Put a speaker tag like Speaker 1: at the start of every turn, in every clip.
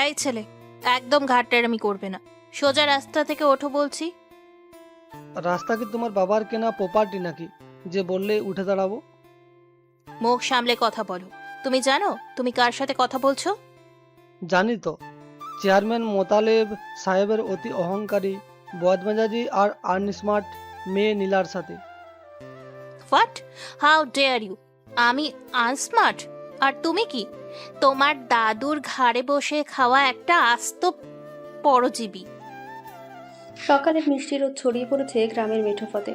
Speaker 1: এই ছেলে, একদম ঘাট টেরামি করবে না, সোজা রাস্তা থেকে ওঠো বলছি।
Speaker 2: রাস্তা কি তোমার বাবার কেনা প্রপার্টি নাকি যে বললে উঠে দাঁড়াবো?
Speaker 1: মুখ সামলে কথা বলো। তুমি জানো তুমি কার সাথে কথা বলছো?
Speaker 2: জানি তো, চেয়ারম্যান মোতালেব সাহেবের অতি অহংকারী, বদমেজাজি আর আনস্মার্ট মেয়ে নীলার সাথে।
Speaker 1: হোয়াট? How dare you? আমি আনস্মার্ট? আর তুমি কি? তোমার দাদুর ঘাড়ে বসে খাওয়া একটা আস্ত পরজীবী।
Speaker 3: সকালের মিষ্টি রোদ ছড়িয়ে পড়েছে গ্রামের মেঠোপথে।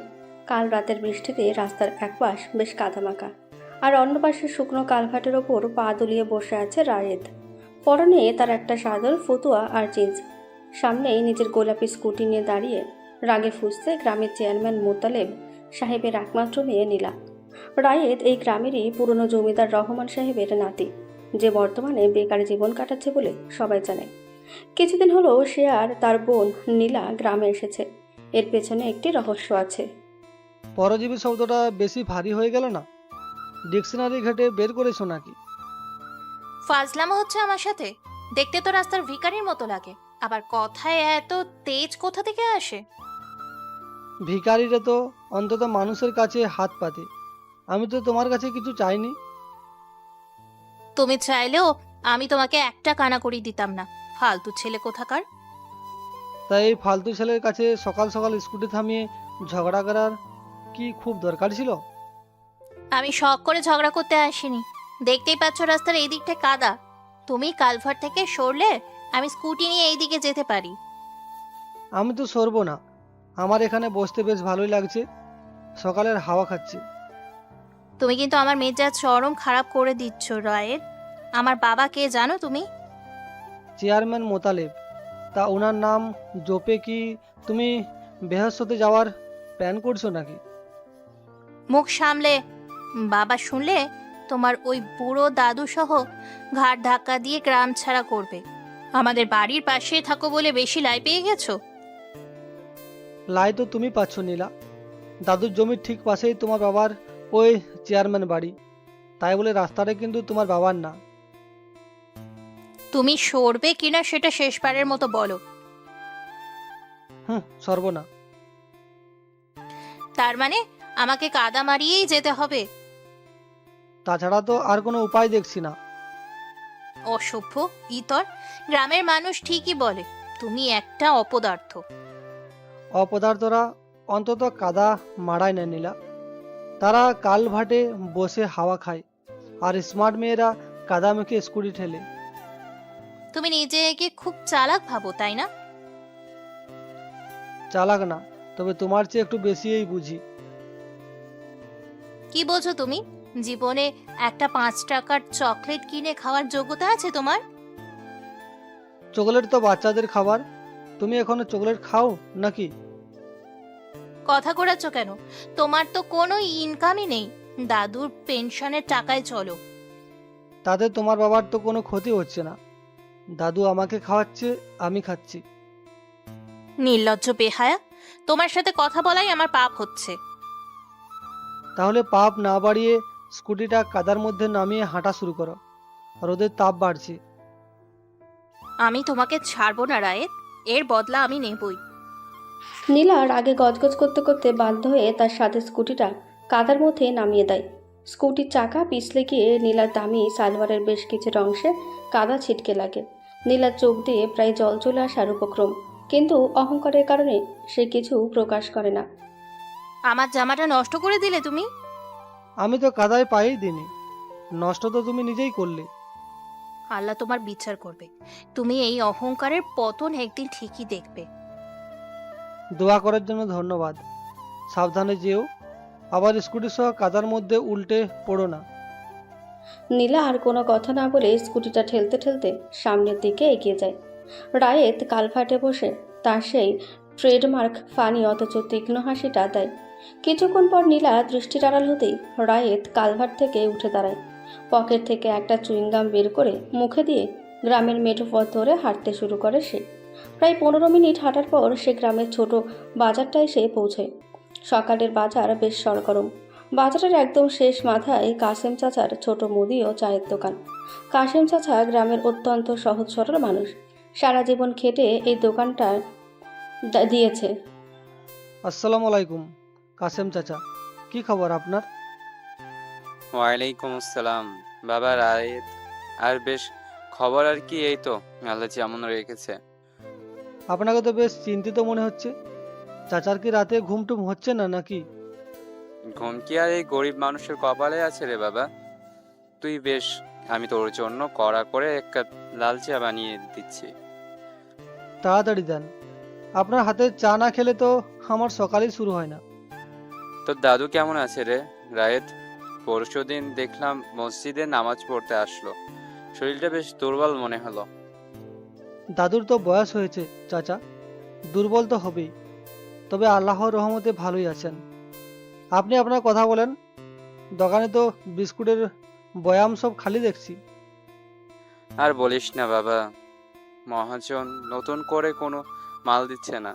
Speaker 3: কাল রাতের বৃষ্টিতে রাস্তার এক পাশ বেশ কাদামাকা, আর অন্য পাশে শুকনো কালভাটের ওপর পা দুলিয়ে বসে আছে রায়েদ। পরনে তার একটা সাদর ফতুয়া আর জিন্স। সামনেই নিজের গোলাপি স্কুটি নিয়ে দাঁড়িয়ে রাগে ফুঁসছে গ্রামের চেয়ারম্যান মোতালেব সাহেবের একমাত্র মেয়ে নীলা। রায়েদ এই গ্রামেরই পুরনো জমিদার রহমান সাহেবের নাতি, যে বর্তমানে বেকার জীবন কাটাচ্ছে বলে সবাই জানে। কিছুদিন হলো সে আর তার বোন নীলা গ্রামে এসেছে। এর পেছনে একটি রহস্য আছে।
Speaker 2: পরজীবী শব্দটা বেশি ভারী হয়ে গেল না? ডিকশনারি ঘেটে বের করেছো নাকি?
Speaker 1: ফাজলামো হচ্ছে আমার সাথে? দেখতে তো রাস্তার ভিখারির মতো লাগে, আবার কথায় এত তেজ কোথা থেকে আসে?
Speaker 2: ভিখারিরা তো অন্তত মানুষের কাছে হাত পাতে। আমি তো তোমার কাছে কিছু চাইনি।
Speaker 1: তুমি চাইলেও আমি তোমাকে একটা কানাকড়ি দিতাম না, ফালতু ছেলে কোথাকার।
Speaker 2: তাই এই ফালতু ছেলের কাছে সকাল সকাল স্কুটি থামিয়ে ঝগড়া করার কি খুব দরকার ছিল?
Speaker 1: আমি শখ করে ঝগড়া করতে আসিনি। দেখতেই পাচ্ছ রাস্তার এই দিকটা কাদা। তুমি কালভার থেকে সরলে আমি স্কুটি নিয়ে এই দিকে যেতে পারি।
Speaker 2: আমি তো সরবো না, আমার এখানে বসতে বেশ ভালোই লাগছে, সকালের হাওয়া খাচ্ছি।
Speaker 1: তুমি কিন্তু আমার মেজাজ চরম খারাপ করে দিচ্ছ রায়ের। আমার বাবা কে জানো তুমি?
Speaker 2: চেয়ারম্যান মোতালেব। তা ওনার নাম জপে কি তুমি বেহেশতে যাওয়ার প্ল্যান করছো নাকি?
Speaker 1: মুখ সামলে। বাবা শুনলে তোমার ওই বুড়ো দাদু সহ ঘাট ধাক্কা দিয়ে গ্রাম ছাড়া করবে। আমাদের বাড়ির পাশে থাকো বলে বেশি লাই পেয়ে গেছো।
Speaker 2: লাই তো তুমি পাচ্ছ নীলা। দাদুর জমির ঠিক পাশেই তোমার বাবার ওই চেয়ারম্যান বাড়ি, তাই বলে রাস্তাটা কিন্তু তোমার বাবার না।
Speaker 1: তুমি সরবে কিনা সেটা শেষবারের মতো বলো।
Speaker 2: সরবো না।
Speaker 1: তার মানে আমাকে কাদা মারিয়েই যেতে হবে?
Speaker 2: তাছাড়া তো আর কোনো উপায় দেখছি না।
Speaker 1: অসভ্য ইতর। গ্রামের মানুষ ঠিকই বলে তুমি একটা অপদার্থ।
Speaker 2: অপদার্থরা অন্তত কাদা মাড়ায় না নীলা। তারা কালভাটে বসে হাওয়া খায়, আর স্মার্ট মেয়েরা কাদা মেখে স্কুটি ঠেলে।
Speaker 1: তুমি নিজেকে খুব চালাক ভাবো, তাই না?
Speaker 2: চালাক না, তবে তোমার চেয়ে একটু বেশিই বুঝি।
Speaker 1: কি বোঝো তুমি? জীবনে একটা 5 টাকার চকলেট কিনে খাওয়ার যোগ্যতা আছে তোমার?
Speaker 2: চকলেট তো বাচ্চাদের খাবার। তুমি এখনো চকলেট খাও নাকি?
Speaker 1: কথা ঘোরাচ্ছ কেন? তোমার তো কোনো ইনকামই নেই, দাদুর পেনশনের টাকায় চলো।
Speaker 2: তাতে তোমার বাবার তো কোনো ক্ষতি হচ্ছে না। দাদু আমাকে খাওয়াচ্ছে, আমি খাচ্ছি।
Speaker 1: নির্লজ্জ বেহায়া, তোমার সাথে কথা বলাই আমার পাপ হচ্ছে।
Speaker 2: তাহলে পাপ না বাড়িয়ে স্কুটিটা কাদার মধ্যে নামিয়ে হাঁটা শুরু করো, রোদের তাপ বাড়ছে।
Speaker 1: আমি তোমাকে ছাড়বো না রায়েত, এর বদলা আমি নেবই।
Speaker 3: নীলা রাগে গজগজ করতে করতে বাধ্য হয়ে তার সাথে স্কুটিটা কাদার মধ্যে নামিয়ে দেয়। স্কুটির চাকা পিছলে গিয়ে নীলার দামি সালোয়ারের বেশ কিছুটা অংশে কাদা ছিটকে লাগে। নীলার চোখ দিয়ে প্রায় জল চলে আসার উপক্রম, কিন্তু অহংকারের কারণে সে কিছু প্রকাশ করে না।
Speaker 1: আমার জামাটা নষ্ট করে দিলে তুমি।
Speaker 2: আমি তো কাদায় পায়েই দিইনি, নষ্ট তো তুমি নিজেই করলে।
Speaker 1: আল্লাহ তোমার বিচার করবে। তুমি এই অহংকারের পতন একদিন ঠিকই দেখবে।
Speaker 2: দোয়া করার জন্য ধন্যবাদ। সাবধানে যেও, আবার স্কুটি সহ কাদার মধ্যে উল্টে পড়ো না।
Speaker 3: নীলা আর কোনো কথা না বলে স্কুটিটা ঠেলতে ঠেলতে সামনের দিকে এগিয়ে যায়। রায়েত কালভাটে বসে তার সেই ট্রেডমার্ক ফানি অথচ তীক্ষ্ণ হাসিটা দেয়। কিছুক্ষণ পর নীলা দৃষ্টির আড়াল হতেই রায়েত কালভার্ট থেকে উঠে দাঁড়ায়। পকেট থেকে একটা চুইংগাম বের করে মুখে দিয়ে গ্রামের মেঠো পথ ধরে হাঁটতে শুরু করে সে। প্রায় 15 মিনিট হাঁটার পর সে গ্রামের ছোট বাজারটা এসে পৌঁছায়। সকালের বাজার বেশ সরগরম। বাজারের একদম শেষ মাথায় কাশেম চাচার ছোট মুদি ও চায়ের দোকান। কাশেম চাচা গ্রামের অত্যন্ত সহজ সরল মানুষ। সারা জীবন খেটে এই দোকানটা দিয়েছে।
Speaker 2: আসসালামু আলাইকুম কাসেম চাচা, কি খবর আপনার?
Speaker 4: ওয়ালাইকুম আসসালাম বাবা রায়েত। আর বেশ খবর আর কি, এই তো আল্লাহ যেমন রেখেছে।
Speaker 2: আপনাকে তো বেশ চিন্তিত মনে হচ্ছে। চাচার কি রাতে ঘুম টুম হচ্ছে না নাকি?
Speaker 4: ঘুম কি আর এই গরিব মানুষের কপালে আছে রে বাবা? তুই বেশ, আমি তোর জন্য কড়া করে এক কাপ লাল চা বানিয়ে দিচ্ছি।
Speaker 2: তাড়াতাড়ি দেন, আপনার হাতের চা না খেলে তো আমার সকালই শুরু হয় না।
Speaker 4: তোর দাদু কেমন আছে রে রায়েত? পরশুদিন দেখলাম মসজিদে নামাজ পড়তে আসলো, শরীরটা বেশ দুর্বল মনে হলো।
Speaker 2: দাদুর তো বয়স হয়েছে চাচা, দুর্বল তো হবেই, তবে আল্লাহর রহমতে ভালোই আছেন। আপনি আপনার কথা বলেন, দোকানে তো বিস্কুটের বয়াম সব খালি দেখছি।
Speaker 4: আর বলিস না বাবা, মহাজন নতুন করে কোনো মাল দিচ্ছে না।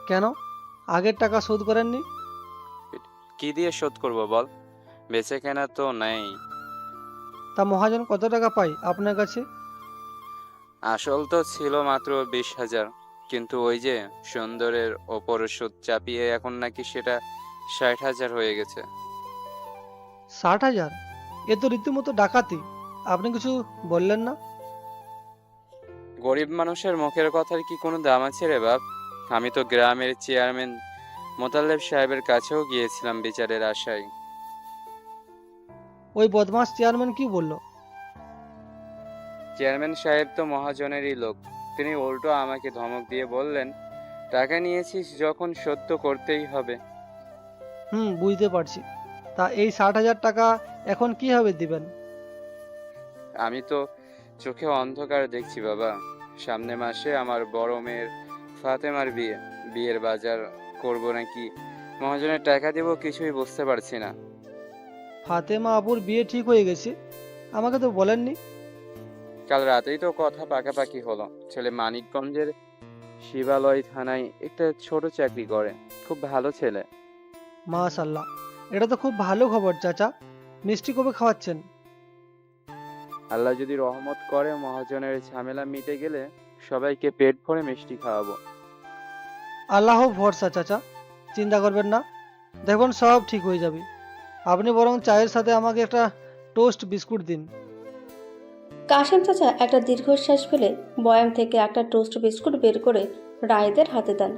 Speaker 2: কেন, আগের টাকা শোধ করেননি?
Speaker 4: কি দিয়ে শোধ করব বল, বেচে কেনা তো নেই।
Speaker 2: তা মহাজন কত টাকা পাই আপনার কাছে?
Speaker 4: আসল তো ছিল মাত্র 20,000, কিন্তু ওই যে সুন্দরের ওপর সুদ চাপিয়ে এখন নাকি সেটা 60,000 হয়ে গেছে।
Speaker 2: 60,000? এ তো রীতিমতো ডাকাতি। আপনি কিছু বললেন না?
Speaker 4: গরিব মানুষের মুখের কথার কি কোনো দাম আছে রে বাপ? আমি তো গ্রামের চেয়ারম্যান মোতালেব সাহেবের কাছেও গিয়েছিলাম বিচারের আশায়।
Speaker 2: ওই বদমাস চেয়ারম্যান কি বলল?
Speaker 4: চেয়ারম্যান সাহেব তো মহাজনেরই লোক। তিনি উল্টো আমাকে ধমক দিয়ে বললেন, টাকা নিয়েছিস যখন শোধ তো করতেই হবে।
Speaker 2: বুঝতে পারছি। তা এই 60,000 টাকা এখন কিভাবে দিবেন?
Speaker 4: আমি তো চোখে অন্ধকার দেখছি বাবা। সামনে মাসে আমার বড় মেয়ের ফাতেমার বিয়ে, বিয়ের বাজার করব নাকি মহাজনের টাকা দেব কিছুই বুঝতে পারছি না।
Speaker 2: ফাতেমা আপুর বিয়ে ঠিক হয়ে গেছে, আমাকে তো বলেননি।
Speaker 4: কাল রাতেই তো কথা পাকাপাকি হলো। ছেলে মানিকগঞ্জের শিবালয় থানায় একটা ছোট চাকরি করে, খুব ভালো ছেলে।
Speaker 2: মাশাল্লাহ, এটা তো খুব ভালো খবর চাচা। মিষ্টি কবে খাওয়াচ্ছেন?
Speaker 4: আল্লাহ যদি রহমত করে মহাজনের ঝামেলা মিটে গেলে সবাইকে পেট ভরে মিষ্টি খাওয়াবো।
Speaker 2: আল্লাহ ভরসা চাচা, চিন্তা করবেন না, দেখুন সব ঠিক হয়ে যাবে। আপনি বরং চায়ের সাথে আমাকে একটা টোস্ট বিস্কুট দিন।
Speaker 3: কাশেম চাচা একটা দীর্ঘশ্বাস ফেলে বয়াম থেকে একটা টোস্ট বিস্কুট বের করে রায়েদের হাতে দেন।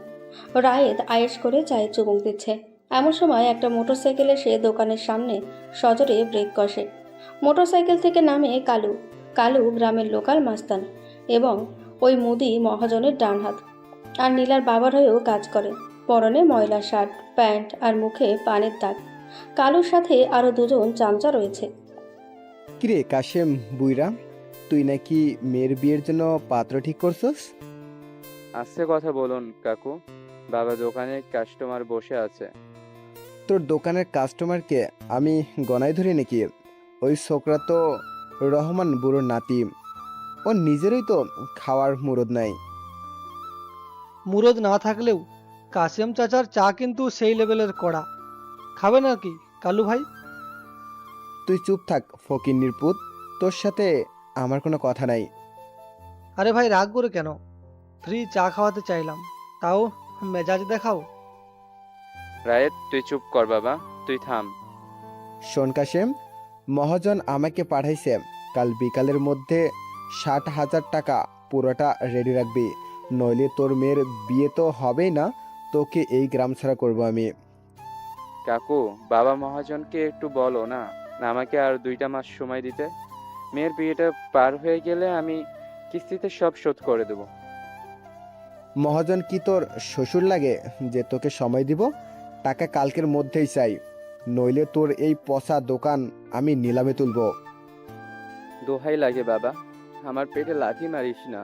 Speaker 3: রায়েদ আয়েশ করে চায়ে চুমুক দিচ্ছে। এমন সময় একটা মোটরসাইকেল এসে দোকানের সামনে সজোরে ব্রেক কষে। মোটরসাইকেল থেকে নামে কালু। কালু গ্রামের লোকাল মাস্তান এবং ওই মুদি মহাজনের ডান হাত। আর নীলার বাবার হয়েও কাজ করে। পরনে ময়লা শার্ট, প্যান্ট আর মুখে পানের দাগ। কালুর সাথে আরও দুজন চামচা রয়েছে।
Speaker 5: কিরে কাশেম বুইরা, তুই নাকি মেয়ের বিয়ের জন্য পাত্র ঠিক করছস?
Speaker 4: আস্তে কথা বলুন কাকু, বাবা দোকানে কাস্টমার বসে আছে।
Speaker 5: তোর দোকানের কাস্টমারকে আমি গনাই ধরি নাকি? ওই ছোকরা তো রহমান বুড়োর নাতি, ও নিজেরই তো খাওয়ার মুরদ নাই।
Speaker 2: মুরদ না থাকলেও কাসেম চাচার চা কিন্তু সেই লেভেলের কড়া। খাবে নাকি কালু ভাই?
Speaker 5: তুই চুপ থাক ফকিন্নির পুত, তোর সাথে আমার কোনো কথা নাই।
Speaker 2: আরে ভাই রাগ করে কেন? ফ্রি চা খাওয়াতে চাইলাম, তাও মেজাজ দেখাও।
Speaker 4: রায়েত তুই চুপ কর বাবা, তুই থাম।
Speaker 5: শোন কাশেম, মহাজন আমাকে পাঠাইছে কাল বিকালের মধ্যে 60,000 টাকা পুরোটা রেডি রাখবি, নইলে তোর মেয়ের বিয়ে তো হবেই না, তোকে এই গ্রাম ছাড়া করবো আমি।
Speaker 4: কাকু, বাবা মহাজনকে একটু বলো না আমাকে আর 2টা মাস সময় দিতে। মেয়ের বিয়েটা পার হয়ে গেলে আমি কিস্তিতে সব শোধ করে দেব।
Speaker 5: মহাজন কি তোর শ্বশুর লাগে যে তোকে সময় দিব? টাকা কালকের মধ্যেই চাই, নইলে তোর এই পচা দোকান আমি নিলামে তুলব।
Speaker 4: দোহাই লাগে বাবা, আমার পেটে লাথি মারিস না।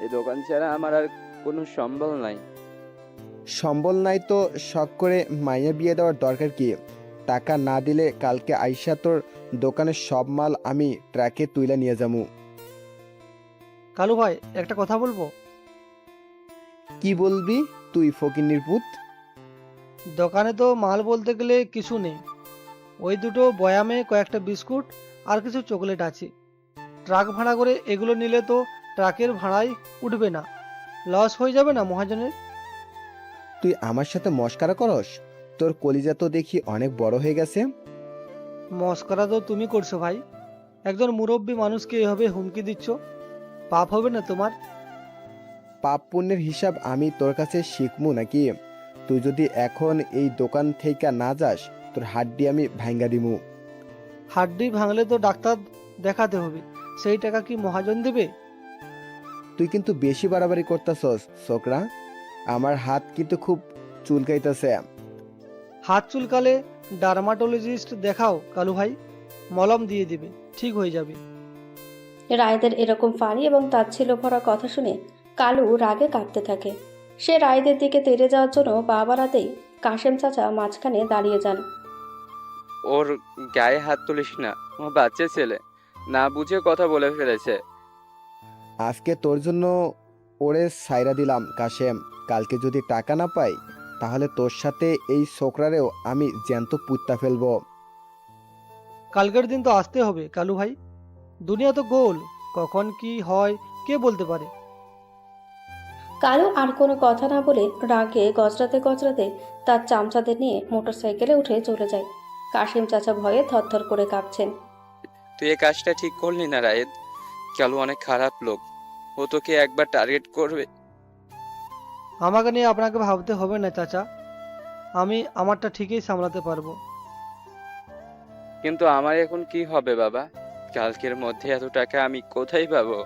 Speaker 4: এই দোকান ছাড়া আমার আর কোনো সম্বল নাই।
Speaker 5: সম্বল নাই তো শখ করে মাইয়া বিয়ে দেওয়ার দরকার কি? টাকা না দিলে কালকে আইসা তোর দোকানের সব মাল আমি ট্রাকে তুইলা নিয়ে যামু।
Speaker 2: কালু ভাই একটা কথা বলবো?
Speaker 5: কি বলবি তুই ফকিন্নির পুত?
Speaker 2: দোকানে তো মাল বলতে গেলে কিছু নেই, ওই দুটো বয়ামে কয়েকটা বিস্কুট আর কিছু চকলেট আছে। ট্রাক ভাড়া করে এগুলো নিলে তো ট্রাকের ভাড়াই উঠবে না, লস হয়ে যাবে না মহাজনের?
Speaker 5: তুই আমার সাথে মস্করা করস? তোর কলিজা তো দেখি অনেক বড় হয়ে গেছে।
Speaker 2: মস্করা তো তুমি করছো ভাই, একজন মুরব্বী মানুষকে এভাবে হুমকি দিচ্ছ, পাপ হবে না তোমার?
Speaker 5: পাপ পুণ্যের হিসাব আমি তোর কাছে শিখমু নাকি? তুই যদি এখন এই দোকান থেকে না যাস, তোর হাড্ডি আমি ভাঙ্গা দিমু।
Speaker 2: হাড্ডি ভাঙলে তো ডাক্তার দেখাতে হবে, সেই টাকা কি মহাজন দেবে?
Speaker 5: তুই কিন্তু বেশি বাড়াবাড়ি করতেছস ছোকরা। আমার হাত কিন্তু খুব চুলকাইতেছে।
Speaker 2: হাত চুলকালে ডার্মাটোলজিস্ট দেখাও কালু ভাই, মলম দিয়ে দিবে, ঠিক হয়ে যাবে।
Speaker 3: রায়দের এরকম ফানি এবং তাচ্ছিল্য ভরা কথা শুনে কালু রাগে কাঁপতে থাকে। সে রায়দের দিকে তেড়ে যাওয়ার জন্য পা বাড়াতেই কাশেম চাচা মাঝখানে দাঁড়িয়ে যান।
Speaker 4: ওর গায়ে হাত তুলিস না, ও বাচ্চা ছেলে, না বুঝে কথা বলে ফেলেছে।
Speaker 5: আজকে তোর জন্য ওরে সাইরা দিলাম কাশেম। কালকে যদি টাকা না পাই, তাহলে তোর সাথে এই ছোকরারেও আমি জ্যান্ত পুত্তা ফেলবো।
Speaker 2: কালকের দিন তো আসতে হবে কালু ভাই, দুনিয়া তো গোল, কখন কি হয় কে বলতে পারে।
Speaker 3: কালু আর কোনো কথা না বলে রাগে গজরাতে গজরাতে তার চামচাদের নিয়ে মোটরসাইকেলে উঠে চলে যায়। কাশেম চাচা ভয়ে থরথর করে কাঁপছেন।
Speaker 4: তুই এই কাজটা ঠিক করলি না রায়েদ, কালু অনেক খারাপ লোক, ও তোকে একবার টার্গেট করবে।
Speaker 2: আমাকে নিয়ে আপনাকে ভাবতে হবে না চাচা, আমি আমারটা ঠিকই সামলাতে পারবো।
Speaker 4: কিন্তু আমার এখন কি হবে বাবা? কালকের মধ্যে এত টাকা আমি কোথায় পাবো?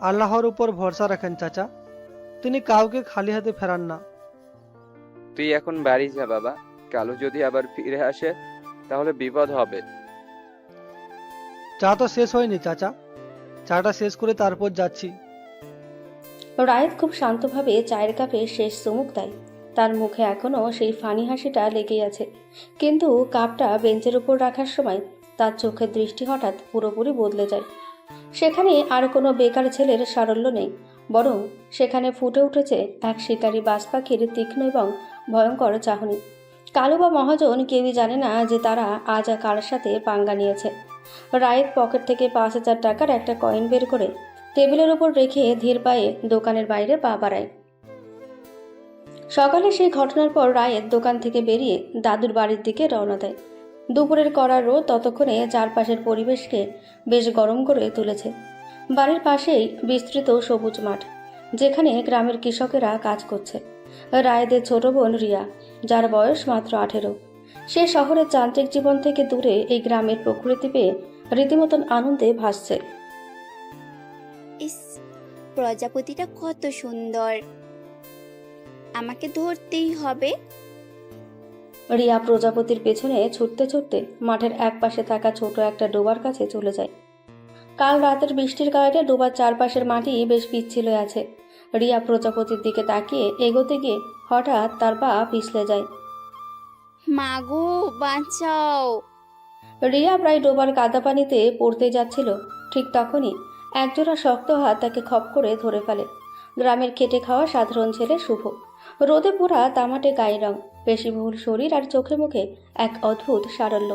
Speaker 2: আল্লাহর উপর ভরসা রাখেন চাচা, তিনি কাউকে খালি হাতে ফেরান না।
Speaker 4: তুই এখন বাড়ি যা বাবা, কালু যদি আবার ফিরে আসে তাহলে বিপদ হবে।
Speaker 2: চা তো শেষ হয়নি চাচা, চাটা শেষ করে তারপর যাচ্ছি।
Speaker 3: রায়েত খুব শান্তভাবে চায়ের কাপে শেষ চুমুক দেয়। তার মুখে এখনও সেই ফানি হাসিটা লেগেই আছে, কিন্তু কাপটা বেঞ্চের উপর রাখার সময় তার চোখের দৃষ্টি হঠাৎ পুরোপুরি বদলে যায়। সেখানে আর কোনো বেকার ছেলের সারল্য নেই, বরং সেখানে ফুটে উঠেছে এক শিকারী বাজ পাখির তীক্ষ্ণ এবং ভয়ঙ্কর চাহনি। কালু বা মহাজন কেউই জানে না যে তারা আজ কার সাথে পাঙ্গা নিয়েছে। রায়েত পকেট থেকে 5,000 টাকার একটা কয়েন বের করে টেবিলের উপর রেখে ধীর পায়ে দোকানের বাইরে পা বাড়ায়। সকালে সেই ঘটনার পর রায়েত দোকান থেকে বেরিয়ে দাদুর বাড়ির দিকে রওনা দেয়। দুপুরের কড়া রোদ ততক্ষণে চারপাশের পরিবেশকে বেশ গরম করে তুলেছে। বাড়ির পাশেই বিস্তৃত সবুজ মাঠ, যেখানে গ্রামের কৃষকেরা কাজ করছে। রায়েদের ছোট বোন রিয়া, যার বয়স মাত্র 18, সে শহরের যান্ত্রিক জীবন থেকে দূরে এই গ্রামের প্রকৃতি পেয়ে রীতিমতন আনন্দে ভাসছে।
Speaker 6: ইস, প্রজাপতিটা কত সুন্দর, আমাকে ধরতেই হবে।
Speaker 3: রিয়া প্রজাপতির পেছনে ছুটতে ছুটতে মাঠের একপাশে থাকা ছোট একটা ডোবার কাছে চলে যায়। কাল রাতের বৃষ্টির কারণে ডোবার চারপাশের মাটি বেশ পিচ্ছিল আছে। রিয়া প্রজাপতির দিকে তাকিয়ে এগোতে গিয়ে হঠাৎ তার পা পিছলে যায়।
Speaker 6: মাগো বাঁচাও!
Speaker 3: রিয়া প্রায় ডোবার কাদা পানিতে পড়তে যাচ্ছিল, ঠিক তখনই একজোড়া শক্ত হাত তাকে খপ করে ধরে ফেলে। গ্রামের খেটে খাওয়া সাধারণ ছেলে শুভ, রোদে পোড়া তামাটে গায়ের রং, পেশিবহুল শরীর আর চোখে মুখে এক অদ্ভুত সারল্য।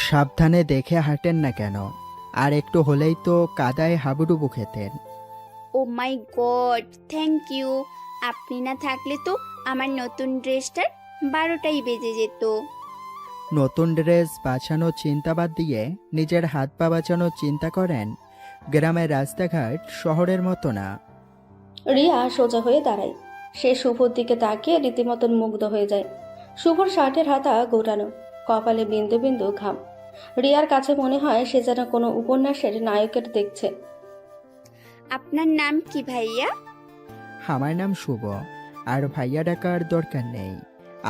Speaker 7: সাবধানে দেখে হাঁটেন না কেন? আর একটু হলেই তো কাদায় হাবুডুবু খেতেন।
Speaker 6: ও মাই গড, থ্যাংক ইউ। আপনি না থাকলে তো আমার নতুন ড্রেসটার 12টাই বেজে যেত।
Speaker 7: নতুন ড্রেস বাঁচানোর চিন্তা বাদ দিয়ে নিজের হাত পা বাঁচানোর চিন্তা করেন। গ্রামের রাস্তাঘাট শহরের মতো না।
Speaker 3: রিয়া সোজা হয়ে দাঁড়ায়। সে শুভর দিকে তাকিয়ে রীতিমতন মুগ্ধ হয়ে যায়। শুভর শার্টের হাতা গোটানো, কপালে বিন্দু বিন্দু ঘাম। রিয়ার কাছে মনে হয় সে যেন কোনো উপন্যাসের নায়কের দেখছে।
Speaker 6: আপনার নাম কি ভাইয়া?
Speaker 7: আমার নাম শুভ, আর ভাইয়া ডাকার দরকার নেই।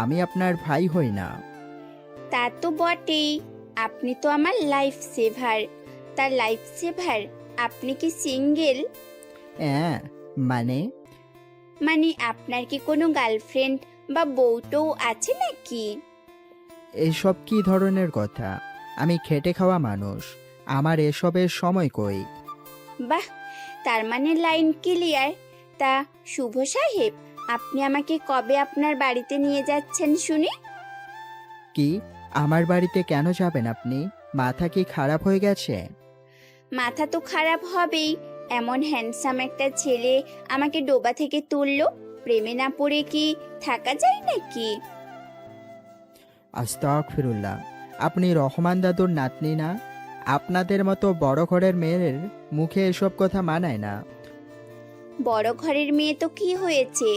Speaker 7: আমি আপনার ভাই হই না।
Speaker 6: তা তো বটেই, আপনি তো আমার লাইফ সেভার। তার লাইফ সেভার আপনি কি সিঙ্গেল?
Speaker 7: হ্যাঁ, মানে
Speaker 6: মানে আপনার কি কোনো গার্লফ্রেন্ড বা বউটও আছে নাকি?
Speaker 7: এসব কি ধরনের কথা? আমি খেটে খাওয়া মানুষ, আমার এসবের সময় কই।
Speaker 6: বাহ, তার মানে লাইন ক্লিয়ার। তা শুভ সাহেব, আপনি আমাকে কবে আপনার বাড়িতে নিয়ে যাচ্ছেন শুনি?
Speaker 7: কি, আমার বাড়িতে কেন যাবেন আপনি? মাথা কি খারাপ হয়ে গেছে?
Speaker 6: মাথা তো খারাপ হবেই, এমন হ্যান্ডসাম একটা ছেলে আমাকে ডোবা থেকে তুললো, প্রেমে না পড়ে কি থাকা যায় নাকি?
Speaker 7: আস্তাগফিরুল্লাহ, আপনি রহমান দাদুর নাতনি না? আপনাদের মতো বড় ঘরের মেয়ের মুখে এসব কথা মানায় না।
Speaker 6: বড় ঘরের মেয়ে তো কি হয়েছে,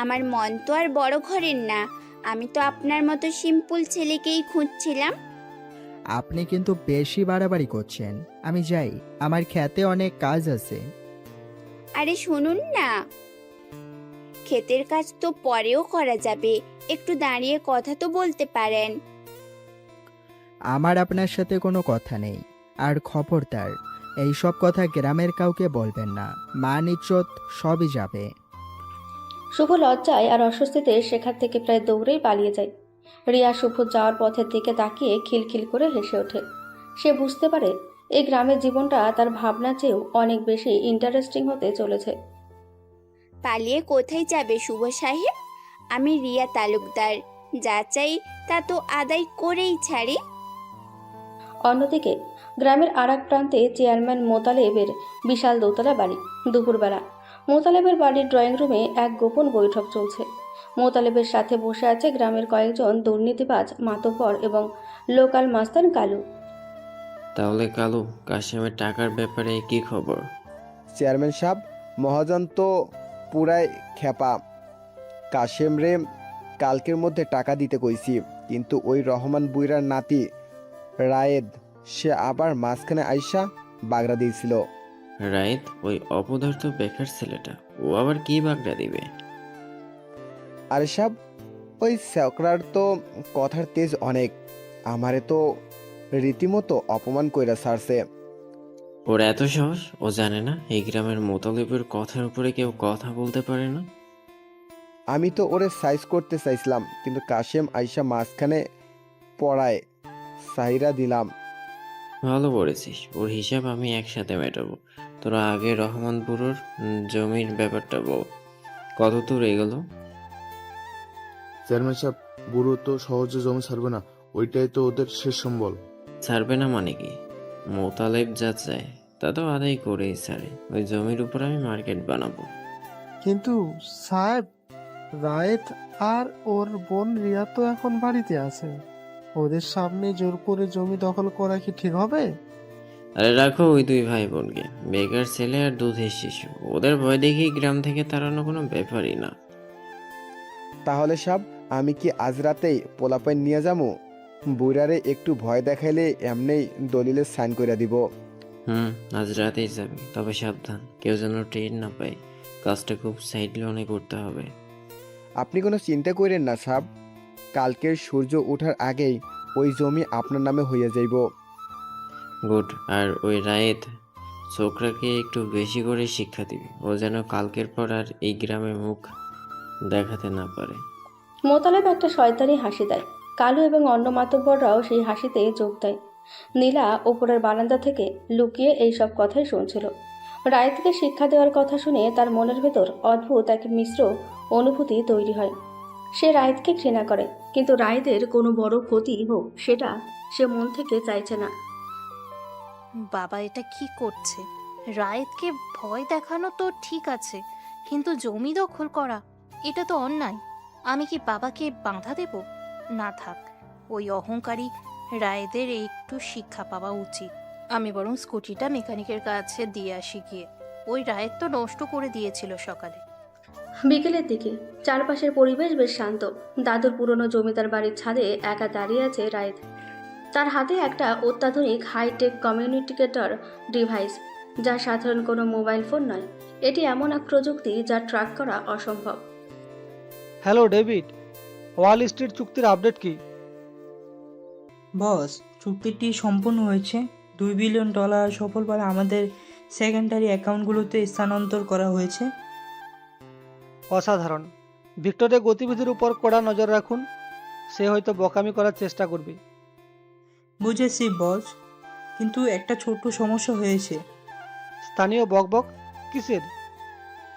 Speaker 6: আমার মন তো আর বড় ঘরের না। আমি তো আপনার মতো সিম্পল ছেলেকেই খুঁজছিলাম।
Speaker 7: আপনি কিন্তু বেশি বাড়াবাড়ি করছেন। আমি যাই, আমার খেতে অনেক কাজ আছে।
Speaker 6: আরে শুনুন না, ক্ষেতের কাজ তো পরেও করা যাবে, একটু দাঁড়িয়ে কথা তো বলতে পারেন।
Speaker 7: আমার আপনার সাথে কোনো কথা নেই। আর খবরদার, এইসব কথা গ্রামের কাউকে বলবেন না। মান ইজ্জত সবই যাবে।
Speaker 3: শুভ লজ্জায় আর অস্বস্তিতে সেখান থেকে প্রায় দৌড়েই পালিয়ে যায়। রিয়া শুভ যাওয়ার পথের দিকে তাকিয়ে খিলখিল করে হেসে ওঠে। সে বুঝতে পারে এই গ্রামের জীবনটা তার ভাবনার চেয়েও অনেক বেশি ইন্টারেস্টিং হতে চলেছে।
Speaker 6: পালিয়ে কোথায় যাবে শুভ সাহেব? আমি রিয়া তালুকদার, যা চাই তা তো আদায় করেই ছাড়ি।
Speaker 3: অন্যদিকে গ্রামের আর এক প্রান্তে চেয়ারম্যান মোতালেবের বিশাল দোতলা বাড়ি। দুপুরবেলা মোতালেবের বাড়ির ড্রয়িং রুমে এক গোপন বৈঠক চলছে। মোতালেবের সাথে বসে আছে গ্রামের কয়েকজন দুর্নীতিবাজ মাতব্বর এবং লোকাল মাস্তান কালু।
Speaker 8: তাহলে কালু, কাশেমের টাকার ব্যাপারে কি খবর?
Speaker 5: চেয়ারম্যান সাহেব, মহাজন তো পুরাই খেপা। কাশেম রে কালকের মধ্যে টাকা দিতে কইছি, কিন্তু ওই রহমান বুইরার নাতি রায়েদ সে আবার মাঝখানে আইসা বাগড়া দিয়েছিল।
Speaker 8: রাইত, ওই অপদার্থ বেকার ছেলেটা, ও আবার কি বাগড়া দিবে?
Speaker 5: আরে সাহেব, ওই ছেকরার তো কথার তেজ অনেক। আমারে তো রীতিমতো অপমান কইরা ছাড়ছে।
Speaker 8: ওর এত সাহস, ও জানে না এই গ্রামের মোতালেবের কথার উপরে কেউ কথা বলতে পারে না?
Speaker 5: আমি তো ওরে সাইজ করতে চাইছিলাম, কিন্তু কাশেম আইসা মাঝখানে পড়ায় সাইরা দিলাম।
Speaker 8: ভালো করেছিস, ওর হিসাব আমি একসাথে মেটাবো। তোরা আগে রহমানপুরের জমির ব্যাপারটা বল, কত দূর এগোলো?
Speaker 9: চেয়ারম্যান সাহেব, বুড়ো তো সহজে জমি ছাড়বে না, ওইটাই তো ওদের শেষ সম্বল।
Speaker 8: ছাড়বে না মানে কি? মোতালেব যা চায় তা তো আদায় করেই ছাড়ে। ওই জমির উপর আমি মার্কেট বানাবো।
Speaker 10: কিন্তু সাহেব, রায়েত আর ওর বোন রিয়া তো এখন বাড়িতে আছে। ওদের সামনে জোর করে জমি দখল করা কি ঠিক হবে?
Speaker 8: আরে রাখো ওই দুই ভাই বোনকে, বেকার ছেলে আর দুধের শিশু, ওদের ভয় দেখি গ্রাম থেকে তাড়ানো কোনো ব্যাপারই না।
Speaker 5: তাহলে সাহেব, আমি কি আজ রাতেই পোলাপাইন নিয়ে যাবো? বুইরারে একটু ভয় দেখাইলে এমনিই দলিলে সাইন করে দিব।
Speaker 8: আজ রাতেই যাবি, তবে সাবধান, কেউ যেন ট্রেন না পায়। কাজটা খুব সাইড লোনে করতে হবে।
Speaker 5: আপনি কোনো চিন্তা করেন না সাহেব, কালকের সূর্য ওঠার আগেই ওই জমি আপনার নামে হইয়া যাইব।
Speaker 8: গুড। আর ওই রায়েত ছোকরাকে একটু বেশি করে শিক্ষা দিবি, ও যেন কালকের পর আর এই গ্রামে মুখ দেখাতে না পারে।
Speaker 3: মোতালেব একটা শয়তানি হাসি দেয়। কালু এবং অন্য মাতব্বররাও সেই হাসিতে যোগ দেয়। নীলা ওপরের বারান্দা থেকে লুকিয়ে এইসব কথাই শুনছিল। রায়েতকে শিক্ষা দেওয়ার কথা শুনে তার মনের ভেতর অদ্ভুত এক মিশ্র অনুভূতি তৈরি হয়। সে রায়েতকে ঘৃণা করে, কিন্তু রায়েতের কোনো বড় ক্ষতি হোক সেটা সে মন থেকে চাইছে না।
Speaker 1: বাবা এটা কি করছে? রায়েতকে ভয় দেখানো তো ঠিক আছে, কিন্তু জমি দখল করা এটা তো অন্যায়। আমি কি বাবাকে বাধা দেব? না থাক, ওই অহংকারী রায়েদের একটু শিক্ষা পাওয়া উচিত। আমি বরং স্কুটিটা মেকানিকের কাছে দিয়ে আসি গিয়ে। ওই রায়েত তো নষ্ট করে দিয়েছিল সকালে।
Speaker 3: বিকেলের দিকে চারপাশের পরিবেশ বেশ শান্ত। দাদুর পুরনো জমিদার বাড়ির ছাদে একা দাঁড়িয়ে আছে রায়েত। তার হাতে একটা অত্যাধুনিক হাইটেক কমিউনিকেটর ডিভাইস, যা সাধারণ কোনো মোবাইল ফোন নয়। এটি এমন এক প্রযুক্তি যা ট্র্যাক করা অসম্ভব।
Speaker 2: হ্যালো ডেভিড, ওয়াল স্ট্রিট চুক্তির আপডেট কি?
Speaker 11: বস, চুক্তিটি সম্পূর্ণ হয়েছে। $2 বিলিয়ন সফলভাবে আমাদের সেকেন্ডারি অ্যাকাউন্টগুলোতে স্থানান্তর করা হয়েছে।
Speaker 2: অসাধারণ। ভিক্টরের গতিবিধির উপর কড়া নজর রাখুন, সে হয়তো বোকামি করার চেষ্টা করবে।
Speaker 11: বুঝেছি বস, কিন্তু একটা ছোট্ট সমস্যা হয়েছে।
Speaker 2: স্থানীয় বকবক কিসের?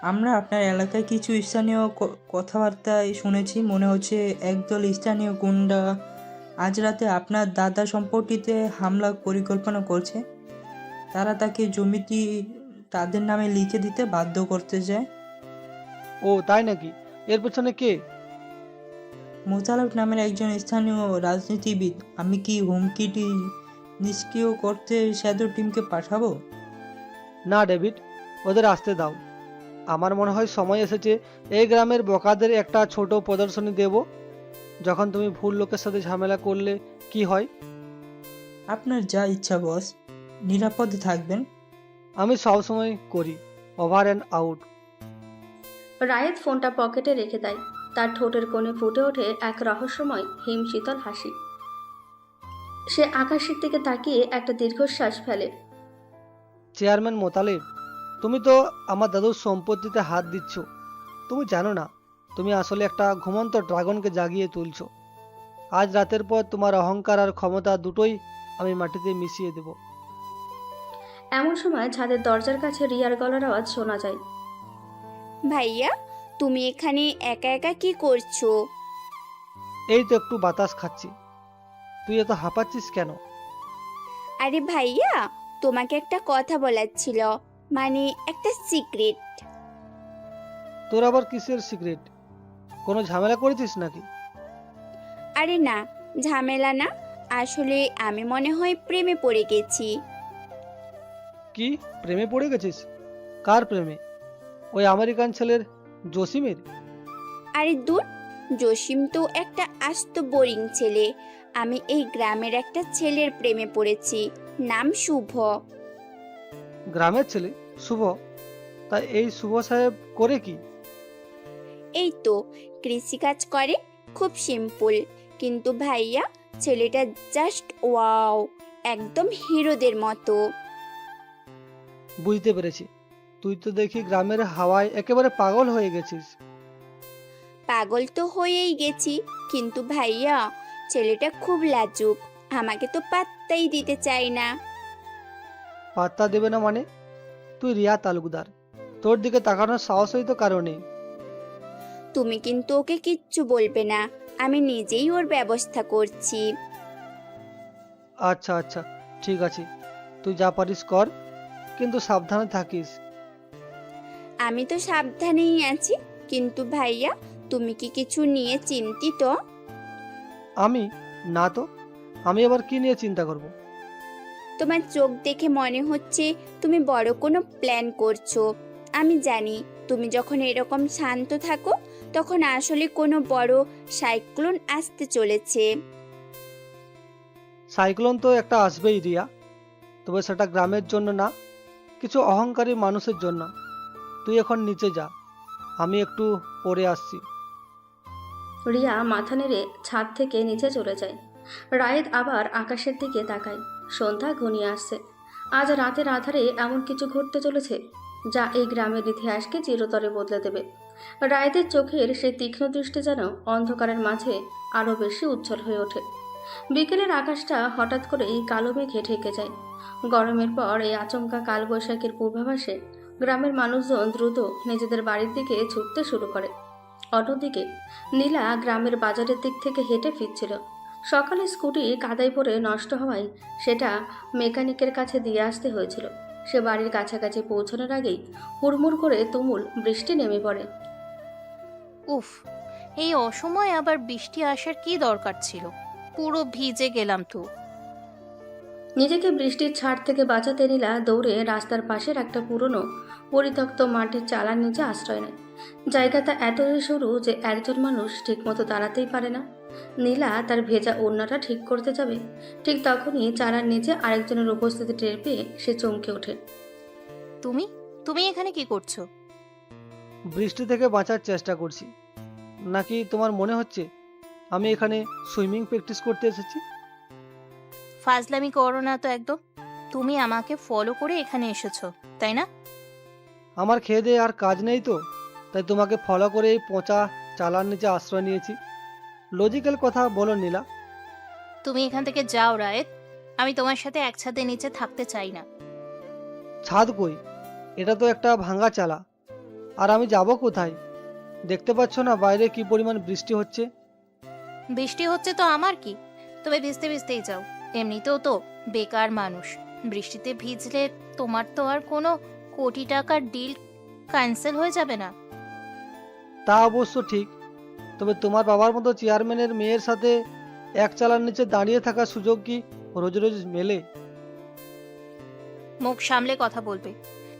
Speaker 11: আমরা আপনার এলাকায় কিছু স্থানীয় কথাবার্তায় শুনেছি, মনে হচ্ছে একদল স্থানীয় গুন্ডা আজ রাতে আপনার দাদা সম্পত্তিতে হামলা পরিকল্পনা করছে। তারা তাকে জমিটি তাদের নামে লিখে দিতে বাধ্য করতে চায়।
Speaker 2: ও তাই নাকি? এর পেছনে কে?
Speaker 11: মোতালেব নামের একজন স্থানীয় রাজনীতিবিদ। আমি কি হুমকিটি নিষ্ক্রিয় করতে শ্যাডো টিমকে পাঠাবো?
Speaker 2: না ডেভিড, ওদের আসতে দাও। আমার মনে হয় সময় এসেছে এই গ্রামের বোকাদের একটা ছোট প্রদর্শনী দেব। যখন তুমি ভুল লোকের সাথে ঝামেলা করলে কি হয়।
Speaker 11: আপনার যা ইচ্ছা বস, নিরাপদে থাকবেন।
Speaker 2: আমি সবসময় করি, ওভার অ্যান্ড আউট।
Speaker 3: রায়েত ফোনটা পকেটে রেখে দেয়। তার ঠোঁটের কোণে ফুটে ওঠে এক রহস্যময় হিমশীতল হাসি। সে আকাশের দিকে তাকিয়ে একটা দীর্ঘশ্বাস ফেলে।
Speaker 2: চেয়ারম্যান মোতালেব, তুমি তো আমার দাদুর সম্পত্তিতে হাত দিচ্ছ। তুমি জানো না, তুমি আসলে একটা ঘুমন্ত ড্রাগনকে জাগিয়ে তুলছো। আজ রাতের পর তোমার অহংকার আর ক্ষমতা দুটোই আমি মাটিতে মিশিয়ে দেব।
Speaker 3: এমন সময় ছাদের দরজার কাছে রিয়ার গলার আওয়াজ শোনা যায়।
Speaker 6: ভাইয়া, তুমি এখানে একা একা কি করছো?
Speaker 2: এই তো একটু বাতাস খাচ্ছি। তুই এত হাঁপাচ্ছিস কেন?
Speaker 6: আরে ভাইয়া, তোমাকে একটা কথা বলার ছিল, মানে একটা সিক্রেট।
Speaker 2: তোর আবার কিসের সিক্রেট? কোনো ঝামেলা করেছিস নাকি?
Speaker 6: আরে না, ঝামেলা না, আসলে আমি মনে হয় প্রেমে পড়ে গেছি।
Speaker 2: কি, প্রেমে পড়ে গেছিস? কার প্রেমে? ওই আমেরিকান ছেলের, জসিমের?
Speaker 6: আরে দূর, জসিম তো একটা আস্ত বোরিং ছেলে। আমি এই গ্রামের একটা ছেলের প্রেমে পড়েছি, নাম শুভ।
Speaker 2: গ্রামের ছেলে? শুভ? তাই এই শুভ সাহেব করে কি?
Speaker 6: এই তো কৃষিকাজ করে, খুব সিম্পল। কিন্তু ভাইয়া, ছেলেটা জাস্ট ওয়াও, একদম হিরোদের মতো।
Speaker 2: বুঝতে পেরেছি, তুই তো দেখি গ্রামের হাওয়ায় একেবারে পাগল হয়ে গেছিস।
Speaker 6: পাগল তো হয়েই গেছি, কিন্তু ভাইয়া, ছেলেটা খুব লাজুক, আমাকে তো পাত্তাই দিতে চাই না।
Speaker 2: পাত্তা দেবে না মানে? তুই রিয়া তালুকদার, তোর দিকে তাকানোর সাহসই তো কারো নেই।
Speaker 6: তুমি কিন্তু ওকে কিচ্ছু বলবে না, আমি নিজেই ওর ব্যবস্থা করছি।
Speaker 2: আচ্ছা আচ্ছা, ঠিক আছে, তুই যা পারিস কর, কিন্তু সাবধানে থাকিস।
Speaker 6: আমি তো সাবধানেই আছি, কিন্তু ভাইয়া, তুমি কি কিছু নিয়ে চিন্তিত?
Speaker 2: আমি? না তো, আমি আবার কি নিয়ে চিন্তা করব?
Speaker 6: তোমার চোখ দেখে মনে হচ্ছে তুমি বড় কোনো প্ল্যান করছো। আমি জানি তুমি যখন এরকম শান্ত থাকো, তখন আসলে কোনো বড় সাইক্লোন আসতে চলেছে।
Speaker 2: সাইক্লোন তো একটা আসবেই রিয়া, তবে সেটা গ্রামের জন্য না, কিছু অহংকারী মানুষের জন্য। তুই এখন নিচে যা, আমি একটু পরে আসছি।
Speaker 3: রিয়া মাথা নেড়ে ছাদ থেকে নিচে চলে যায়। রায়েত আবার আকাশের দিকে তাকায়। সন্ধ্যা ঘনিয়ে আসছে। আজ রাতের আধারে এমন কিছু ঘটতে চলেছে যা এই গ্রামের ইতিহাসকে চিরতরে বদলে দেবে। রায়েতের চোখের সেই তীক্ষ্ণ দৃষ্টি যেন অন্ধকারের মাঝে আরও বেশি উজ্জ্বল হয়ে ওঠে। বিকেলের আকাশটা হঠাৎ করেই কালো মেঘে ঢেকে যায়। গরমের পর এই আচমকা কালবৈশাখীর পূর্বাভাসে গ্রামের মানুষজন দ্রুত নিজেদের বাড়ির দিকে ছুটতে শুরু করে। অন্যদিকে নীলা গ্রামের বাজারের দিক থেকে হেঁটে ফিরছিল। সকালে স্কুটি কাদায় পড়ে নষ্ট হওয়ায় সেটা মেকানিকের কাছে দিয়ে আসতে হয়েছিল। সে বাড়ির কাছাকাছি পৌঁছানোর আগেই হুড়মুড় করে তুমুল বৃষ্টি নেমে পড়ে।
Speaker 1: উফ, এই অসময়ে আবার বৃষ্টি আসার কি দরকার ছিল? পুরো ভিজে গেলাম তো।
Speaker 3: নিজেকে বৃষ্টির ছাড় থেকে বাঁচাতে নীলা দৌড়ে রাস্তার পাশের একটা পুরনো পরিত্যক্ত মাটির চালার নিচে আশ্রয় নেয়। জায়গাটা এতই সরু যে একজন মানুষ ঠিকমতো দাঁড়াতেই পারে না। নীলা তার ভেজা ওড়নাটা ঠিক করতে যাবে, ঠিক তখনই চালার নিচে আরেকজনের উপস্থিতি টের পেয়ে সে চমকে ওঠে।
Speaker 1: তুমি তুমি এখানে কি করছো?
Speaker 2: বৃষ্টি থেকে বাঁচার চেষ্টা করছি। নাকি তোমার মনে হচ্ছে আমি এখানে সুইমিং প্র্যাকটিস করতে এসেছি?
Speaker 1: ফাজলামি করো না তো একদম। তুমি আমাকে ফলো করে এখানে এসেছো, তাই না?
Speaker 2: আমার খেয়ে দিয়ে আর কাজ নেই তো, তাই তোমাকে ফলো করে এই পচা চালার নিচে আশ্রয় নিয়েছি। লজিক্যাল কথা বলো নীলা।
Speaker 1: তুমি এখান থেকে যাও রায়েত, আমি তোমার সাথে এক ছাদের নিচে থাকতে চাই না।
Speaker 2: ছাদ কই? এটা তো একটা ভাঙা চালা। আর আমি যাব কোথায়? দেখতে পাচ্ছ না বাইরে কি পরিমাণ বৃষ্টি হচ্ছে?
Speaker 1: বৃষ্টি হচ্ছে তো আমার কি, তবে ভিজতে ভিজতেই যাও। এমনিতেও তো বেকার মানুষ, বৃষ্টিতে ভিজলে তোমার তো আর কোনো কোটি টাকার ডিল ক্যান্সেল হয়ে যাবে না।
Speaker 2: তা অবশ্য ঠিক, তবে তোমার বাবার মতো চেয়ারম্যানের মেয়ের সাথে এক চালার নিচে দাঁড়িয়ে থাকার সুযোগ কি রোজ রোজ মেলে?
Speaker 1: মুখ সামলে কথা বলবে।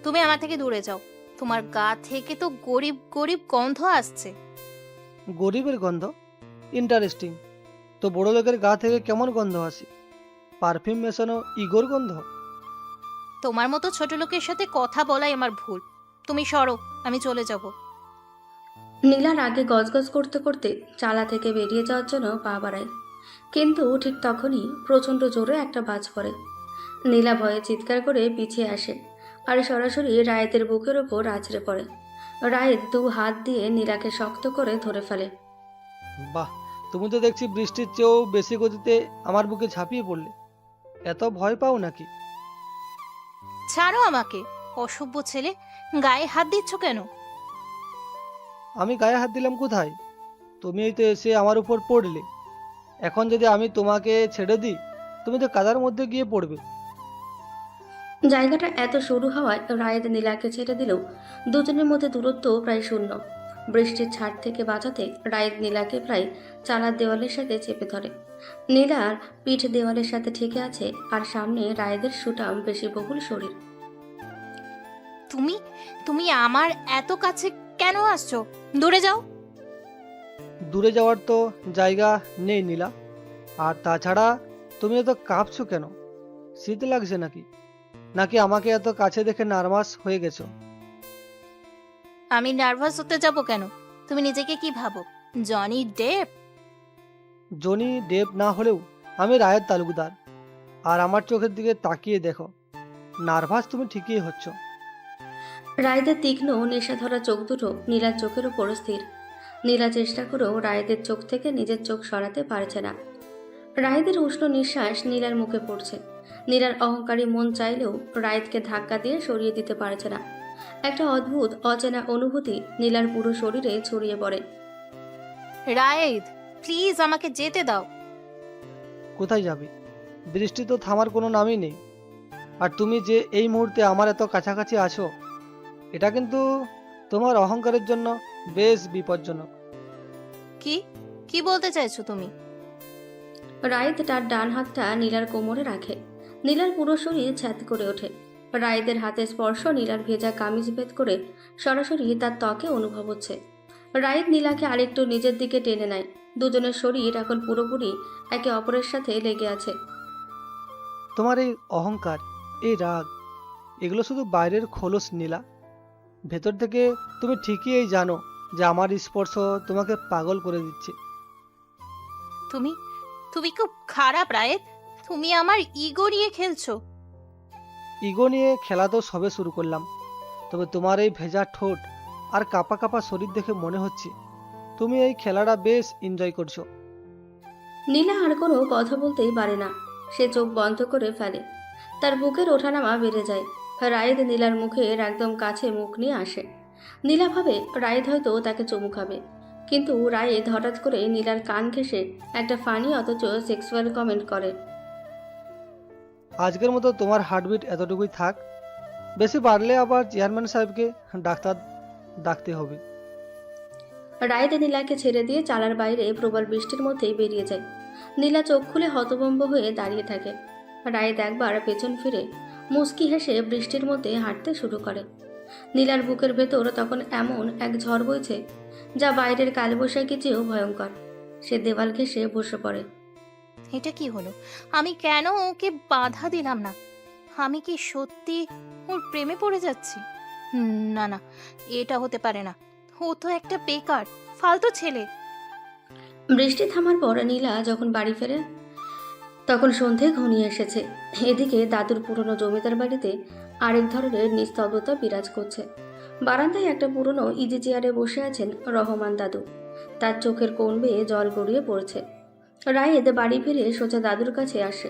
Speaker 1: তুমি আমার থেকে দূরে যাও, তোমার গা থেকে তো গরিব গরিব গন্ধ আসছে।
Speaker 2: গরিবের গন্ধ? ইন্টারেস্টিং। তো বড় লোকের গা থেকে কেমন গন্ধ আসে? পারফিউম মেশানো ইগোর গন্ধ?
Speaker 1: তোমার মতো ছোট লোকের সাথে কথা বলাই আমার ভুল। তুমি সরো, আমি চলে যাব।
Speaker 3: নীলার আগে গজগজ করতে করতে চালা থেকে বেরিয়ে যাওয়ার জন্য পা বাড়ায়, কিন্তু ঠিক তখনই প্রচণ্ড জোরে একটা বাজ পড়ে। নীলা ভয়ে চিৎকার করে পিছিয়ে আসে আর সরাসরি রায়েতের বুকের ওপর আছড়ে পড়ে। রায়েত 2 হাত দিয়ে নীলাকে শক্ত করে ধরে ফেলে।
Speaker 2: বাহ, তুমি তো দেখছি বৃষ্টির চেয়েও বেশি গতিতে আমার বুকে ঝাঁপিয়ে পড়লে। এত ভয় পাও নাকি?
Speaker 1: ছাড়ো আমাকে, অসভ্য ছেলে, গায়ে হাত দিচ্ছ কেন?
Speaker 2: আমি গায়ে হাত দিলাম কোথায়? তুমি এই তো এসে আমার উপর পড়লে। এখন যদি আমি তোমাকে ছেড়ে দিই, তুমি তো কাদার মধ্যে গিয়ে পড়বে।
Speaker 3: জায়গাটা এত সরু হওয়ায় রায়েত নীলাকে ছেড়ে দিলেও দুজনের মধ্যে দূরত্ব প্রায় শূন্য। বৃষ্টির ছাদ থেকে বাঁচাতে রায়েত নীলাকে প্রায় চালার দেওয়ালের সাথে চেপে ধরে। নীলার পিঠ দেওয়ালের সাথে ঠেকে আছে আর সামনে রায়েদের সুঠাম বেশি বহুল শরীর।
Speaker 1: তুমি তুমি আমার এত কাছে কেন আসছো? দূরে যাও।
Speaker 2: দূরে যাওয়ার তো জায়গা নেই নীলা। আর তাছাড়া তুমি এত কাঁপছো কেন? শীত লাগছে নাকি? নাকি আমাকে এত কাছে দেখে নার্ভাস হয়ে গেছো?
Speaker 1: আমি নার্ভাস হতে যাব কেন? তুমি নিজেকে কি ভাবো, জনি ডেপ?
Speaker 2: জনি দেব না হলেও আমি রায়ের তালুকদার। আর আমার চোখের দিকে তাকিয়ে দেখো, নার্ভাস তুমি ঠিকই হচ্ছ।
Speaker 3: রায়েদের তীক্ষ্ণ নেশা ধরা চোখ দুটো নীলার চোখের উপর স্থির। নীলা চেষ্টা করেও রায়েদের চোখ থেকে নিজের চোখ সরাতে পারছে না। রায়েদের উষ্ণ নিঃশ্বাস নীলার মুখে পড়ছে। নীলার অহংকারী মন চাইলেও রায়েদকে ধাক্কা দিয়ে সরিয়ে দিতে পারছে না। একটা অদ্ভুত অচেনা অনুভূতি নীলার পুরো শরীরে ছড়িয়ে পড়ে।
Speaker 1: রায়েদ, প্লিজ আমাকে যেতে দাও।
Speaker 2: কোথায় যাবে? বৃষ্টি তো থামার কোনো নামই নেই। আর তুমি যে এই মুহূর্তে আমার এত কাছাকাছি আছো, এটা কিন্তু তোমার অহংকারের জন্য বেশ বিপজ্জনক।
Speaker 1: কি কি বলতে চাইছো তুমি?
Speaker 3: রায়েদ তার ডান হাতটা নীলার কোমরে রাখে। নীলার পুরো শরীর ছ্যাদ করে ওঠে। রায়েদের হাতের স্পর্শ নীলার ভেজা কামিজ ভেদ করে সরাসরি তার ত্বকে অনুভব হচ্ছে। রায়েদ নীলাকে আরেকটু নিজের দিকে টেনে নেয়। দুজনের শরীর এখন পুরোপুরি একে অপরের সাথে লেগে আছে।
Speaker 2: তোমার এই অহংকার, এই রাগ, এগুলো শুধু বাইরের খোলস নীলা। ভেতর থেকে তুমি ঠিকই এই জানো যে আমার স্পর্শ তোমাকে পাগল করে দিচ্ছে।
Speaker 1: তুমি তুমি খুব খারাপ রায়েদ। তুমি আমার ইগো নিয়ে খেলছো।
Speaker 2: ইগো নিয়ে খেলা তো সবে শুরু করলাম, তবে তোমার এই ভেজা ঠোঁট আর কাঁপা কাঁপা শরীর দেখে মনে হচ্ছে তুমি এই খেলাটা বেশ এনজয় করছো।
Speaker 3: নীলা আর কোনো কথা বলতেই পারে না। সে চোখ বন্ধ করে ফেলে। তার বুকের ওঠানামা বেড়ে যায়। রায়েদ নীলার মুখের একদম কাছে মুখ নিয়ে আসে। নীলা ভাবে রায়েদ হয়তো তাকে চুমু খাবে, কিন্তু রায়েদ হঠাৎ করে নীলার কান ঘেঁষে একটা ফানি অথচ সেক্সুয়াল কমেন্ট করে।
Speaker 2: আজকের মতো তোমার হার্টবিট এতটুকুই থাক, বেশি বাড়লে আবার চেয়ারম্যান সাহেবকে ডাক্তার ডাকতে হবে।
Speaker 3: রায়েদ নীলাকে ছেড়ে দিয়ে চালার বাইরে প্রবল বৃষ্টির মধ্যেই বেরিয়ে যায়। নীলা চোখ খুলে হতভম্ব হয়ে দাঁড়িয়ে থাকে। রায়েদ একবার পেছন ফিরে মুচকি হেসে বৃষ্টির মধ্যে হাঁটতে শুরু করে। নীলার বুকের ভেতর তখন এমন এক ঝড় বইছে যা বাইরের কালবৈশাখী চেয়েও ভয়ঙ্কর। সে দেওয়াল ঘেঁষে বসে পড়ে।
Speaker 1: এটা কি হলো? আমি কেন ওকে বাধা দিলাম না? আমি কি সত্যি ওর প্রেমে পড়ে যাচ্ছি? না না, এটা হতে পারে না। ও তো একটা বেকার ফালতু ছেলে।
Speaker 3: বৃষ্টি থামার পর নীলা যখন বাড়ি ফেরে তখন সন্ধে ঘনিয়ে এসেছে। এদিকে দাদুর পুরনো জমিদার বাড়িতে আরেক ধরনের নিস্তব্ধতা বিরাজ করছে। বারান্দায় একটা পুরনো ইজি চেয়ারে বসে আছেন রহমান দাদু। তার চোখের কোণ বেয়ে জল গড়িয়ে পড়ছে। রায়েদ বাড়ি ফিরে সোজা দাদুর কাছে আসে।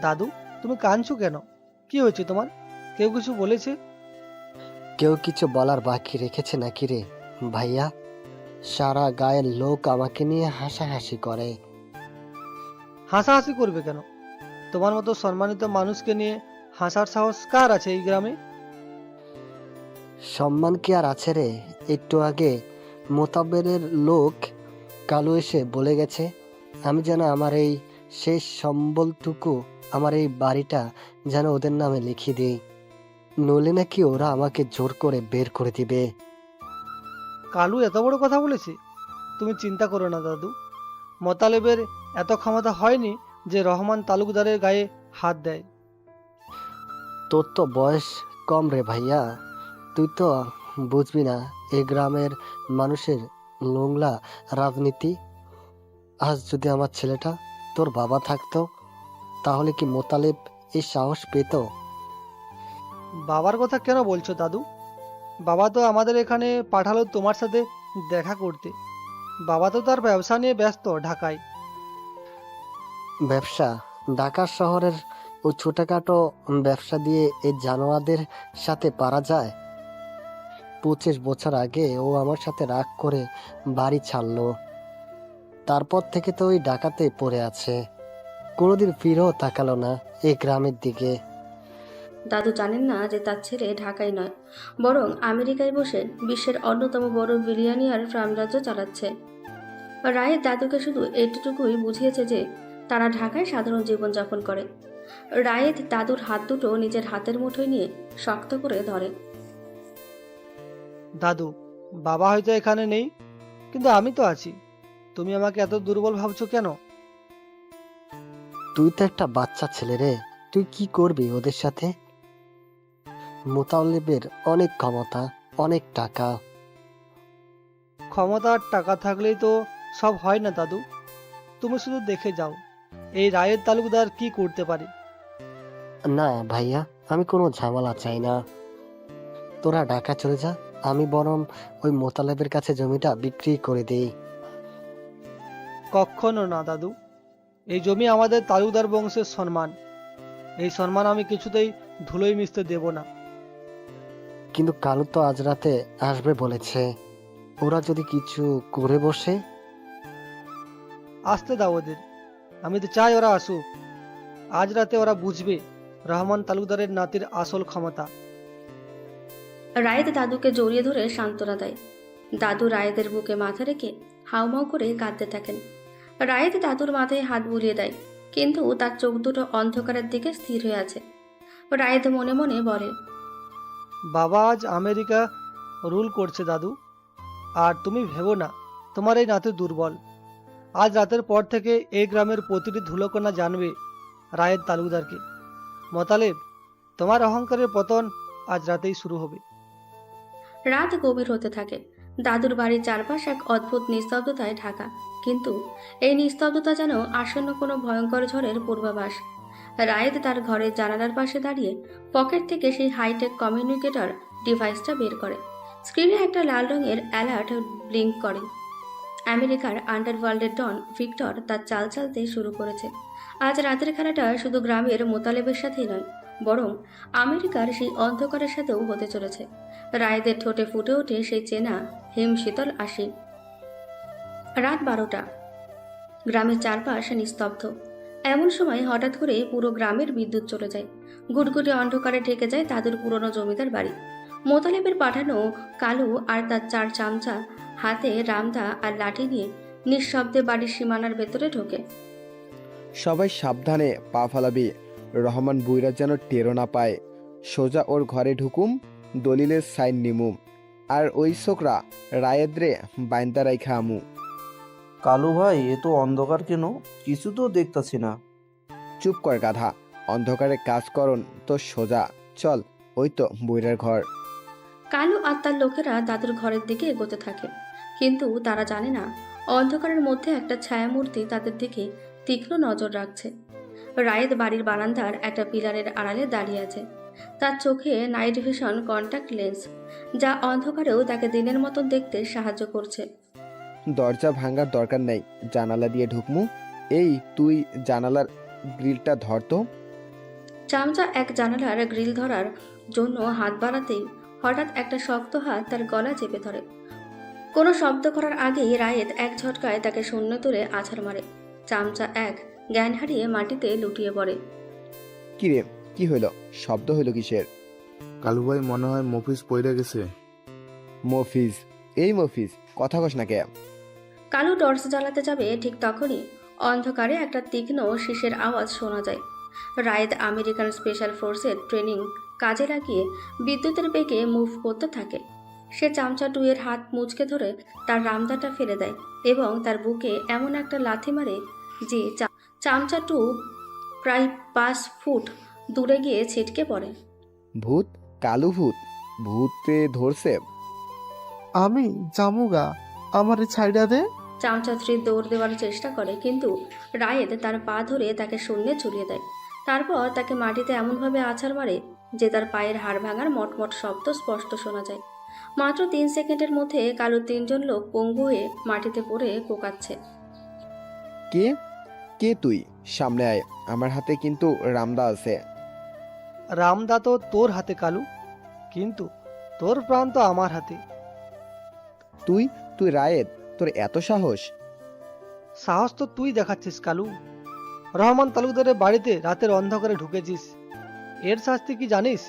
Speaker 2: দাদু, তুমি কাঁদছো কেন? কি হয়েছে তোমার? কেউ কিছু বলেছে?
Speaker 12: কেউ কিছু বলার বাকি রেখেছে নাকি রে ভাইয়া? সারা গায়ের লোক আমাকে নিয়ে হাসাহাসি করে।
Speaker 2: হাসাহাসি করবে কেন? তোমার মতো সম্মানিত মানুষকে নিয়ে হাসার সাহস কার আছে এই গ্রামে?
Speaker 12: সম্মান কি আর আছে রে? একটু আগে মোতাবেরের লোক কালু এসে বলে গেছে আমি যেন আমার এই শেষ সম্বলটুকু, আমার এই বাড়িটা যেন ওদের নামে লিখিয়ে দিই, নইলে নাকি ওরা আমাকে জোর করে বের করে দিবে।
Speaker 2: কালু এত বড় কথা বলেছে? তুমি চিন্তা করো না দাদু, মোতালেবের এত ক্ষমতা হয়নি যে রহমান তালুকদারের গায়ে হাত দেয়।
Speaker 12: তোর তো বয়স কম রে ভাইয়া, তুই তো বুঝবি না এই গ্রামের মানুষের নোংলা রাজনীতি। আজ যদি আমার ছেলেটা তোর বাবা থাকতো তাহলে কি মোতালেব এই সাহস পেত?
Speaker 2: বাবার কথা কেন বলছো দাদু? বাবা তো আমাদের এখানে পাঠালো তোমার সাথে দেখা করতে। বাবা তো তার ব্যবসা নিয়ে ব্যস্ত ঢাকায়।
Speaker 12: ব্যবসা? ঢাকা শহরের ওই ছোটখাটো ব্যবসা দিয়ে এই জানোয়ারদের সাথে পারা যায়? 25 বছর আগে ও আমার সাথে রাগ করে বাড়ি ছাড়লো, তারপর থেকে তো ওই ঢাকাতে পড়ে আছে, কোনোদিন ফিরেও তাকালো না এই গ্রামের দিকে।
Speaker 3: দাদু জানেন না যে তার ছেলে ঢাকায় নয়, বরং আমেরিকায় বসে বিশ্বের অন্যতম বড় বিলিয়নিয়ার সাম্রাজ্য চালাচ্ছে। রায়ের দাদুকে শুধু এইটুকুই বুঝিয়েছে যে তারা ঢাকায় সাধারণ জীবনযাপন করে। রায়ের দাদুর হাত দুটো নিজের হাতের মুঠোয় নিয়ে শক্ত করে ধরে।
Speaker 2: দাদু, বাবা হয়তো এখানে নেই, কিন্তু আমি তো আছি। তুমি আমাকে এত দুর্বল ভাবছো কেন?
Speaker 12: তুই তো একটা বাচ্চা ছেলে রে, তুই কি করবি ওদের সাথে? মোতালেবের অনেক ক্ষমতা, অনেক টাকা।
Speaker 2: ক্ষমতা আর টাকা থাকলেই তো সব হয় না দাদু। তুমি শুধু দেখে যাও এই রায়ের তালুকদার কি করতে পারে।
Speaker 12: না ভাইয়া, আমি কোনো ঝামেলা চাই না, তোরা ঢাকা চলে যা, আমি বরং ওই মোতালেবের কাছে জমিটা বিক্রি করে দেই।
Speaker 2: কখনো না দাদু, এই জমি আমাদের তালুকদার বংশের সম্মান। এই সম্মান আমি কিছুতেই ধুলোয় মিশতে দেব না।
Speaker 12: কিন্তু কালু তো আজ রাতে আসবে বলেছে, ওরা যদি কিছু করে বসে?
Speaker 2: আসতে দাও ওদের, আমি তো চাই ওরা আসুক। আজ রাতে ওরা বুঝবে রহমান তালুকদারের নাতির আসল ক্ষমতা।
Speaker 3: রায়েদ দাদুকে জড়িয়ে ধরে সান্ত্বনা দেয়। দাদু রায়েদের বুকে মাথা রেখে হাউমাউ করে কাঁদতে থাকেন। রায়েদ দাদুর মাথায় হাত বুলিয়ে দেয়, কিন্তু তার চোখ দুটো অন্ধকারের দিকে স্থির হয়ে আছে। রায়েদ মনে মনে বলে,
Speaker 2: বাবা আজ আমেরিকা রুল করছে দাদু, আর তুমি ভেবো না তোমার এই নাতি দুর্বল। আজ রাতের পর থেকে এই গ্রামের প্রতিটি ধুলোকণা জানবে রায়ের তালুকদারকে। মোতালেব, তোমার অহংকারের পতন আজ রাতেই শুরু হবে।
Speaker 3: রাত গভীর হতে থাকে। দাদুর বাড়ির চারপাশ এক অদ্ভুত নিস্তব্ধতায় ঢাকা, কিন্তু এই নিস্তব্ধতা যেন আসন্ন কোনো ভয়ঙ্কর ঝড়ের পূর্বাভাস। রায়েদ তার ঘরের জানালার পাশে দাঁড়িয়ে পকেট থেকে সেই হাইটেক কমিউনিকেটর ডিভাইসটা বের করে। স্ক্রিনে একটা লাল রঙের অ্যালার্ট ব্লিঙ্ক করে। আমেরিকার আন্ডারওয়ার্ল্ডের ডন ভিক্টর তার চাল চালতে শুরু করেছে। আজ রাতের খেলাটা শুধু গ্রামের মোতালেবের সাথেই নয়, বরং আমেরিকার সেই অন্ধকারের সাথেও হতে চলেছে। রায়েদের ঠোঁটে ফুটে ওঠে সেই চেনা হিম শীতল আসি। রাত 12টা, গ্রামের চারপাশ নিস্তব্ধ। এমন সময় হঠাৎ করে পুরো গ্রামের বিদ্যুৎ চলে যায়। গুটগুটে অন্ধকারে ঢেকে যায় দাদুর পুরনো জমিদার বাড়ি। মোতালেবের পাঠানো কালু আর তার 4 চামচা হাতে রামদা আর লাঠি নিয়ে নিঃশব্দে বাড়ির সীমানার ভেতরে ঢোকে।
Speaker 5: সবাই সাবধানে পা ফালাবি, রহমান বুইরা যেন টেরো না পায়। সোজা ওর ঘরে ঢুকুম, দলিলের সাইন নিমুম, আর ওই ছোকরা রায়েদ্রে বাইন্দা রাইখা আমু।
Speaker 13: কালু ভাই, এ তো অন্ধকার কেন? কিছু তো দেখতাছি না।
Speaker 5: চুপ কর গাধা, অন্ধকারে কাজ করন তো সোজা চল, ওই তো বুইরার ঘর।
Speaker 3: কালু আর তার লোকেরা দাদুর ঘরের দিকে এগোতে থাকে, কিন্তু তারা জানে না অন্ধকারের মধ্যে একটা ছায়ামূর্তি তাদের দিকে তীক্ষ্ণ নজর রাখছে। রায়েদ বাড়ির বারান্দার একটা পিলারের আড়ালে দাঁড়িয়ে আছে। তার চোখে নাইট ভিশন কন্ট্যাক্ট লেন্স, যা অন্ধকারেও তাকে দিনের মতন দেখতে সাহায্য করছে।
Speaker 5: দরজা ভাঙার দরকার নাই, জানালা দিয়ে ঢুকমু। এই তুই জানালার গ্রিলটা ধর তো।
Speaker 3: চামচা এক জানালার গ্রিল ধরার জন্য হাত বাড়াতেই হঠাৎ একটা শক্ত হাত তার গলা চেপে ধরে। কোনো শব্দ করার আগেই রায়েদ এক ঝটকায় তাকে শূন্য তুলে আছাড় মারে। চামচা এক জ্ঞান হারিয়ে মাটিতে লুটিয়ে পড়ে।
Speaker 5: কি রে, কি হইলো? শব্দ হইলো কিসের?
Speaker 9: কালু ভাই মনে হয় মফিস পইড়ে গেছে।
Speaker 5: মফিজ? এই মফিজ, কথা কস না কে?
Speaker 3: কালু টর্চ জ্বালাতে যাবে, ঠিক তখনই অন্ধকারে একটা তীক্ষ্ণ শীষের আওয়াজ শোনা যায়। রায়েদ আমেরিকান স্পেশাল ফোর্সের ট্রেনিং কাজে লাগিয়ে বিদ্যুতের বেগে মুভ করতে থাকে। সে চামচা টুয়ের হাত মুচকে ধরে তার রামদাটা ফেলে দেয় এবং তার বুকে এমন একটা লাথি মারে যে চামচা টু প্রায় 5 ফুট দূরে গিয়ে ছিটকে পড়ে।
Speaker 5: ভূত? কালু ভূত? ভূতে ধরছে?
Speaker 10: আমি জামুগা, আমারে ছাইড়া দে।
Speaker 3: চামচা থ্রি দৌড় দেওয়ার চেষ্টা করে, কিন্তু রায়েদ তার পা ধরে তাকে শূন্যে ঝুলিয়ে দেয়। তারপর তাকে মাটিতে এমনভাবে আছাড় মারে যে তার পায়ের হাড় ভাঙার মটমট শব্দ স্পষ্ট শোনা যায়। মাত্র 3 সেকেন্ডের মধ্যে কালুর 3 জন লোক পঙ্গু হয়ে মাটিতে পড়ে কোকাচ্ছে।
Speaker 5: কে? কে তুই? সামনে আয়, আমার হাতে কিন্তু রামদা আছে।
Speaker 2: রামদা তো তোর হাতে কালু, কিন্তু তোর প্রাণ তো আমার হাতে।
Speaker 5: তুই তুই রায়েদ? তোর এত সাহস?
Speaker 2: সাহস তো তুই দেখাচ্ছিস কালু। রহমান তালুকদারের বাড়িতে রাতের অন্ধকারে ঢুকেছিস, এর শাস্তি কি জানিস?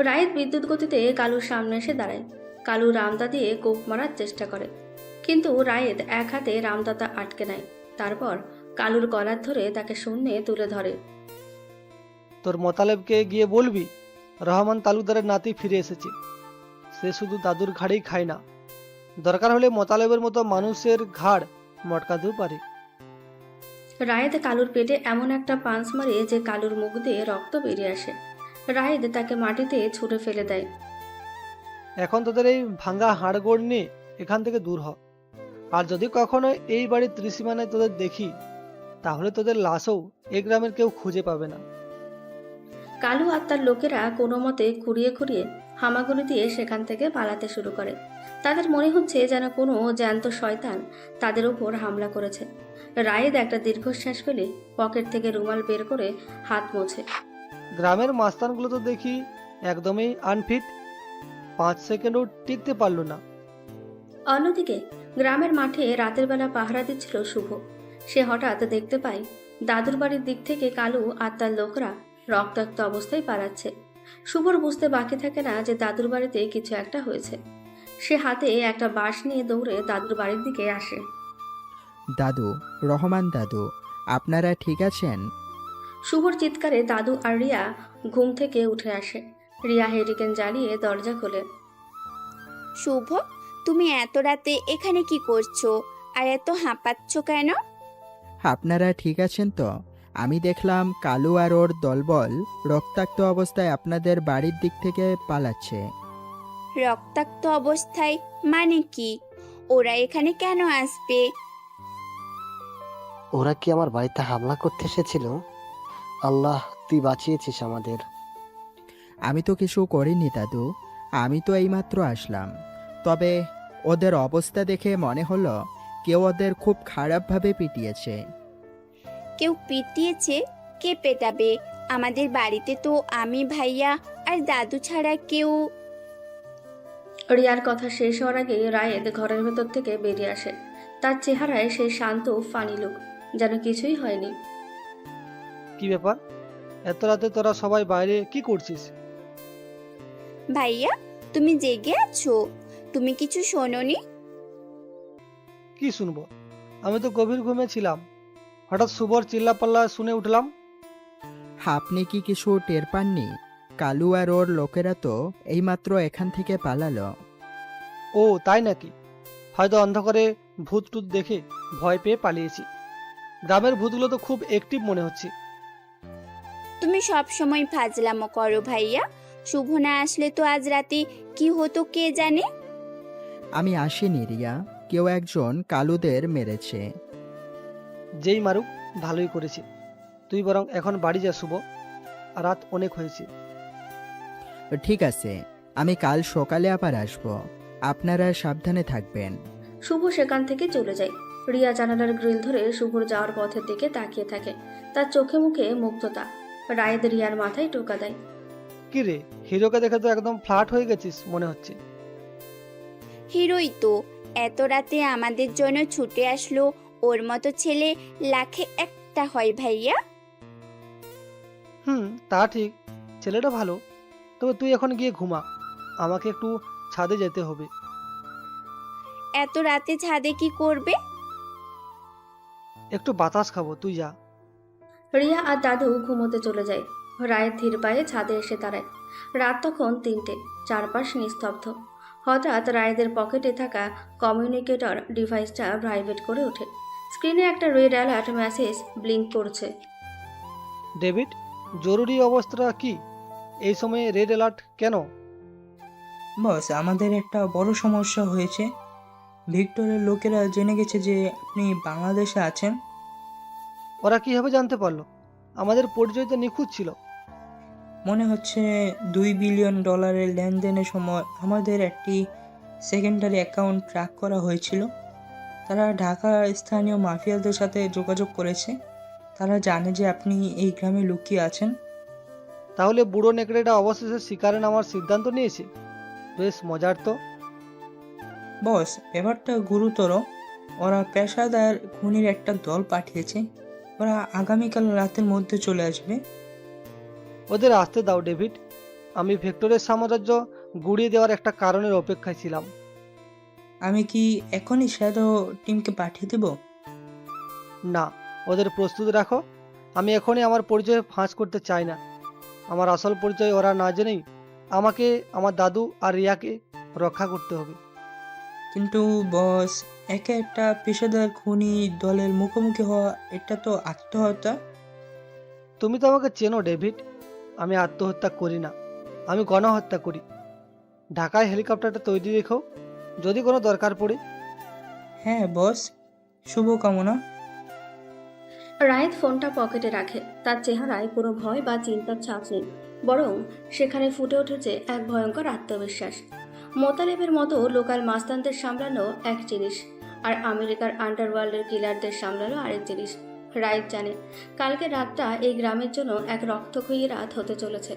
Speaker 3: রায়েদ বিদ্যুৎ গতিতে কালুর সামনে এসে দাঁড়ায়। কালু রামদা দিয়ে কোপ মারার চেষ্টা করে, কিন্তু রায়েদ এক হাতে রামদাটা আটকে নেয়। তারপর কালুর গলার ধরে তাকে শূন্যে তুলে ধরে।
Speaker 2: তোর মোতালেবকে গিয়ে বলবি রহমান তালুকদারের নাতি ফিরে এসেছে। সে শুধু দাদুর ঘাড়েই খায় না, দরকার হলে মোতালেবের মতো মানুষের ঘাড় মটকাতেও পারে।
Speaker 3: রায়েদ কালুর পেটে এমন একটা পাঞ্চ মারে যে কালুর মুখ দিয়ে রক্ত বেরিয়ে আসে। রায়েদ তাকে মাটিতে ছুঁড়ে ফেলে দেয়।
Speaker 2: এখন তোদের এই ভাঙ্গা হাড়গোড় নিয়ে এখান থেকে দূর হ। আর যদি কখনো এই বাড়ির ত্রিসীমানায় তোদের দেখি, তাহলে তোদের লাশও এই গ্রামের কেউ খুঁজে পাবে না।
Speaker 3: কালু আর তার লোকেরা কোনো মতে খুঁড়িয়ে খুঁড়িয়ে হামাগুড়ি দিয়ে সেখান থেকে পালাতে শুরু করে। তাদের মনে হচ্ছে যেন কোনো জ্যান্ত শয়তান তাদের উপর হামলা করেছে। রায়েদ একটা দীর্ঘশ্বাস ফেলে পকেট থেকে রুমাল বের করে হাত মোছে।
Speaker 2: গ্রামের মাস্তানগুলো তো দেখি একদমই আনফিট, 5 সেকেন্ডও টিকতে পারলো না।
Speaker 3: অন্যদিকে গ্রামের মাঠে রাতের বেলা পাহারা দিচ্ছিল শুভ। সে হঠাৎ দেখতে পায় দাদুর বাড়ির দিক থেকে কালু আর তার লোকরা রক্তাক্ত অবস্থায় পালাচ্ছে। শুভর বুঝতে বাকি থাকে না যে দাদুর বাড়িতে কিছু একটা হয়েছে। সে হাতে একটা বাঁশ নিয়ে দৌড়ে দাদুর বাড়ির দিকে আসে।
Speaker 7: দাদু, রহমান দাদু, আপনারা ঠিক আছেন?
Speaker 3: শুভর চিৎকারে দাদু আর রিয়া ঘুম থেকে উঠে আসে। রিয়া হেরিকেন জ্বালিয়ে দরজা খোলে।
Speaker 6: শুভ, তুমি এত রাতে এখানে কি করছো আর এত হাঁপাচ্ছ কেন?
Speaker 7: আপনারা ঠিক আছেন তো? আমি দেখলাম কালু আর ওর দলবল রক্তাক্ত অবস্থায় আপনাদের বাড়ির দিক থেকে পালাচ্ছে।
Speaker 6: রক্তাক্ত অবস্থায় মানে কি? ওরা এখানে কেন আসবে?
Speaker 12: ওরা কি আমার বাড়িতে হামলা করতে এসেছিল? আল্লাহ, তুই বাঁচিয়েছিস আমাদের।
Speaker 7: আমি তো কিছু করিনি দাদু, আমি তো এইমাত্র আসলাম। তবে ওদের অবস্থা দেখে মনে হলো কেউ ওদের খুব খারাপভাবে পিটিয়েছে।
Speaker 6: কেউ পিটিয়েছে? কে পেটাবে? আমাদের বাড়িতে তো আমি, ভাইয়া আর দাদু ছাড়া কেউ।
Speaker 3: রিয়ার কথা শেষ হওয়ার আগে রায়েদ ঘরের ভেতর থেকে বেরিয়ে আসে। তার চেহারায় সেই শান্ত ফানি লুক, যেন কিছুই হয়নি।
Speaker 2: কি ব্যাপার, এত রাতে তোরা সবাই বাইরে কি করছিস?
Speaker 6: ভাইয়া, তুমি জেগে আছো? তুমি কিছু শোনোনি?
Speaker 2: কি শুনবো, আমি তো গভীর ঘুমে ছিলাম। হঠাৎ শুভর চিল্লাপাল্লা শুনে উঠলাম।
Speaker 7: আপনি কি কিছু টের পাননি? কালু আর ওর লোকেরা তো এইমাত্র এখান থেকে পালালো।
Speaker 2: ও তাই নাকি? হয়তো অন্ধকারে ভূত টুত দেখে ভয় পেয়ে পালিয়েছি। গ্রামের ভূতগুলো তো খুব অ্যাক্টিভ মনে হচ্ছে।
Speaker 6: তুমি সব সময় ফাজলামো করো ভাইয়া। শুভ না আসলে তো আজ রাতে কি হতো কে জানে।
Speaker 7: আমি আসিনি রিয়া, কেউ একজন কালুদের মেরেছে।
Speaker 2: যেই মারুক, ভালোই করেছে। তুই বরং এখন বাড়ি যা শুভ, রাত অনেক হয়েছে।
Speaker 7: ঠিক আছে, আমি কাল সকালে আবার আসব। আপনারা সাবধানে থাকবেন।
Speaker 3: শুভ সেখান থেকে চলে যায়। রিয়া জানালার গ্রিল ধরে শুভর যাওয়ার পথের দিকে তাকিয়ে থাকে। তার চোখে মুখে মুগ্ধতা। রায়েদ রিয়ার মাথায় টোকা দেয়।
Speaker 2: কি রে, হিরোকে দেখে তো একদম ফ্ল্যাট হয়ে গেছিস মনে হচ্ছে।
Speaker 6: হিরোই তো, এত রাতে আমাদের জন্য ছুটে আসলো। ওর মতো ছেলে লাখে একটা হয় ভাইয়া।
Speaker 2: তা ঠিক, ছেলেটা ভালো। তবে তুই এখন গিয়ে ঘুমা, আমাকে একটু ছাদে যেতে হবে।
Speaker 6: এত রাতে ছাদে কি করবে?
Speaker 2: একটু বাতাস খাবো, তুই যা।
Speaker 3: রিয়া আর দাদু ঘুমোতে চলে যায়। রায়ের ধীর পায়ে ছাদে এসে দাঁড়ায়। রাত তখন 3টে, চারপাশ নিস্তব্ধ। হঠাৎ রায়েদের পকেটে থাকা কমিউনিকেটর ডিভাইসটা ভাইব্রেট করে ওঠে। স্ক্রিনে একটা রেড অ্যালার্ট মেসেজ ব্লিঙ্ক করছে।
Speaker 2: ডেভিড, জরুরি অবস্থা কি? এই সময়ে রেড অ্যালার্ট কেন?
Speaker 11: বস, আমাদের একটা বড় সমস্যা হয়েছে। ভিক্টরের লোকেরা জেনে গেছে যে আপনি বাংলাদেশে আছেন।
Speaker 2: ওরা কিভাবে জানতে পারলো? আমাদের পরিচয় তো নিখুঁত ছিল।
Speaker 11: মনে হচ্ছে $2 বিলিয়ন লেনদেনের সময় আমাদের একটি সেকেন্ডারি অ্যাকাউন্ট ট্র্যাক করা হয়েছিল। তারা ঢাকার স্থানীয় মাফিয়াদের সাথে যোগাযোগ করেছে। তারা জানে যে আপনি এই গ্রামে লুকিয়ে আছেন।
Speaker 2: তাহলে বুড়ো নেকড়েটা অবশেষে শিকারে নামার সিদ্ধান্ত নিয়েছে। বেশ মজার তো।
Speaker 11: বস, ব্যাপারটা গুরুতর। ওরা পেশাদার খুনির একটা দল পাঠিয়েছে। ওরা আগামীকাল রাতের মধ্যে চলে আসবে।
Speaker 2: ওদের আসতে দাও ডেভিড। আমি ভেক্টরের সাম্রাজ্য গুড়িয়ে দেওয়ার একটা কারণের অপেক্ষায় ছিলাম।
Speaker 11: আমি কি এখনই শ্যাডো টিমকে পাঠিয়ে দেব?
Speaker 2: না, ওদের প্রস্তুত রাখো। আমি এখনই আমার পরিচয় ফাঁস করতে চাই না। আমার আসল পরিচয় ওরা না জেনেই আমাকে, আমার দাদু আর রিয়াকে রক্ষা করতে হবে।
Speaker 11: কিন্তু বস, একে একটা পেশাদার খুনি দলের মুখোমুখি হওয়া, এটা তো আত্মহত্যা।
Speaker 2: তুমি তো আমাকে চেনো ডেভিড। আমি আত্মহত্যা করি না, আমি গণহত্যা করি। ঢাকায় হেলিকপ্টারটা তৈরি রেখো, যদি কোনো দরকার পড়ে।
Speaker 11: হ্যাঁ বস, শুভকামনা।
Speaker 3: রায়েত ফোনটা পকেটে রাখে। তার চেহারায় কোনো ভয় বা চিন্তার ছাপ নেই, বরং সেখানে ফুটে উঠেছে এক ভয়ঙ্কর আত্মবিশ্বাস। মোতালেবের মতো লোকাল মাস্তানদের সামলানো এক জিনিস, আর আমেরিকার আন্ডারওয়ার্ল্ডের কিলারদের সামলানো আরেক জিনিস। রায়েত জানে কালকে রাতটা এই গ্রামের জন্য এক রক্তক্ষয়ী রাত হতে চলেছে।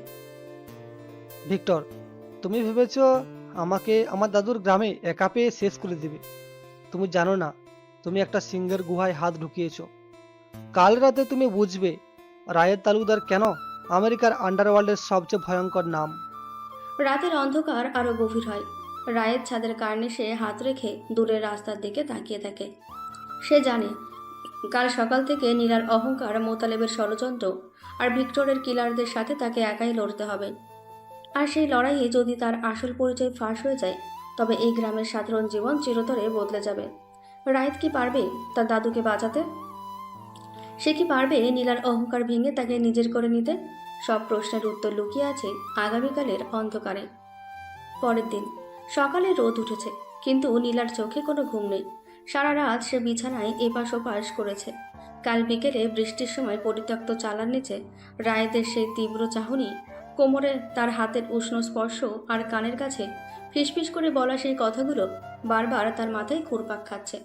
Speaker 2: ভিক্টর, তুমি ভেবেছ আমাকে আমার দাদুর গ্রামে একা পেয়ে শেষ করে দিবে। তুমি জানো না তুমি একটা সিংহের গুহায় হাত ঢুকিয়েছো। কাল রাতে তুমি বুঝবে রায়ের তালুকদার কেন আমেরিকার আন্ডারওয়ার্ল্ডের সবচেয়ে ভয়ঙ্কর নাম।
Speaker 3: রাতের অন্ধকার আরো গভীর হয়। রায়েত ছাদের কার্নিশে হাত রেখে দূরের রাস্তার দিকে তাকিয়ে থাকে। সে জানে কাল সকাল থেকে নীলার অহংকার, মোতালেবের ষড়যন্ত্র আর ভিক্টরের কিলারদের সাথে তাকে একাই লড়তে হবে। আর সেই লড়াইয়ে যদি তার আসল পরিচয় ফাঁস হয়ে যায়, তবে এই গ্রামের সাধারণ জীবন চিরতরে বদলে যাবে। রায়েত কি পারবে তার দাদুকে বাঁচাতে? সে কি পারবে নীলার অহংকার ভেঙে তাকে নিজের করে নিতে? সব প্রশ্নের উত্তর লুকিয়ে আছে আগামীকালের অন্ধকারে। পরের দিন সকালে রোদ উঠেছে, কিন্তু নীলার চোখে কোনো ঘুম নেই। সারা রাত সে বিছানায় এপাশ ওপাশ করেছে। কাল বিকেলে বৃষ্টির সময় পরিত্যক্ত চালার নিচে রায়েতের সেই তীব্র চাহনি, কোমরে তার হাতের উষ্ণ স্পর্শ আর কানের কাছে ফিসফিস করে বলা সেই কথাগুলো বারবার তার মাথায় ঘুরপাক খাচ্ছে।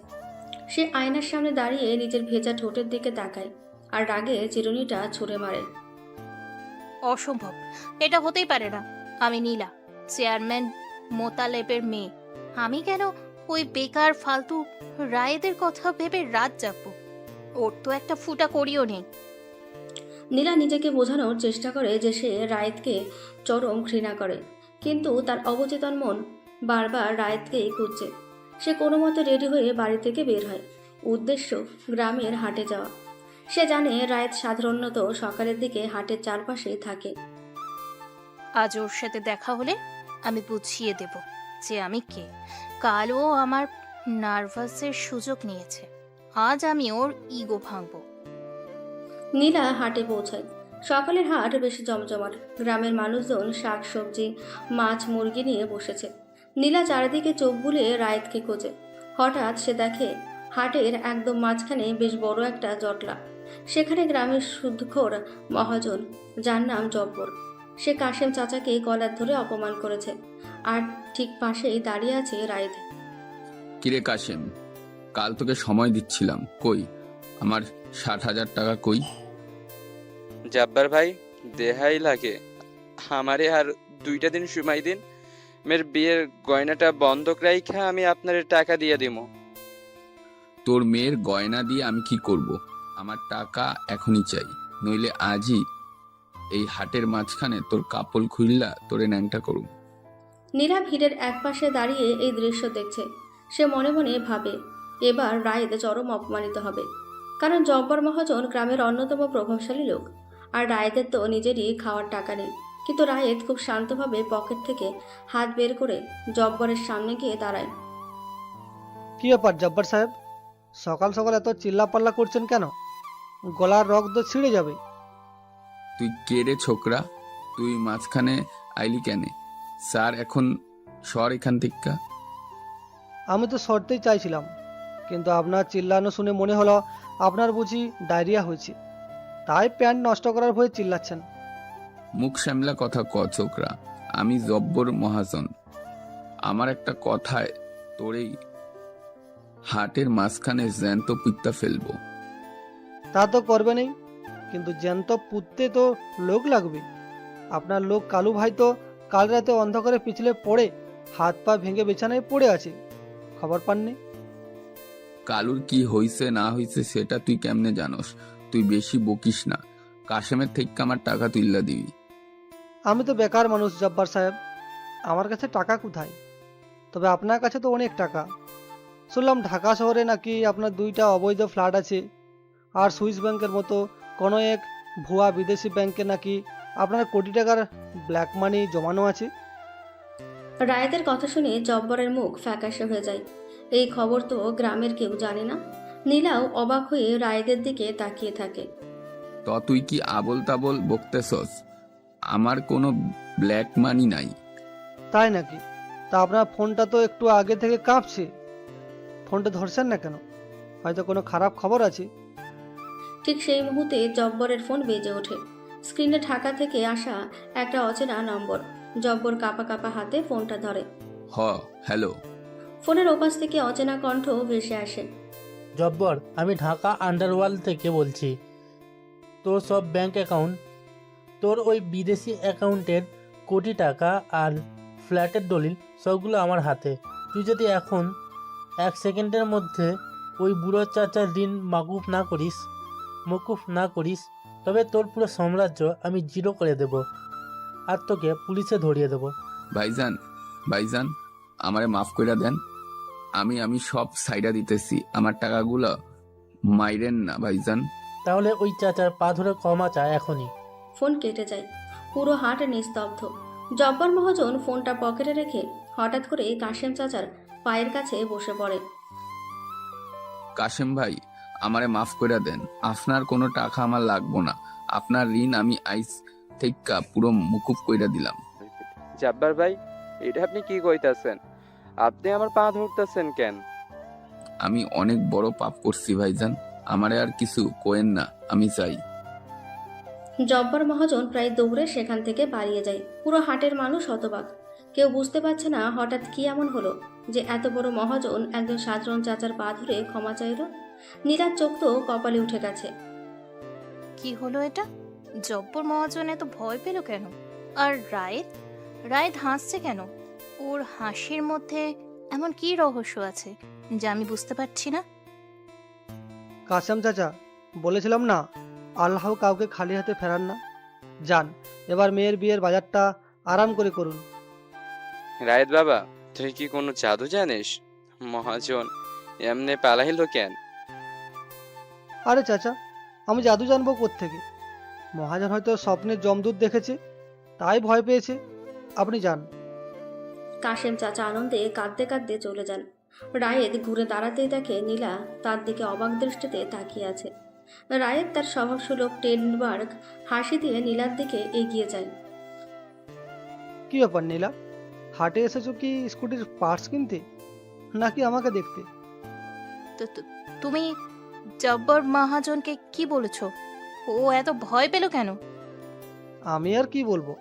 Speaker 3: সে আয়নার সামনে দাঁড়িয়ে নিজের ভেজা ঠোঁটের দিকে তাকায় আর রাগে চিরুনিটা ছুঁড়ে মারে।
Speaker 1: অসম্ভব, এটা হতেই পারে না। আমি নীলা, চেয়ারম্যান মোতালেবের মেয়ে। আমি কেন ওই বেকার ফালতু রায়েদের কথা ভেবে রাত জাগবো? ওর তো একটা ফুটা করিও নেই।
Speaker 3: নীলা নিজেকে বোঝানোর চেষ্টা করে যে সে রায়েতকে চরম ঘৃণা করে, কিন্তু তার অবচেতন মন বারবার রায়েতকেই খুঁজছে। সে কোনো মতো রেডি হয়ে বাড়ি থেকে বের হয়। উদ্দেশ্য গ্রামের হাটে যাওয়া। সে জানে রায়েত সাধারণত সকালের দিকে হাটের চারপাশে থাকে।
Speaker 1: আজ ওর সাথে দেখা হলে আমি বুঝিয়ে দেব যে আমি কে। কালও আমার নার্ভাসের সুযোগ নিয়েছে, আজ আমি ওর ইগো ভাঙবো।
Speaker 3: নীলা হাটে পৌঁছায়। সকালের হাট বেশ জমজমাট। গ্রামের মানুষজন শাক সবজি, মাছ, মুরগি নিয়ে বসেছে। নীলা চারিদিকে চোখ বুলিয়ে রায়েতকে খোঁজে। হঠাৎ সে দেখে হাটের একদম মাঝখানে বেশ বড় একটা জটলা। সেখানে গ্রামের সুদখোর মহাজন, যার নাম জব্বর। সে কাশেম চাচাকে গলার ধরে অপমান করেছে, আর ঠিক পাশেই দাঁড়িয়ে আছে রায়েত।
Speaker 14: কিরে কাশেম, কাল তোকে সময় দিচ্ছিলাম, কই আমার 60,000 টাকা কই?
Speaker 4: জাব্বার ভাই, দেহাই লাগে। আমারে আর 2টা দিন সময় দিন, মেয়ের বিয়ের গয়নাটা বন্ধক রাইখা আমি আপনার টাকা দিয়ে দিমু।
Speaker 14: তোর মেয়ের গয়না দিয়ে আমি কি করব? আমার টাকা এখনই চাই, নইলে আজই এই হাটের মাঝখানে তোর কাপড় খুইল্লা তোরে ন্যাংটা করুম।
Speaker 3: নীলা ভিড়ের একপাশে দাঁড়িয়ে এই দৃশ্য দেখছে। সে মনে মনে ভাবে এবার রায়েদ চরম অপমানিত হবে, কারণ জব্বর মহাজন গ্রামের অন্যতম প্রভাবশালী লোক, আর রায়েদের তো নিজেরই খাওয়ার টাকা নেই। কিন্তু রায়েদ খুব শান্তভাবে পকেট থেকে হাত বের করে জব্বরের সামনে গিয়ে দাঁড়ায়।
Speaker 2: কি ব্যাপার জব্বার সাহেব, সকাল সকাল এত চিল্লাপাল্লা করছেন কেন? গলার রক্ত ছিঁড়ে যাবে।
Speaker 14: তুই কে রে ছোকরা? তুই মাঝখানে আইলি কেনে? স্যার এখন সর এখান থেকে।
Speaker 2: আমি তো সরতেই চাইছিলাম, কিন্তু আপনার চিল্লানো শুনে মনে হলো আপনার বুঝি ডায়রিয়া হয়েছে, তাই প্যান্ট নষ্ট করার ভয়ে চিল্লাচ্ছেন।
Speaker 14: মুখ সামলা কথা ক ছোকরা, আমি জব্বর মহাজন। আমার একটা কথায় তোরেই হাটের মাঝখানে জ্যান্ত পিত্তা ফেলবো।
Speaker 2: তা তো করবেনই, কিন্তু জ্যান্ত পুঁততে তো লোক লাগবে। আপনার লোক কালু ভাই তো কাল রাতে অন্ধকারে পিছলে পড়ে হাত পা ভেঙে বিছানায় পড়ে আছে, খবর পাননি?
Speaker 14: কালুর কি হইছে না হইছে সেটা তুই কেমনে জানোস? তুই বেশি বকিস না, কাশেমের থেকে আমার টাকা তুইল্লা দিবি।
Speaker 2: আমি তো বেকার মানুষ জব্বার সাহেব, আমার কাছে টাকা কোথায়? তবে আপনার কাছে তো অনেক টাকা। শুনলাম ঢাকা শহরে নাকি আপনার 2টা অবৈধ ফ্ল্যাট আছে, আর সুইস ব্যাংকের মতো কোনো এক ভুয়া বিদেশি ব্যাংকে নাকি আপনার কোটি টাকার ব্ল্যাক মানি জমানো আছে।
Speaker 3: রায়েদের কথা শুনে জব্বরের মুখ ফ্যাকাশে হয়ে যায়। এই খবর তো গ্রামের কেউ জানে না। নীলাও অবাক হয়ে রায়েদের দিকে তাকিয়ে থাকে।
Speaker 14: তো তুই কি আবল তাবল বকতেছস? আমার কোনো ব্ল্যাক মানি নাই।
Speaker 2: তাই নাকি? তা আপনার ফোনটা তো একটু আগে থেকে কাঁপছে, ফোনটা ধরছেন না কেন? হয়তো কোনো খারাপ খবর আছে।
Speaker 3: ঠিক সেই মুহূর্তে জব্বরের ফোন বেজে ওঠে। স্ক্রিনে ঢাকা থেকে আসা একটা অচেনা নম্বর। জব্বর কাঁপা কাঁপা হাতে ফোনটা ধরে।
Speaker 14: হ্যালো।
Speaker 3: ফোনের ওপাশ থেকে অচেনা কণ্ঠ ভেসে আসে।
Speaker 10: জব্বর, আমি ঢাকা আন্ডারওয়ার্ল্ড থেকে বলছি। তোর সব ব্যাংক অ্যাকাউন্ট, তোর ওই বিদেশি অ্যাকাউন্টের কোটি টাকা আর ফ্ল্যাটের দলিল সবগুলো আমার হাতে। তুই যদি এখন 1 সেকেন্ডের মধ্যে ওই বুড়ো চাচার ঋণ মকুফ না করিস তবে তোর পুরো সাম্রাজ্য আমি জিরো করে দেব, আর তোকে পুলিশে ধরিয়ে দেব।
Speaker 14: ভাইজান আমারে মাফ কইরা দেন। আমি সব সাইডা দিতেছি, আমার টাকাগুলো মাইরেন না ভাইজান।
Speaker 10: তাহলে ওই চাচার পা ধরে ক্ষমা চায় এখনই।
Speaker 3: ফোন কেটে যায়। পুরো হাট নিস্তব্ধ। জব্বর মহাজন ফোনটা পকেটে রেখে হঠাৎ করে কাশেম চাচার পায়ের কাছে বসে পড়ে।
Speaker 14: কাশেম ভাই, আমারে মাফ কইরা দেন। আপনার কোনো টাকা আমার লাগবো না। আপনার ঋণ আমি আইস থেকে পুরো মুকুব কইরা দিলাম।
Speaker 4: জব্বার ভাই, এটা আপনি কি কইতাছেন? আপনি আমার পা ধরতেছেন কেন?
Speaker 14: আমি অনেক বড় পাপ করছি ভাইজান, আমারে আর কিছু কোয়েন না, আমি চাই।
Speaker 3: জব্বর মহাজন প্রায় দৌড়ে সেখান থেকে পালিয়ে যায়। পুরো হাটের মানুষ হতবাক। কেউ বুঝতে পারছে না হঠাৎ কি এমন হলো যে এত বড় মহাজন একজন সাধারণ চাচার পা ধরে ক্ষমা চাইল। নীলার চোখ তো কপালে উঠে গেছে।
Speaker 1: কি হলো এটা? জব্বর মহাজন এত ভয় পেল কেন? আর রায়েদ হাসছে কেন? ওর হাসির মধ্যে এমন কি রহস্য আছে যা আমি বুঝতে পারছি না?
Speaker 2: কাসেম চাচা, বলেছিলাম না আল্লাহ কাউকে খালি হাতে ফেরান না। যান, এবার মেয়ের বিয়ের বাজারটা আরাম করে করুন।
Speaker 4: রায়েদ বাবা, তুই কি কোনো জাদু জানিস? মহাজন এমনি পালাইলো কেন?
Speaker 2: আরে চাচা, আমি জাদু জানবো কোত্থেকে? মহাজন হয়তো স্বপ্নে জমদূত দেখেছে, তাই ভয় পেয়েছে। আপনি যান।
Speaker 3: কাশেম চাচা আনন্দে কাঁদতে কাঁদতে চলে যান। রায়েদ ঘুরে দাঁড়াতেই দেখে নীলা তার দিকে অবাক দৃষ্টিতে তাকিয়ে আছে। রায়েদ তার স্বভাবসুলভ টেনবার্গ হাসি দিয়ে নীলার দিকে এগিয়ে যায়।
Speaker 2: কি ব্যাপার নীলা, হাটে এসেছো কি স্কুটির পার্টস কিনতে, নাকি আমাকে দেখতে?
Speaker 1: তুমি জব্বর মহাজনকে কি বলেছো? ও এত ভয় পেল কেন?
Speaker 2: আমি আর কি বলবো,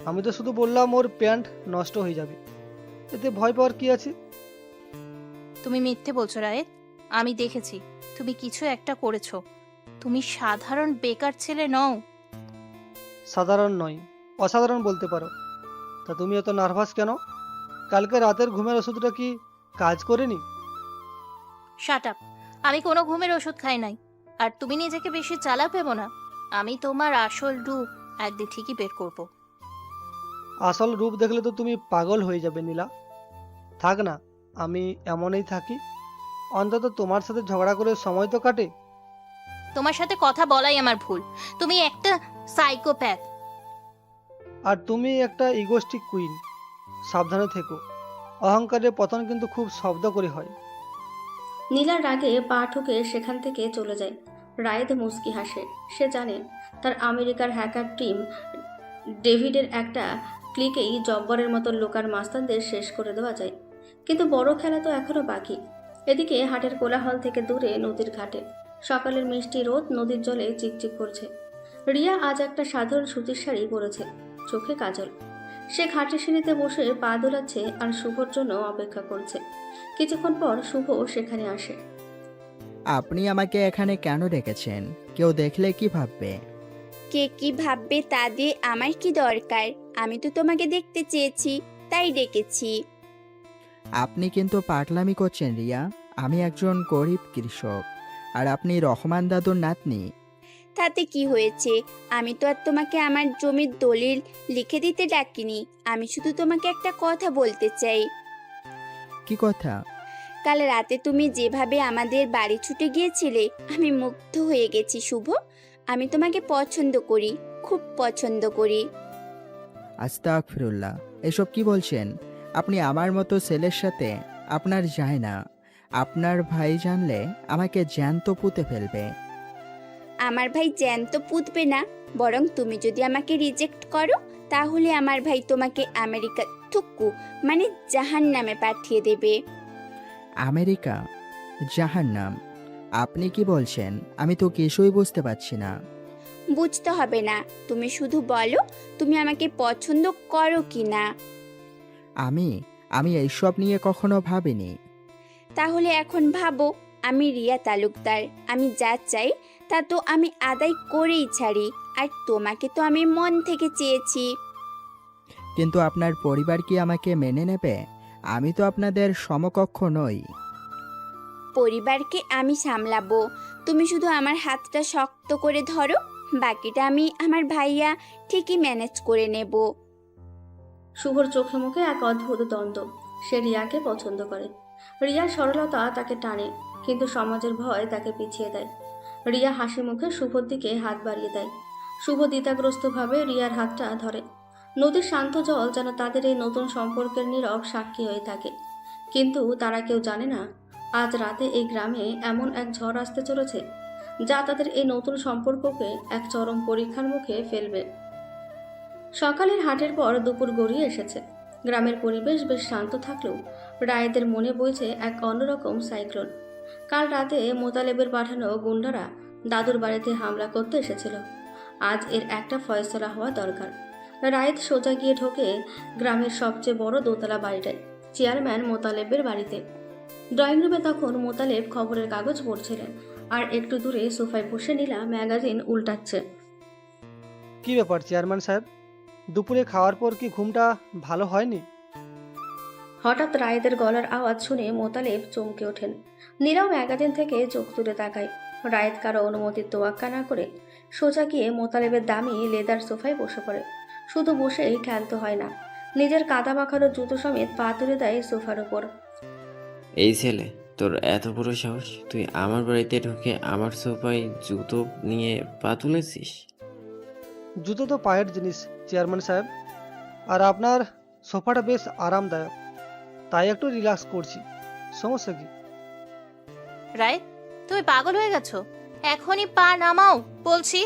Speaker 2: আমি তো শুধু বললাম ওর প্যান্ট নষ্ট হয়ে যাবে, এতে ভয় পাওয়ার কি আছে?
Speaker 1: তুমি মিথ্যে বলছো রায়েদ। আমি দেখেছি তুমি কিছু একটা করেছো। তুমি সাধারণ বেকার ছেলে নও।
Speaker 2: সাধারণ নয়, অসাধারণ বলতে পারো। তা তুমি এত নার্ভাস কেন? কালকে রাতের ঘুমের ওষুধটা কি কাজ করেনি?
Speaker 1: Shut up. আমি কোনো ঘুমের ওষুধ খাই নাই। আর তুমি নিজেকে বেশি চালাক ভেবো না। আমি তোমার আসল রূপ একদিন ঠিকই বের করব।
Speaker 2: আসল রূপ দেখলে তো তুমি পাগল হয়ে যাবে নীলা। থাক না, আমি এমনই থাকি। অন্তত তোমার সাথে ঝগড়া করে সময় তো কাটে।
Speaker 1: তোমার সাথে কথা বলাই আমার ভুল। তুমি একটা সাইকোপ্যাথ।
Speaker 2: আর তুমি একটা ইগোস্টিক কুইন। সাবধানে থেকো। অহংকারের পতন কিন্তু খুব শব্দ করে হয়।
Speaker 3: নীলার রাগে পা ঠুকে সেখান থেকে চলে যায়। রায়েদ মুচকি হাসে। সে জানে তার আমেরিকার হ্যাকার টিম ডেভিডের একটা ক্লিকেই জব্বরের মতো লোকার মাস্তানদের শেষ করে দেওয়া যায়। কিন্তু বড় খেলা তো এখনো বাকি। এদিকে হাটের কোলাহল থেকে দূরে নদীর ঘাটে সকালের মিষ্টি রোদ নদীর জলে চিকচিক করছে। রিয়া আজ একটা সাধারণ সুতির শাড়ি পরেছে, চোখে কাজল। সে ঘাটের সিঁড়িতে বসে পা দোলাচ্ছে আর শুভর জন্য অপেক্ষা করছে। কিছুক্ষণ পর শুভ সেখানে আসে।
Speaker 7: আপনি আমাকে এখানে কেন ডেকেছেন? কেউ দেখলে কি ভাববে?
Speaker 6: কে কি ভাববে তা দিয়ে আমার কি দরকার? আমি তো তোমাকে দেখতে চেয়েছি, তাই ডেকেছি।
Speaker 7: আপনি কিন্তু পাগলামি করছেন রিয়া। আমি একজন গরিব কৃষক, আর আপনি রহমান দাদুর নাতনি।
Speaker 6: তাতে কি হয়েছে? আমি তো আর তোমাকে আমার জমির দলিল লিখে দিতে ডাকিনি। আমি শুধু তোমাকে একটা কথা বলতে চাই।
Speaker 7: কি কথা?
Speaker 6: কাল রাতে তুমি যেভাবে আমাদের বাড়ি ছুটে গিয়েছিলে, আমি মুগ্ধ হয়ে গেছি শুভ। আমি তোমাকে পছন্দ করি, খুব পছন্দ করি।
Speaker 7: আস্তাগফিরুল্লাহ, এসব কি বলছেন? আপনি আমার মতো ছেলের সাথে আপনার যায় না। আপনার ভাই জানলে আমাকে জ্যান্ত পুঁতে ফেলবে।
Speaker 6: আমার ভাই জ্যান্ত পুঁতবে না, বরং তুমি যদি আমাকে রিজেক্ট করো তাহলে আমার ভাই তোমাকে আমেরিকা থুক্কু মানে জাহান্নামে পাঠিয়ে দেবে।
Speaker 7: আমেরিকা? জাহান্নাম? আপনি কি বলছেন? আমি তো কিছুই বুঝতে পারছি না।
Speaker 6: বুঝতে হবে না, তুমি শুধু বলো তুমি আমাকে পছন্দ করো কি না।
Speaker 7: আমি এইসব নিয়ে কখনো ভাবিনি।
Speaker 6: তাহলে এখন ভাবো। আমি রিয়া তালুকদার। আমি যা চাই তা তো আমি আদায় করেই ছাড়ি। আর তোমাকে তো আমি মন থেকে চেয়েছি।
Speaker 7: কিন্তু আপনার পরিবার কি আমাকে মেনে নেবে? আমি তো আপনাদের সমকক্ষ নই।
Speaker 6: পরিবারকে আমি সামলাবো। তুমি শুধু আমার হাতটা শক্ত করে ধরো, বাকিটা আমি আমার ভাইয়া ঠিকই ম্যানেজ করে নেব।
Speaker 3: শুভর চোখে মুখে এক অদ্ভুত দ্বন্দ্ব। সে রিয়াকে পছন্দ করে। রিয়ার সরলতা তাকে টানে, কিন্তু সমাজের ভয় তাকে পিছিয়ে দেয়। রিয়া হাসি মুখে শুভর দিকে হাত বাড়িয়ে দেয়। শুভ দ্বিধাগ্রস্তভাবে রিয়ার হাতটা ধরে। নদীর শান্ত জল যেন তাদের এই নতুন সম্পর্কের নীরব সাক্ষী হয়ে থাকে। কিন্তু তারা কেউ জানে না আজ রাতে এই গ্রামে এমন এক ঝড় আসতে চলেছে যা তাদের এই নতুন সম্পর্ককে এক চরম পরীক্ষার মুখে ফেলবে। সকালের হাটের পর দুপুর গড়িয়ে এসেছে। গ্রামের পরিবেশ বেশ শান্ত থাকলেও রায়েদের মনে বইছে এক অন্যরকম সাইক্লোন। কাল রাতে মোতালেবের পাঠানো গুন্ডারা দাদুর বাড়িতে হামলা করতে এসেছিল। আজ এর একটা ফয়সলা হওয়া দরকার। রায়েদ সোজা গিয়ে ঢোকে গ্রামের সবচেয়ে বড় দোতলা বাড়িটায়, চেয়ারম্যান মোতালেবের বাড়িতে। ড্রয়িং রুমে তখন মোতালেব খবরের কাগজ পড়ছিলেন, আর একটু দূরে সোফায় বসে নীলা ম্যাগাজিন উল্টাচ্ছে।
Speaker 2: কি ব্যাপার চেয়ারম্যান সাহেব, দুপুরে খাওয়ার পর কি ঘুমটা ভালো হয়নি?
Speaker 3: হঠাৎ রায়েদের গলার আওয়াজ শুনে মোতালেব চমকে ওঠেন। নীলাও ম্যাগাজিন থেকে চোখ তুলে তাকায়। রায়েদ কারো অনুমতির তোয়াক্কা না করে সোজা গিয়ে মোতালেবের দামি লেদার সোফায় বসে পড়ে। শুধু বসেই ক্ষান্ত হয় না, নিজের কাদা মাখানো জুতো সমেত পা তুলে দেয় সোফার উপর।
Speaker 8: এই ছেলে, তোর এত বড় সাহস! তুই আমার বাড়িতে ঢুকে আমার সোফায় জুতো নিয়ে পা তুলেছিস?
Speaker 2: জুতো তো পায়ের জিনিস চেয়ারম্যান সাহেব, আর আপনার সোফাটা বেশ আরামদায়ক, তাই একটু রিল্যাক্স করছি। সমস্যা কি?
Speaker 1: রায়, তুমি পাগল হয়ে গেছো? এখনই পা নামাও বলছি।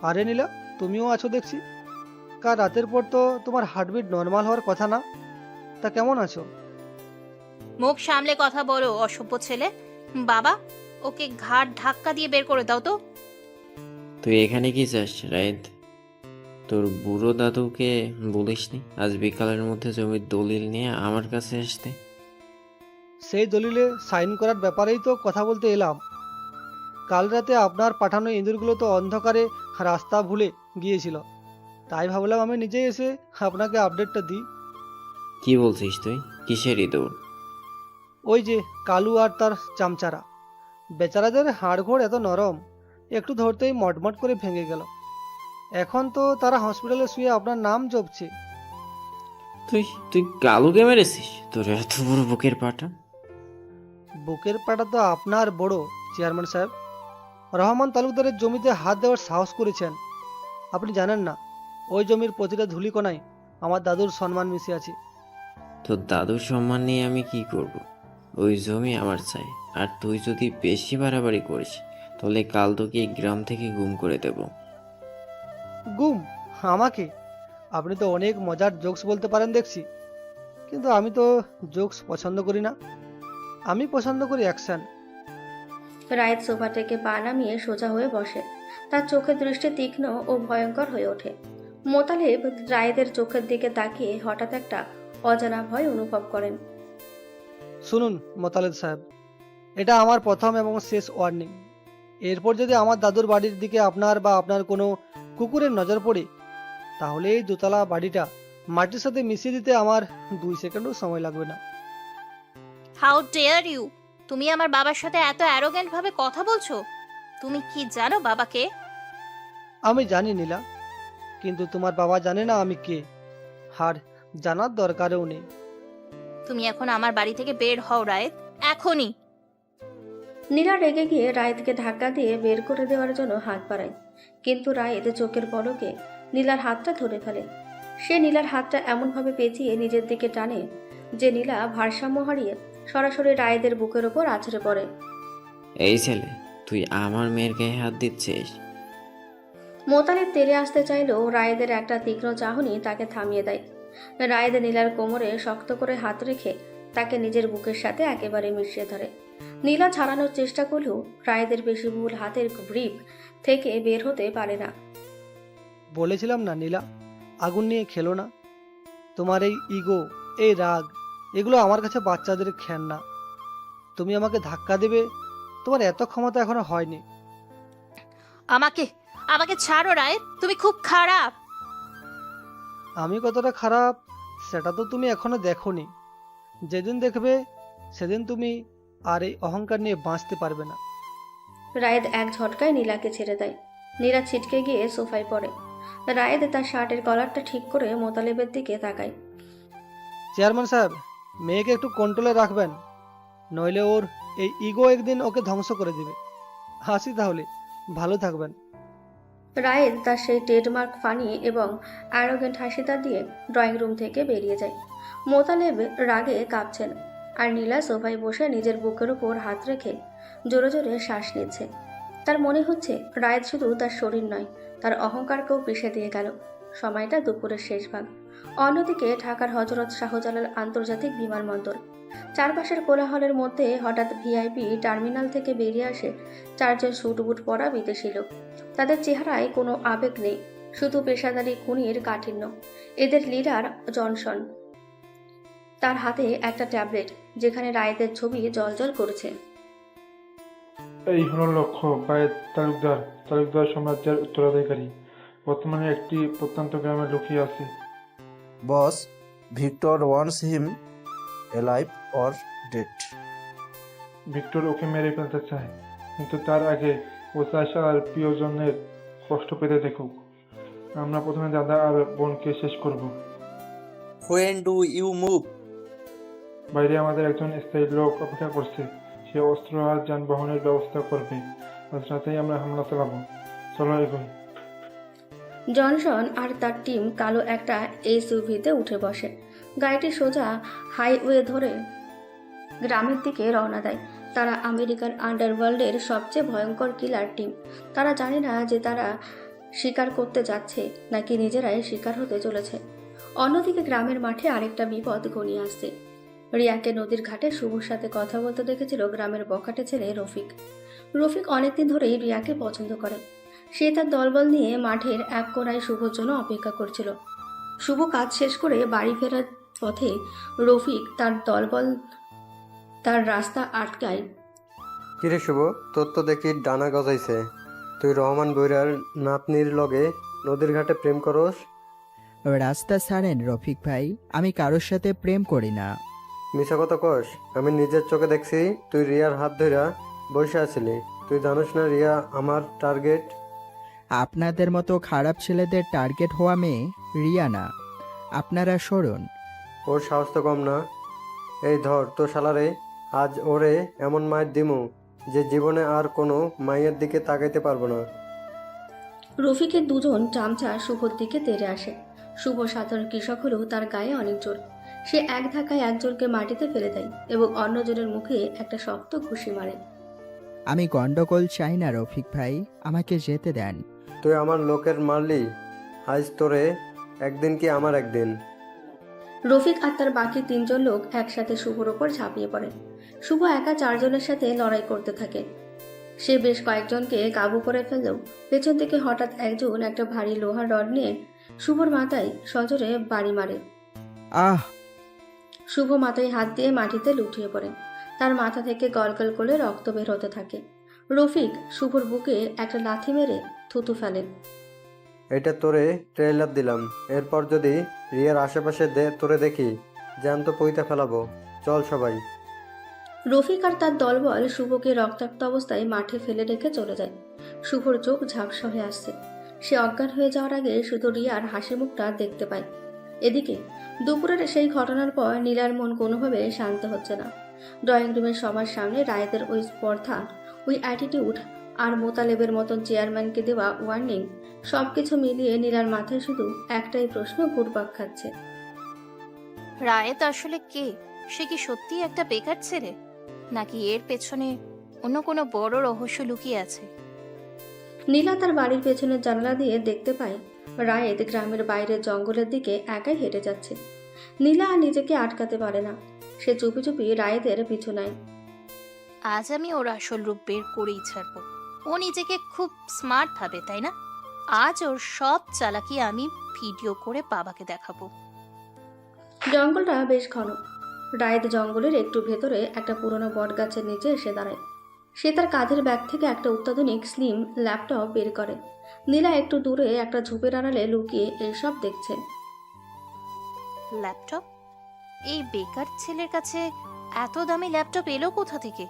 Speaker 2: আরে নীলা, তুমিও আছো দেখছি। কাল রাতের পর তো তোমার হার্টবিট নর্মাল হওয়ার কথা না, তা কেমন আছো?
Speaker 1: মুখ সামলে কথা বলো অসভ্য ছেলে। বাবা, ওকে ঘাট ধাক্কা দিয়ে বের করে দাও তো।
Speaker 8: তুই এখানে কি চাস রায়েদ? তোর বুড়ো দাদুকে বলিসনি আজ বিকালের মধ্যে জমির দলিল নিয়ে আমার কাছে আসতে?
Speaker 2: সেই দলিলে সাইন করার ব্যাপারেই তো কথা বলতে এলাম। কাল রাতে আপনার পাঠানো ইঁদুরগুলো তো অন্ধকারে রাস্তা ভুলে গিয়েছিল, তাই ভাবলাম আমি নিজেই এসে আপনাকে আপডেটটা দিই।
Speaker 8: কি বলছিস তুই? কিসের ইঁদুর?
Speaker 2: ওই যে কালু আর তার চামচারা, বেচারাদের হাড়গোড় এত নরম, একটু ধরতেই মটমট করে ভেঙে গেল। এখন তো তারা হসপিটালে শুয়ে আপনার নাম জপছে।
Speaker 8: তুই তুই কালুকে মেরেছিস? তোর এত বড় বুকের পাটা!
Speaker 2: বুকের পাটা তো আপনার বড়, চেয়ারম্যান সাহেব। রহমান তালুকদারের জমিতে হাত দেওয়ার সাহস করেছেন। আপনি জানেন না, ওই জমির প্রতিটা ধূলিকণায় আমার দাদুর সম্মান মিশে আছে।
Speaker 8: তোর দাদুর সম্মান নিয়ে আমি কি করব? ওই জমি আমার চাই। আর তুই যদি বেশি বাড়াবাড়ি করিস তাহলে কাল তোকে এই গ্রাম থেকে গুম করে দেব।
Speaker 2: গুম? আমাকে? আপনি তো অনেক মজার জোকস বলতে পারেন দেখছি, কিন্তু আমি তো জোকস পছন্দ করি না। আমি পছন্দ করি অ্যাকশন।
Speaker 3: রায়েত সোফা থেকে পা নামিয়ে সোজা হয়ে বসে। তার চোখের দৃষ্টি তীক্ষ্ণ ও ভয়ঙ্কর হয়ে ওঠে। মোতালেব রায়েদের চোখের দিকে তাকিয়ে হঠাৎ একটা অজানা ভয় অনুভব করেন।
Speaker 2: শুনুন মোতালেব সাহেব, এটা আমার প্রথম এবং শেষ ওয়ার্নিং। এরপর যদি আমার দাদুর বাড়ির দিকে আপনার বা আপনার কোনো কুকুরের নজর পড়ে, তাহলে এই দোতলা বাড়িটা মাটির সাথে মিশিয়ে দিতে আমার 2 সেকেন্ডও সময় লাগবে না।
Speaker 1: How dare you! তুমি আমার বাবার সাথে এত অ্যারোগ্যান্ট ভাবে কথা বলছো? তুমি কি জানো বাবাকে?
Speaker 2: আমি জানি নীলা, কিন্তু তোমার বাবা জানে না আমি কে, আর জানার দরকারও নেই।
Speaker 1: তুমি এখন আমার বাড়ি থেকে বের হও রায়েত, এখনই।
Speaker 3: নীলা রেগে গিয়ে রায়েতকে ধাক্কা দিয়ে বের করে দেওয়ার জন্য হাত বাড়ায়, কিন্তু রায়েত চোখের পলকে নীলার হাতটা ধরে ফেলে। সে নীলার হাতটা এমনভাবে পেঁচিয়ে নিজের দিকে টানে যে নীলা ভারসাম্য হারিয়ে সরাসরি রায়েদের বুকের ওপর আছড়ে পড়ে।
Speaker 8: এই ছেলে, তুই আমার মেয়ের গায়ে হাত দিচ্ছিস?
Speaker 3: মোতালেব তেড়ে আসতে চাইলেও রায়েদের একটা তীক্ষ্ণ চাহনি তাকে থামিয়ে দেয়। রায়েদ নীলার কোমরে শক্ত করে হাত রেখে তাকে নিজের বুকের সাথে একেবারে মিশিয়ে ধরে। নীলা ছাড়ানোর চেষ্টা করলেও রায়েদের পেশিবহুল হাতের গ্রিপ থেকে বের হতে পারে না।
Speaker 2: বলেছিলাম না নীলা, আগুন নিয়ে খেলো না। তোমার এই ইগো, এই রাগ, এগুলো আমার কাছে বাচ্চাদের খেলনা। তুমি আমাকে ধাক্কা দেবে, তোমার এত ক্ষমতা এখনো হয়নি।
Speaker 1: আমাকে আমাকে ছাড়ো রায়েত, তুমি খুব খারাপ।
Speaker 2: আমি কতটা খারাপ সেটা তো তুমি এখনো দেখোনি। যেদিন দেখবে সেদিন তুমি আর এই অহংকার নিয়ে বাঁচতে পারবে না।
Speaker 3: রায়েদ এক ঝটকায় নীলাকে ছেড়ে দেয়। নীলা ছিটকে গিয়ে সোফায় পড়ে। রায়েদ তার শার্টের কলারটা ঠিক করে মোতালেবের দিকে তাকায়।
Speaker 2: চেয়ারম্যান সাহেব, মেয়েকে একটু কন্ট্রোলে রাখবেন, নইলে ওর এই ইগো একদিন ওকে ধ্বংস করে দেবে। হাসি তাহলে, ভালো থাকবেন।
Speaker 3: রায়েদ তার সেই ট্রেডমার্ক ফানি এবং অ্যারোগেন্ট হাসিটা দিয়ে ড্রয়িং রুম থেকে বেরিয়ে যায়। মোতালেব রাগে কাঁপছেন, আর নীলা সোফায় বসে নিজের বুকের উপর হাত রেখে জোরে জোরে শ্বাস নিচ্ছে। তার মনে হচ্ছে রায়েদ শুধু তার শরীর নয়, তার অহংকারকেও পিষে দিয়ে গেল। সময়টা দুপুরের শেষ ভাগ। অন্যদিকে ঢাকার হজরত শাহজালাল আন্তর্জাতিক বিমানবন্দর। চারপাশের কোলাহলের মধ্যে হঠাৎ ভিআইপি টার্মিনাল থেকে বেরিয়ে আসে 4 জন স্যুটবুট পরা বিদেশি লোক। তাদের চেহারায় কোনো আবেগ নেই, শুধু পেশাদারি খুনির কাঠিন্য। এদের লিডার জনসন, তার হাতে একটা ট্যাবলেট যেখানে রায়েদের ছবি জলজল করছে।
Speaker 15: এই হলো লক্ষ্য, বায়েদ তালুকদার, তালুকদার সাম্রাজ্যের উত্তরাধিকারী। বর্তমানে একটি প্রত্যন্ত গ্রামে লুকিয়ে আছে।
Speaker 13: Boss, Victor wants him alive or dead.
Speaker 15: Victor ওকে মেরে ফেলতে চায়, কিন্তু তার আগে ও চায় আর প্রিয়জনের কষ্ট পেতে দেখুক। আমরা প্রথমে দাদা আর বোনকে শেষ করব।
Speaker 13: When do you move?
Speaker 15: বাইরে আমাদের একজন স্থায়ী লোক অপেক্ষা করছে। সে অস্ত্র আর যানবাহনের ব্যবস্থা করবে। আজ রাতেই আমরা হামলা চালাবো। চলো এগোই।
Speaker 3: জনসন আর তার টিম কালো একটা এসইউভিতে উঠে বসে। গাড়িটি সোজা হাইওয়ে ধরে গ্রামের দিকে রওনা দেয়। তারা আমেরিকার আন্ডারওয়ার্ল্ডের সবচেয়ে ভয়ঙ্কর কিলার টিম। তারা জানে না যে তারা শিকার করতে যাচ্ছে নাকি নিজেরাই শিকার হতে চলেছে। অন্যদিকে গ্রামের মাঠে আরেকটা বিপদ ঘনিয়ে আসছে। রিয়াকে নদীর ঘাটে শুভর সাথে কথা বলতে দেখেছিল গ্রামের বখাটে ছেলে রফিক। রফিক অনেকদিন ধরেই রিয়াকে পছন্দ করে। সে তার দলবল নিয়ে মাঠের এক কোণায় শুভর জন্য অপেক্ষা করছিল। শুভ কাজ শেষ করে বাড়ি ফেরার পথে রফিক তার দলবল তার রাস্তা আটকায়।
Speaker 12: কিরে শুভ, তোর তো দেখি ডানা গজাইছে। তুই রহমান বৈরার নাতনির লগে নদীর ঘাটে প্রেম করস,
Speaker 7: রাস্তা ছাড়েন রফিক ভাই, আমি কারোর সাথে প্রেম করি না।
Speaker 12: মিশা কথা কস, আমি নিজের চোখে দেখছি তুই রিয়ার হাত ধইরা বসে আছিলি। তুই জানিস না রিয়া আমার টার্গেট?
Speaker 7: আপনাদের মতো খারাপ ছেলেদের টার্গেট হওয়া মেয়ে রিয়া না। আপনারা সরুন।
Speaker 12: ওর সাহস তো কম না। এই ধর তো শালারে, আজ ওরে এমন মায়ের দিমু যে জীবনে আর কোনো মায়ের দিকে তাকাইতে পারবো না।
Speaker 3: রফিকের দুজন চামচা শুভর দিকে তেড়ে আসে। শুভ সাধারণ কৃষক হলেও তার গায়ে অনেক জোর। সে এক ধাক্কায় একজনকে মাটিতে ফেলে দেয় এবং অন্যজনের মুখে একটা শক্ত ঘুষি মারে।
Speaker 7: আমি গন্ডগোল চাই না রফিক ভাই, আমাকে যেতে দেন।
Speaker 12: তুই আমার লোকের মারলি, আজ তোরে একদিন কি আমার একদিন।
Speaker 3: রফিক আর তার বাকি তিনজন লোক একসাথে শুভর ওপর ঝাঁপিয়ে পড়ে। শুভ একা চারজনের সাথে লড়াই করতে থাকে। সে বেশ কয়েকজনকে কাবু করে ফেললেও পেছন থেকে হঠাৎ একজন একটা ভারী লোহার রড নিয়ে শুভর মাথায় সজোরে বাড়ি মারে।
Speaker 7: আহ!
Speaker 3: শুভ মাথায় হাত দিয়ে মাটিতে লুটিয়ে পড়ে। তার মাথা থেকে গলগল করে রক্ত বের হতে থাকে। রফিক শুভর বুকে একটা লাথি মেরে থুতু ফেলে।
Speaker 12: এটা তোরে ট্রেলার দিলাম, এরপর যদি রিয়ার আশেপাশে তোরে দেখি জ্যান্ত পইতা ফেলাবো। চল সবাই।
Speaker 3: রফিক আর তার দলবল শুভকে রক্তাক্ত অবস্থায় মাঠে ফেলে রেখে চলে যায়। শুভর চোখ ঝাপসা হয়ে আসছে। সে অজ্ঞান হয়ে যাওয়ার আগে শুধু রিয়ার হাসি মুখটা দেখতে পায়। এদিকে দুপুরের সেই ঘটনার পর নীলার মন কোনোভাবে শান্ত হচ্ছে না। ড্রয়িং রুমের সবার সামনে রায়েদের ওই স্পর্ধা, ওই অ্যাটিটিউড আর মোতালেবের মতন চেয়ারম্যানকে দেওয়া ওয়ার্নিং, সবকিছু মিলিয়ে নীলার মাথায় শুধু একটাই প্রশ্ন ঘুরপাক খাচ্ছে।
Speaker 1: রায়েত আসলে কে? সে কি সত্যি একটা বেকার ছেলে, নাকি এর পেছনে অন্য কোনো বড় রহস্য লুকিয়ে আছে?
Speaker 3: নীলা তার বাড়ির পেছনের জানালা দিয়ে দেখতে পায় রায়েত গ্রামের বাইরের জঙ্গলের দিকে একাই হেঁটে যাচ্ছে। নীলা আর নিজেকে আটকাতে পারে না। সে চুপি চুপি রায়েতের পিছু নেয়।
Speaker 1: আজ আমি ওর আসল রূপ বের করেই ছাড়বো। ও নিজেকে খুব স্মার্ট ভাবে, তাই না? আজ ওর সব চালাকি আমি ভিডিও করে বাবাকে দেখাবো।
Speaker 3: জঙ্গলটা বেশ ঘন। রায়েত জঙ্গলের একটু ভেতরে একটা পুরনো বট গাছের নিচে এসে দাঁড়ায়। সে তার কাঁধের ব্যাগ থেকে একটা অত্যাধুনিক স্লিম ল্যাপটপ বের করে। নীলা একটু দূরে একটা ঝোপের আড়ালে লুকিয়ে এইসব দেখছে।
Speaker 1: ল্যাপটপ? এই বেকার ছেলের কাছে এত দামি ল্যাপটপ এলো কোথা থেকে?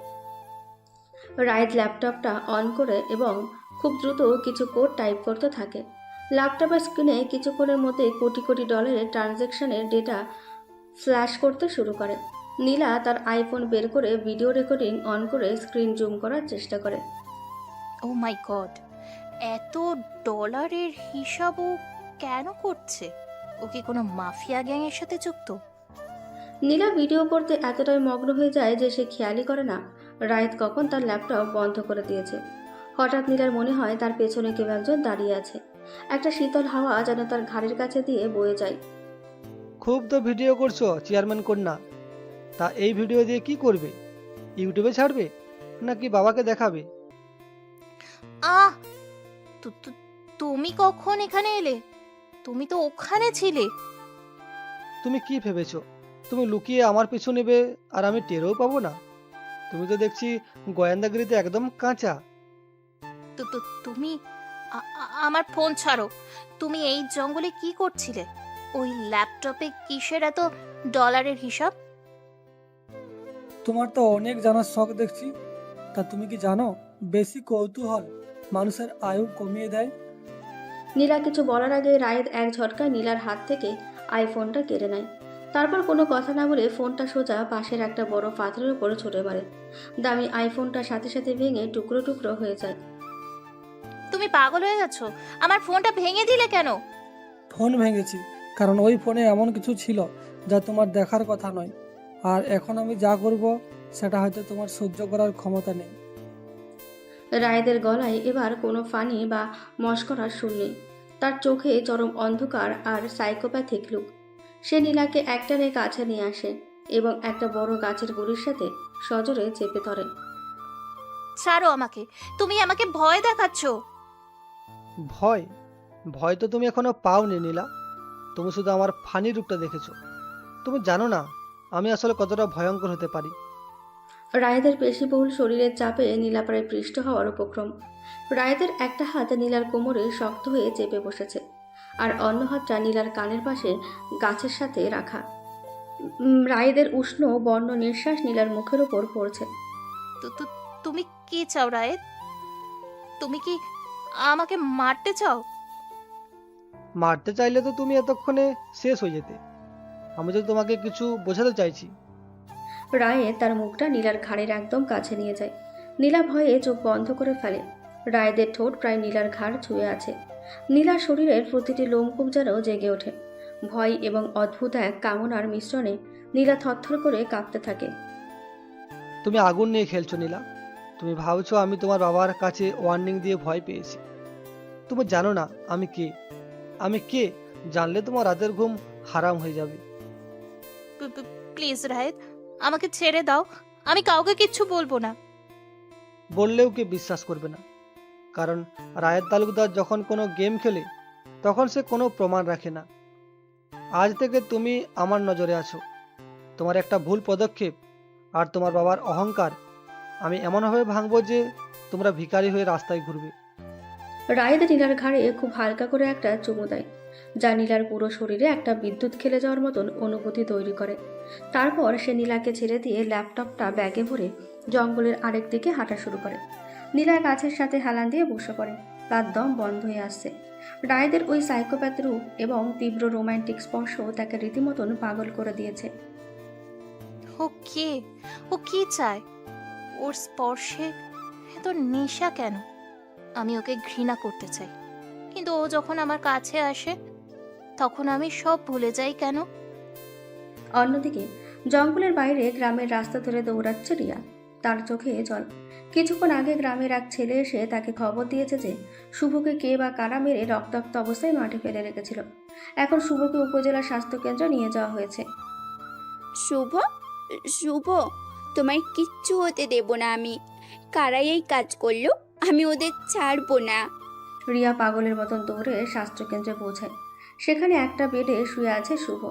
Speaker 3: রায়েত ল্যাপটপটা অন করে এবং খুব দ্রুত কিছু কোড টাইপ করতে থাকে। ল্যাপটপের স্ক্রিনে কিছুক্ষণের মধ্যে কোটি কোটি ডলারের ট্রানজ্যাকশনের ডেটা ফ্ল্যাশ করতে শুরু করে। নীলা তার আইফোন বের করে ভিডিও রেকর্ডিং অন করে স্ক্রিন জুম করার চেষ্টা করে।
Speaker 1: ও মাই গড, এত ডলারের হিসাবও কেন করছে? ও কি কোনো মাফিয়া গ্যাংয়ের সাথে যুক্ত?
Speaker 3: নীলা ভিডিও করতে এতটাই মগ্ন হয়ে যায় যে সে খেয়ালই করে না রায়েত কখন তার ল্যাপটপ বন্ধ করে দিয়েছে। হঠাৎ নীলার মনে হয় তার পেছনে কেউ একজন দাঁড়িয়ে আছে। একটা শীতল হাওয়া যেন তার ঘাড়ের কাছে দিয়ে বয়ে যায়।
Speaker 2: খুব তো ভিডিও করছো চেয়ারম্যান কন্যা, তা এই ভিডিও দিয়ে কি করবে? ইউটিউবে ছাড়বে নাকি বাবাকে দেখাবে?
Speaker 1: আহ! তুমি কখন এখানে এলে? তুমি তো ওখানে ছিলে।
Speaker 2: তুমি কি ভেবেছো তুমি লুকিয়ে আমার পিছু নেবে আর আমি টেরও পাবো না? তুমি তো দেখছি গোয়েন্দাগিরিতে একদম কাঁচা।
Speaker 1: তুমি আমার ফোন ছাড়ো। তুমি এই জঙ্গলে কি করছিলে? ওই ল্যাপটপে কিসের এত ডলারের হিসাব?
Speaker 16: তোমার তো অনেক জানার শখ দেখছি। তা তুমি কি জানো বেশি কৌতূহল মানুষের আয়ু কমিয়ে দেয়?
Speaker 3: নীলা কিছু বলার আগে রায়েত এক ঝটকায় নীলার হাত থেকে আইফোনটা কেড়ে নেয়। তারপর কোনো কথা না বলে ফোনটা সোজা পাশের একটা বড় পাথরের উপরে ছুঁড়ে মারে। দামি আইফোনটা সাথে সাথে ভেঙে টুকরো টুকরো হয়ে যায়।
Speaker 1: তুমি পাগল হয়ে গেছো? আমার ফোনটা ভেঙে দিলে কেন?
Speaker 16: ফোন ভেঙেছি কারণ ওই ফোনে এমন কিছু ছিল যা তোমার দেখার কথা নয়, আর এখন আমি যা করব সেটা হয়তো তোমার সহ্য করার ক্ষমতা নেই।
Speaker 3: রায়েদের গলায় এবার কোনো ফানি বা মস্করার সুর নেই। তার চোখে চরম অন্ধকার আর সাইকোপ্যাথিক লুক। সে নীলাকে একটানে কাছে নিয়ে আসে এবং একটা বড় গাছের গুড়ির সাথে সজোরে চেপে ধরে।
Speaker 1: ছাড়ো আমাকে, তুমি আমাকে ভয় দেখাচ্ছ।
Speaker 2: ভয়? ভয় তো তুমি এখনো পাওনি নীলা। তুমি শুধু আমার ফানি রূপটা দেখেছো। তুমি জানো না আমি আসলে কতটা ভয়ঙ্কর হতে পারি।
Speaker 3: রায়েদের পেশিবহুল শরীরের চাপে নীলা প্রায় পৃষ্ঠ হওয়ার উপক্রম। রায়েদের একটা হাত নীলার কোমরে শক্ত হয়ে চেপে বসেছে, আর অন্য হাতটা নীলার কানের পাশে গাছের সাথে রাখা। রায়েদের উষ্ণ বর্ণ নিঃশ্বাস নীলার মুখের উপর পড়ছে।
Speaker 1: তো তো তুমি কি চাও রায়েত? তুমি কি আমাকে মারতে চাও?
Speaker 2: মারতে চাইলে তো তুমি এতক্ষণে শেষ হয়ে যেতে। আমি তো তোমাকে কিছু বোঝাতে চাইছি।
Speaker 3: রায়ে তার মুখটা নীলার ঘাড়ের একদম কাছে নিয়ে যায়। নীলা ভয়ে চোখ বন্ধ করে ফেলে। রায়েদের ঠোঁট প্রায় নীলার ঘাড় ছুঁয়ে আছে। নীলার শরীরের প্রতিটি লোমকূপ যেন জেগে ওঠে। ভয় এবং অদ্ভুত এক কামনার মিশ্রণে নীলা থরথর করে কাঁপতে থাকে।
Speaker 2: তুমি আগুন নিয়ে খেলছো নীলা। তুমি ভাবছো আমি তোমার বাবার কাছে ওয়ার্নিং দিয়ে ভয় পেয়েছি। তুমি জানো না আমি কে। আমি কে জানলে তোমার রাতের ঘুম হারাম হয়ে যাবে।
Speaker 1: প্লিজ রায়েত, আমাকে ছেড়ে দাও। আমি কাউকে কিচ্ছু বলবো না।
Speaker 2: বললেও কে বিশ্বাস করবে না। কারণ রায়েত তালুকদার যখন কোনো গেম খেলে তখন সে কোনো প্রমাণ রাখে না। আজ থেকে তুমি আমার নজরে আছো। তোমার একটা ভুল পদক্ষেপ আর তোমার বাবার অহংকার আমি এমনভাবে ভাঙবো যে তোমরা ভিখারি হয়ে রাস্তায় ঘুরবে।
Speaker 3: রায়েদ নীলার ঘাড়ে খুব হালকা করে একটা চুমু দেয়, যা নীলার পুরো শরীরে একটা বিদ্যুৎ খেলে যাওয়ার মতন অনুভূতি তৈরি করে। তারপর সে নীলাকে ছেড়ে দিয়ে ল্যাপটপটা ব্যাগে ভরে জঙ্গলের আরেক দিকে হাঁটা শুরু করে। নীলা গাছের সাথে হেলান দিয়ে বসে পড়ে। তার দম বন্ধ হয়ে আসছে। রায়েদের ওই সাইকোপ্যাথ রূপ এবং তীব্র রোমান্টিক স্পর্শ তাকে রীতিমতন পাগল করে দিয়েছে।
Speaker 1: ও কি চায়? ওর স্পর্শে এত নেশা কেন? আমি ওকে ঘৃণা করতে চাই, কিন্তু ও যখন আমার কাছে আসে তখন আমি সব ভুলে যাই কেন?
Speaker 3: অন্যদিকে জঙ্গলের বাইরে গ্রামের রাস্তা ধরে দৌড়াচ্ছে রিয়া। তার চোখে জল। কিছুক্ষণ আগে গ্রামের এক ছেলে এসে তাকে খবর দিয়েছে যে শুভকে কে বা কারা মেরে রক্তাক্ত অবস্থায় মাঠে ফেলে রেখেছিল। এখন শুভকে উপজেলা স্বাস্থ্যকেন্দ্রে নিয়ে যাওয়া হয়েছে।
Speaker 6: শুভ, শুভ, তোমায় কিচ্ছু হতে দেব না আমি। কারাই এই কাজ করলো, আমি ওদের ছাড়বো না।
Speaker 3: রিয়া পাগলের মতন দৌড়ে স্বাস্থ্যকেন্দ্রে পৌঁছায়। সেখানে একটা বেডে শুয়ে আছে শুভ।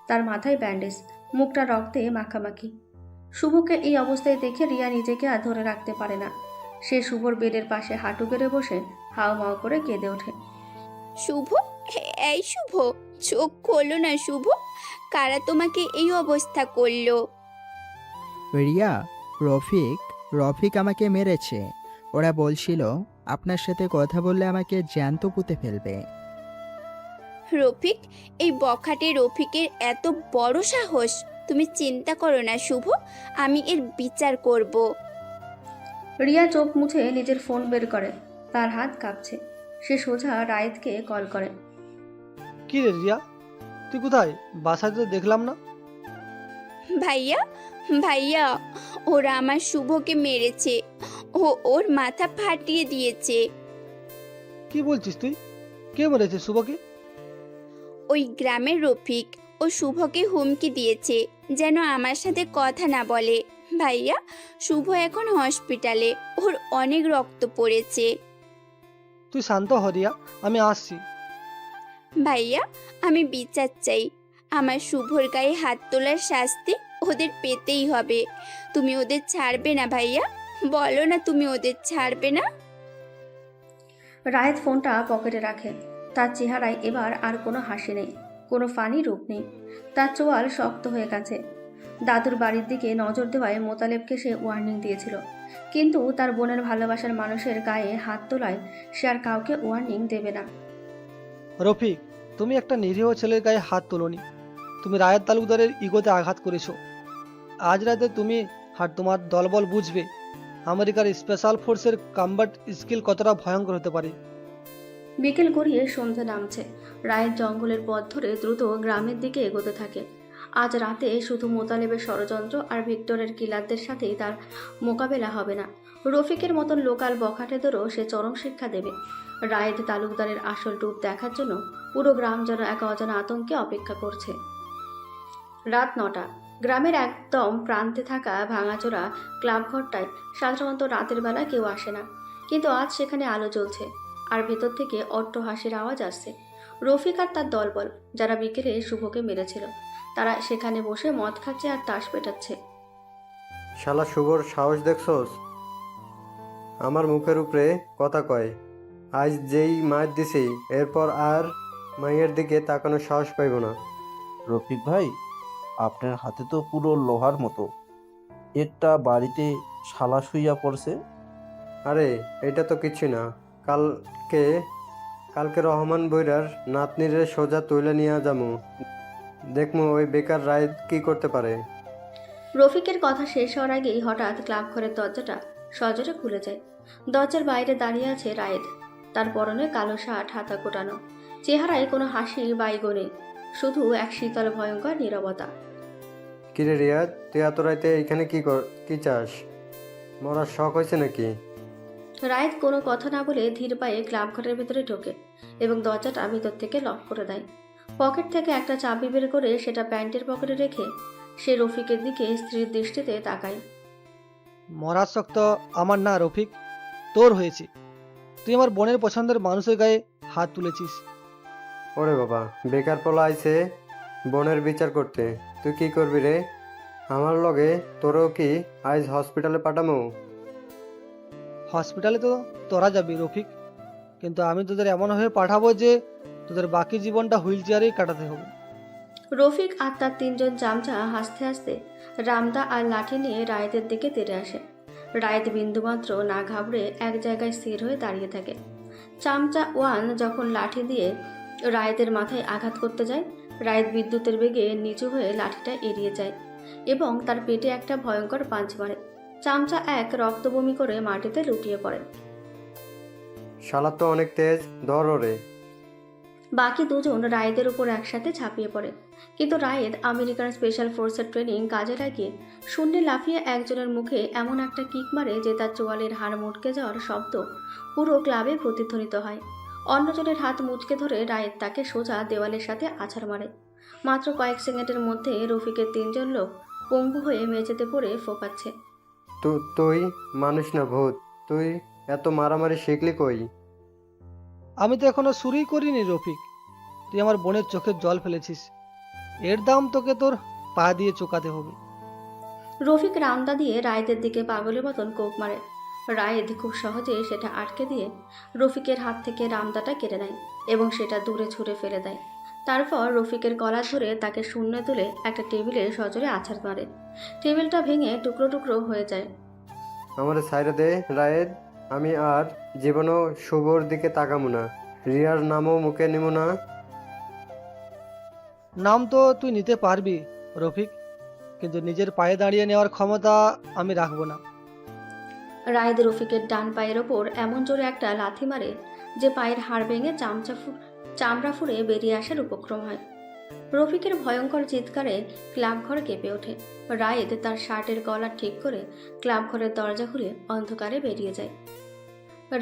Speaker 3: তার মাথায় ব্যান্ডেজ, মুখটা রক্তে মাখামাখি। শুভকে এই অবস্থায় দেখে রিয়া নিজেকে আর ধরে রাখতে পারে না। সে শুভর বেডের পাশে হাঁটু গেড়ে বসে হাউমাউ করে কেঁদে ওঠে।
Speaker 6: শুভ, এই শুভ, চোখ খোলো না শুভ। কারা তোমাকে এই অবস্থা করলো?
Speaker 7: রিয়া, রফিক আমাকে মেরেছে। ওরা বলছিল আপনার সাথে কথা বললে আমাকে জ্যান্ত পুঁতে ফেলবে।
Speaker 6: রফিক? এই বখাটে রফিকের এত বড় সাহস! তুমি চিন্তা করো না শুভ, আমি এর বিচার করব।
Speaker 3: রিয়া চোখ মুছে নিজের ফোন বের করে। তার হাত কাঁপছে। সে সোজা রায়েতকে কল করে।
Speaker 2: কি রে রিয়া, তুই কোথায়? বাসায় তো দেখলাম না।
Speaker 6: ভাইয়া, ভাইয়া, ওরা আমার শুভকে মেরেছে। ওর মাথা ফাটিয়ে দিয়েছে।
Speaker 2: কি বলছিস তুই? কে মেরেছে শুভকে?
Speaker 6: ওই গ্রামের রফিক। ও শুভকে হুমকি দিয়েছে যেন আমার সাথে কথা না বলে। ভাইয়া, শুভ এখন হসপিটালে। ওর অনেক রক্ত পড়েছে।
Speaker 2: তুই শান্ত হ রিয়া, আমি আসছি।
Speaker 6: ভাইয়া, আমি বিচার চাই। আমার শুভর গায়ে হাত তোলার শাস্তি ওদের পেতেই হবে। তুমি ওদের ছাড়বে না ভাইয়া? বলো না তুমি ওদের ছাড়বে না।
Speaker 3: রায়েত ফোনটা পকেটে রাখে। তার চেহারায় এবার আর কোনো হাসি নেই, কোনো ফানি রূপ নেই। তার চোয়াল শক্ত হয়ে গেছে। দাদুর বাড়ির দিকে নজর দেওয়ায় মোতালেবকে সে ওয়ার্নিং দিয়েছিল, কিন্তু তার বোনের ভালোবাসার মানুষের গায়ে হাত তোলায় সে আর কাউকে ওয়ার্নিং দেবে না।
Speaker 2: রফিক, তুমি একটা নিরীহ ছেলের গায়ে হাত তোলনি। তুমি রায়েত তালুকদারের ইগোতে আঘাত করেছো। আজ রাতে তুমি আর তোমার দলবল বুঝবে আমেরিকার স্পেশাল ফোর্সের কমব্যাট স্কিল কতটা ভয়ঙ্কর হতে পারে।
Speaker 3: বিকেল গড়িয়ে সন্ধ্যা নামছে। রায়েত জঙ্গলের পথ ধরে দ্রুত গ্রামের দিকে এগোতে থাকে। আজ রাতে শুধু মোতালেবের ষড়যন্ত্র আর ভিক্টরের কিলারদের সাথেই তার মোকাবেলা হবে না, রফিকের মতন লোকাল বখাটেদেরও সে চরম শিক্ষা দেবে। রায়েত তালুকদারের আসল রূপ দেখার জন্য পুরো গ্রাম যেন এক অজানা আতঙ্কে অপেক্ষা করছে। রাত 9টা। গ্রামের একদম প্রান্তে থাকা ভাঙাচোরা ক্লাবঘরটায় সাধারণত রাতের বেলা কেউ আসে না, কিন্তু আজ সেখানে আলো জ্বলছে আর ভেতর থেকে অট্টহাসির আওয়াজ আসছে। রফিক আর তার দলবল, যারা বিকেলে শুভকে মেরেছিল, তারা সেখানে বসে মদ খাচ্ছে আর তাস পেটাচ্ছে।
Speaker 17: শালা শুভর সাহস দেখছস? আমার মুখের উপরে কথা কয়। আজ যেই মার দিছি এরপর আর মাইয়ের দিকে তাকানোর সাহস পাইব না।
Speaker 13: রফিক ভাই, আপনার হাতে তো পুরো লোহার মতো। একটা বাড়িতে শালা শুইয়া পড়ছে।
Speaker 17: আরে এটা তো কিছু না। কালকে কালকে রহমান বইরার নাতনিরে সোজা তুলে নিয়ে যামু, দেখমু ওই বেকার রায় কি করতে পারে।
Speaker 3: রফিকের কথা শেষ হওয়ার আগেই হঠাৎ ক্লাব ঘরের দরজাটা সজোরে খুলে যায়। দরজার বাইরে দাঁড়িয়ে আছে রায়েদ। তার পরনে কালো শার্ট, হাতা কোটানো, চেহারায় কোনো হাসি বাইগো নেই, শুধু এক শীতল ভয়ঙ্কর নীরবতা।
Speaker 17: কিরে রিয়াদ, তুই এত রাইতে এখানে কি চাস? মরার শখ হয়েছে নাকি?
Speaker 3: রায়েদ কোনো কথা না বলে ধীর পায়ে ক্লাব ঘরের ভেতরে ঢোকে এবং দরজাটা ভিতর থেকে লক করে দেয়। পকেট থেকে একটা চাবি বের করে সেটা প্যান্টের পকেটে রেখে সে রফিকের দিকে স্ত্রীর দৃষ্টিতে তাকায়।
Speaker 2: মরার শখ তো আমার না রফিক, তোর হয়েছে। তুই আমার বোনের পছন্দের মানুষের গায়ে হাত তুলেছিস।
Speaker 17: ওরে বাবা, বেকার পোলা আইছে বোনের বিচার করতে, তুই কি করবি রে? আমার লগে তোরও কি আইজ হসপিটালে পাঠামো?
Speaker 2: হসপিটালে তো তোরা যাবি রফিক, কিন্তু আমি তোদের এমনভাবে পাঠাবো যে তোদের বাকি জীবনটা হুইল চেয়ারেই কাটাতে হবে।
Speaker 3: রফিক আর তার তিনজন চামচা হাসতে হাসতে রামদা আর লাঠি নিয়ে রায়েদের দিকে তেড়ে আসে। রায়েদ বিন্দুমাত্র না ঘাবড়ে এক জায়গায় স্থির হয়ে দাঁড়িয়ে থাকে। চামচা ওয়ান যখন লাঠি দিয়ে রায়েদের মাথায় আঘাত করতে যায়, রায়েদ বিদ্যুতের বেগে নিচু হয়ে লাঠিটা এড়িয়ে যায় এবং তার পেটে একটা ভয়ঙ্কর পাঞ্চ মারে। চামচা এক রক্তবমি করে মাটিতে লুটিয়ে পড়ে।
Speaker 17: শালা তো অনেক তেজ, ধর ওরে।
Speaker 3: বাকি দুজন রায়েদের উপর একসাথে ঝাঁপিয়ে পড়ে, কিন্তু রায়েদ আমেরিকান স্পেশাল ফোর্সের ট্রেনিং কাজে লাগিয়ে শূন্যে লাফিয়ে একজনের মুখে এমন একটা কিক মারে যে তার চোয়ালের হাড় মুটকে যাওয়ার শব্দ পুরো ক্লাবে প্রতিধ্বনিত হয়। অন্যজনের হাত মুচকে ধরে রায়েদ তাকে সোজা দেওয়ালের সাথে আছাড় মারে। মাত্র কয়েক সেকেন্ডের মধ্যে রফিকের তিনজন লোক পঙ্গু হয়ে মেঝেতে পড়ে ফোপাচ্ছে।
Speaker 17: তুই মানুষ না ভূত? তুই এত মারামারি শিখলি কই?
Speaker 2: আমি তো এখনো শুরুই করিনি রফিক, তুই আমার বোনের চোখের জল ফেলেছিস। এর দাম তোকে তোর পা দিয়ে চোকাতে হবে।
Speaker 3: রফিক রামদা দিয়ে রায়েদের দিকে পাগলের মতন কোপ মারে। রায়েদ খুব সহজে সেটা আটকে দিয়ে রফিকের হাত থেকে রামদাটা কেড়ে নেয় এবং সেটা দূরে ছুঁড়ে ফেলে দেয়। তারপর রফিকের গলা ধরে তাকে শূন্য তুলে একটা টেবিলে সজোরে আছাড় মারে। টেবিলটা ভেঙে টুকরো টুকরো হয়ে যায়।
Speaker 17: আমার সাইডে দে রায়েদ, আমি আর জীবনও শুভর দিকে তাকামু না, রিয়ার নামও মুখে নেব না।
Speaker 2: নাম তো তুই নিতে পারবি রফিক, কিন্তু নিজের পায়ে দাঁড়িয়ে নেওয়ার ক্ষমতা আমি রাখবো না।
Speaker 3: রায়েদ রফিকের ডান পায়ের ওপর এমন জোরে একটা লাথি মারে যে পায়ের হাড় ভেঙে চামড়া ফুঁড়ে বেরিয়ে আসার উপক্রম হয়। রফিকের ভয়ঙ্কর চিৎকারে ক্লাব ঘর কেঁপে ওঠে। রায়েদ তার শার্টের গলা ঠিক করে ক্লাব ঘরের দরজা খুলে অন্ধকারে বেরিয়ে যায়।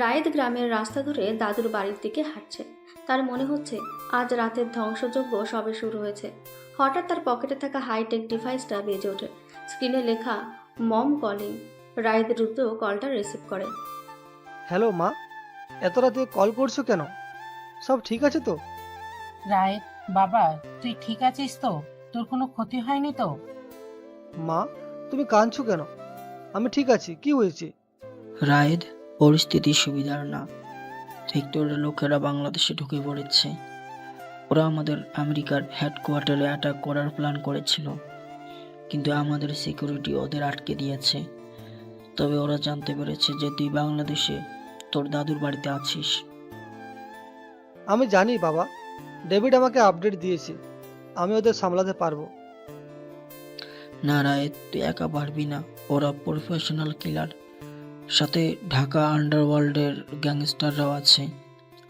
Speaker 3: রায়েদ গ্রামের রাস্তা ধরে দাদুর বাড়ির দিকে হাঁটছে। তার মনে হচ্ছে আজ রাতের ধ্বংসযজ্ঞ সবে শুরু হয়েছে। হঠাৎ তার পকেটে থাকা হাইটেক ডিভাইসটা বেজে ওঠে। স্ক্রিনে লেখা মম কলিং। রায়েদ দ্রুত কলটা রিসিভ করে।
Speaker 2: হ্যালো মা, এত রাতে কল করছো কেন? সব ঠিক আছে তো?
Speaker 18: রায়েদ বাবা, তুই ঠিক আছিস তো? তোর কোনো ক্ষতি হয়নি তো?
Speaker 2: মা, তুমি কাঁদছো কেন? আমি ঠিক আছি, কি হয়েছে?
Speaker 19: রায়েদ, পরিস্থিতি সুবিধার না। ভিক্টোরের লোকেরা বাংলাদেশে ঢুকে পড়েছে। ওরা আমাদের আমেরিকার হেডকোয়ার্টারে অ্যাটাক করার প্ল্যান করেছিল, কিন্তু আমাদের সিকিউরিটি ওদের আটকে দিয়েছে। তবে ওরা জানতে পেরেছে যে তুই বাংলাদেশে তোর দাদুর বাড়িতে আছিস।
Speaker 2: আমি জানি বাবা, ডেভিড আমাকে আপডেট দিয়েছে, আমি ওদের সামলাতে পারবো।
Speaker 19: না রায়েদ, তুই একা পারবি না। ওরা প্রফেশনাল কিলার, সাথে ঢাকা আন্ডারওয়ার্ল্ডের গ্যাংস্টাররাও আছে।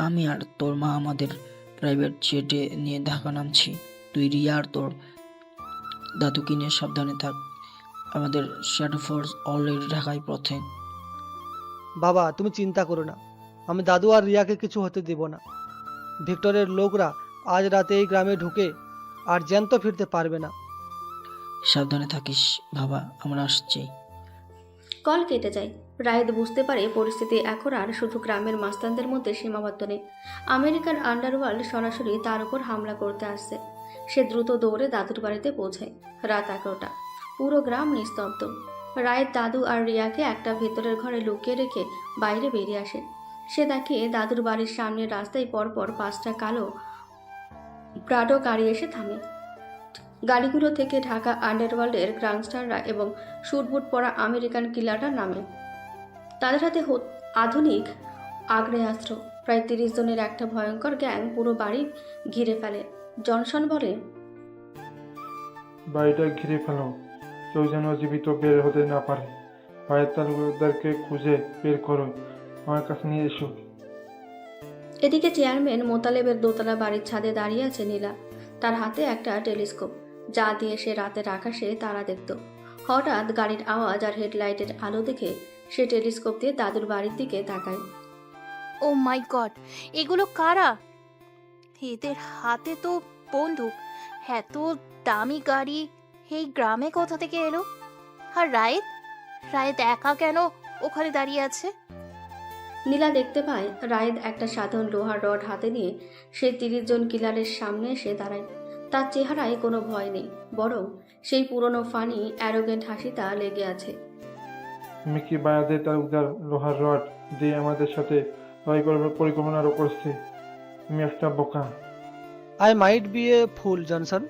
Speaker 19: আমি আর তোর মা আমাদের প্রাইভেট জেটে নিয়ে ঢাকা নামছি। তুই রিয়া আর তোর দাদুকে নিয়ে সাবধানে থাক। আমাদের শ্যাডো ফোর্স অলরেডি ঢাকায় পথে।
Speaker 2: বাবা, তুমি চিন্তা করো না, আমি দাদু আর রিয়াকে কিছু হতে দেব না। ভিক্টরের লোকরা আজ রাতে এই গ্রামে ঢুকে আর জ্যান্ত ফিরতে পারবে না।
Speaker 19: সাবধানে থাকিস বাবা, আমরা আসছি।
Speaker 3: কল কেটে যায়। রায়েদ বুঝতে পারে পরিস্থিতি এখন আর শুধু গ্রামের মাস্তানদের মধ্যে সীমাবদ্ধ নেই। আমেরিকান আন্ডারওয়ার্ল্ড সরাসরি তার উপর হামলা করতে আসছে। সে দ্রুত দৌড়ে দাদুর বাড়িতে পৌঁছায়। রাত 11টা, পুরো গ্রাম নিস্তব্ধ। রায়েদ দাদু আর রিয়াকে একটা ভেতরের ঘরে লুকিয়ে রেখে বাইরে বেরিয়ে আসে। সে দেখে দাদুর বাড়ির সামনের রাস্তায় পরপর 5টা কালো প্রাডো গাড়ি এসে থামে। গাড়িগুলো থেকে ঢাকা আন্ডারওয়ার্ল্ডের গ্যাংস্টাররা এবং শুটবুট পরা আমেরিকান কিলাররা নামে। তাদের হাতে আধুনিক আগ্নেয়াস্ত্র। প্রায় 30 জনের একটা ভয়ঙ্কর গ্যাং পুরো বাড়ি ঘিরে ফেলে। জনসন বলে,
Speaker 15: বাড়িটা ঘিরে ফেলো, কেউ যেন জীবিত বের হতে না পারে। বাইরের তালুকদারকে খুঁজে বের করো, আমার কাছে নিয়ে এসো।
Speaker 3: এদিকে চেয়ারম্যান মোতালেবের দোতলা বাড়ির ছাদে দাঁড়িয়ে আছে নীলা। তার হাতে একটা টেলিস্কোপ, যা দিয়ে সে রাতের আকাশে তারা দেখত। হঠাৎ গাড়ির আওয়াজ আর হেডলাইটের আলো দেখে সে টেলিস্কোপ দিয়ে দাদুর বাড়ির দিকে তাকায়।
Speaker 1: ও মাই গড, এগুলো কারা? এদের হাতে তো বন্দুক। এত দামি গাড়ি এই গ্রামে কোথা থেকে এলো? আর রায়েত রায়েত একা কেন ওখানে দাঁড়িয়ে আছে?
Speaker 3: নীলা দেখতে পায় রায়েদ একটা সাধারণ লোহার রড হাতে নিয়ে সে 30 জন কিলারের সামনে এসে দাঁড়ায়। তার চেহারায় কোনো ভয় নেই, বরং সেই পুরনো ফানি অ্যারোগেন্ট হাসিটা লেগে আছে।
Speaker 15: তুমি কি বায়াদের তালুকদার লোহার রড দিয়ে আমাদের সাথে লড়াই করার পরিকল্পনা করছে? তুমি একটা বোকা।
Speaker 2: I might be a fool, Johnson,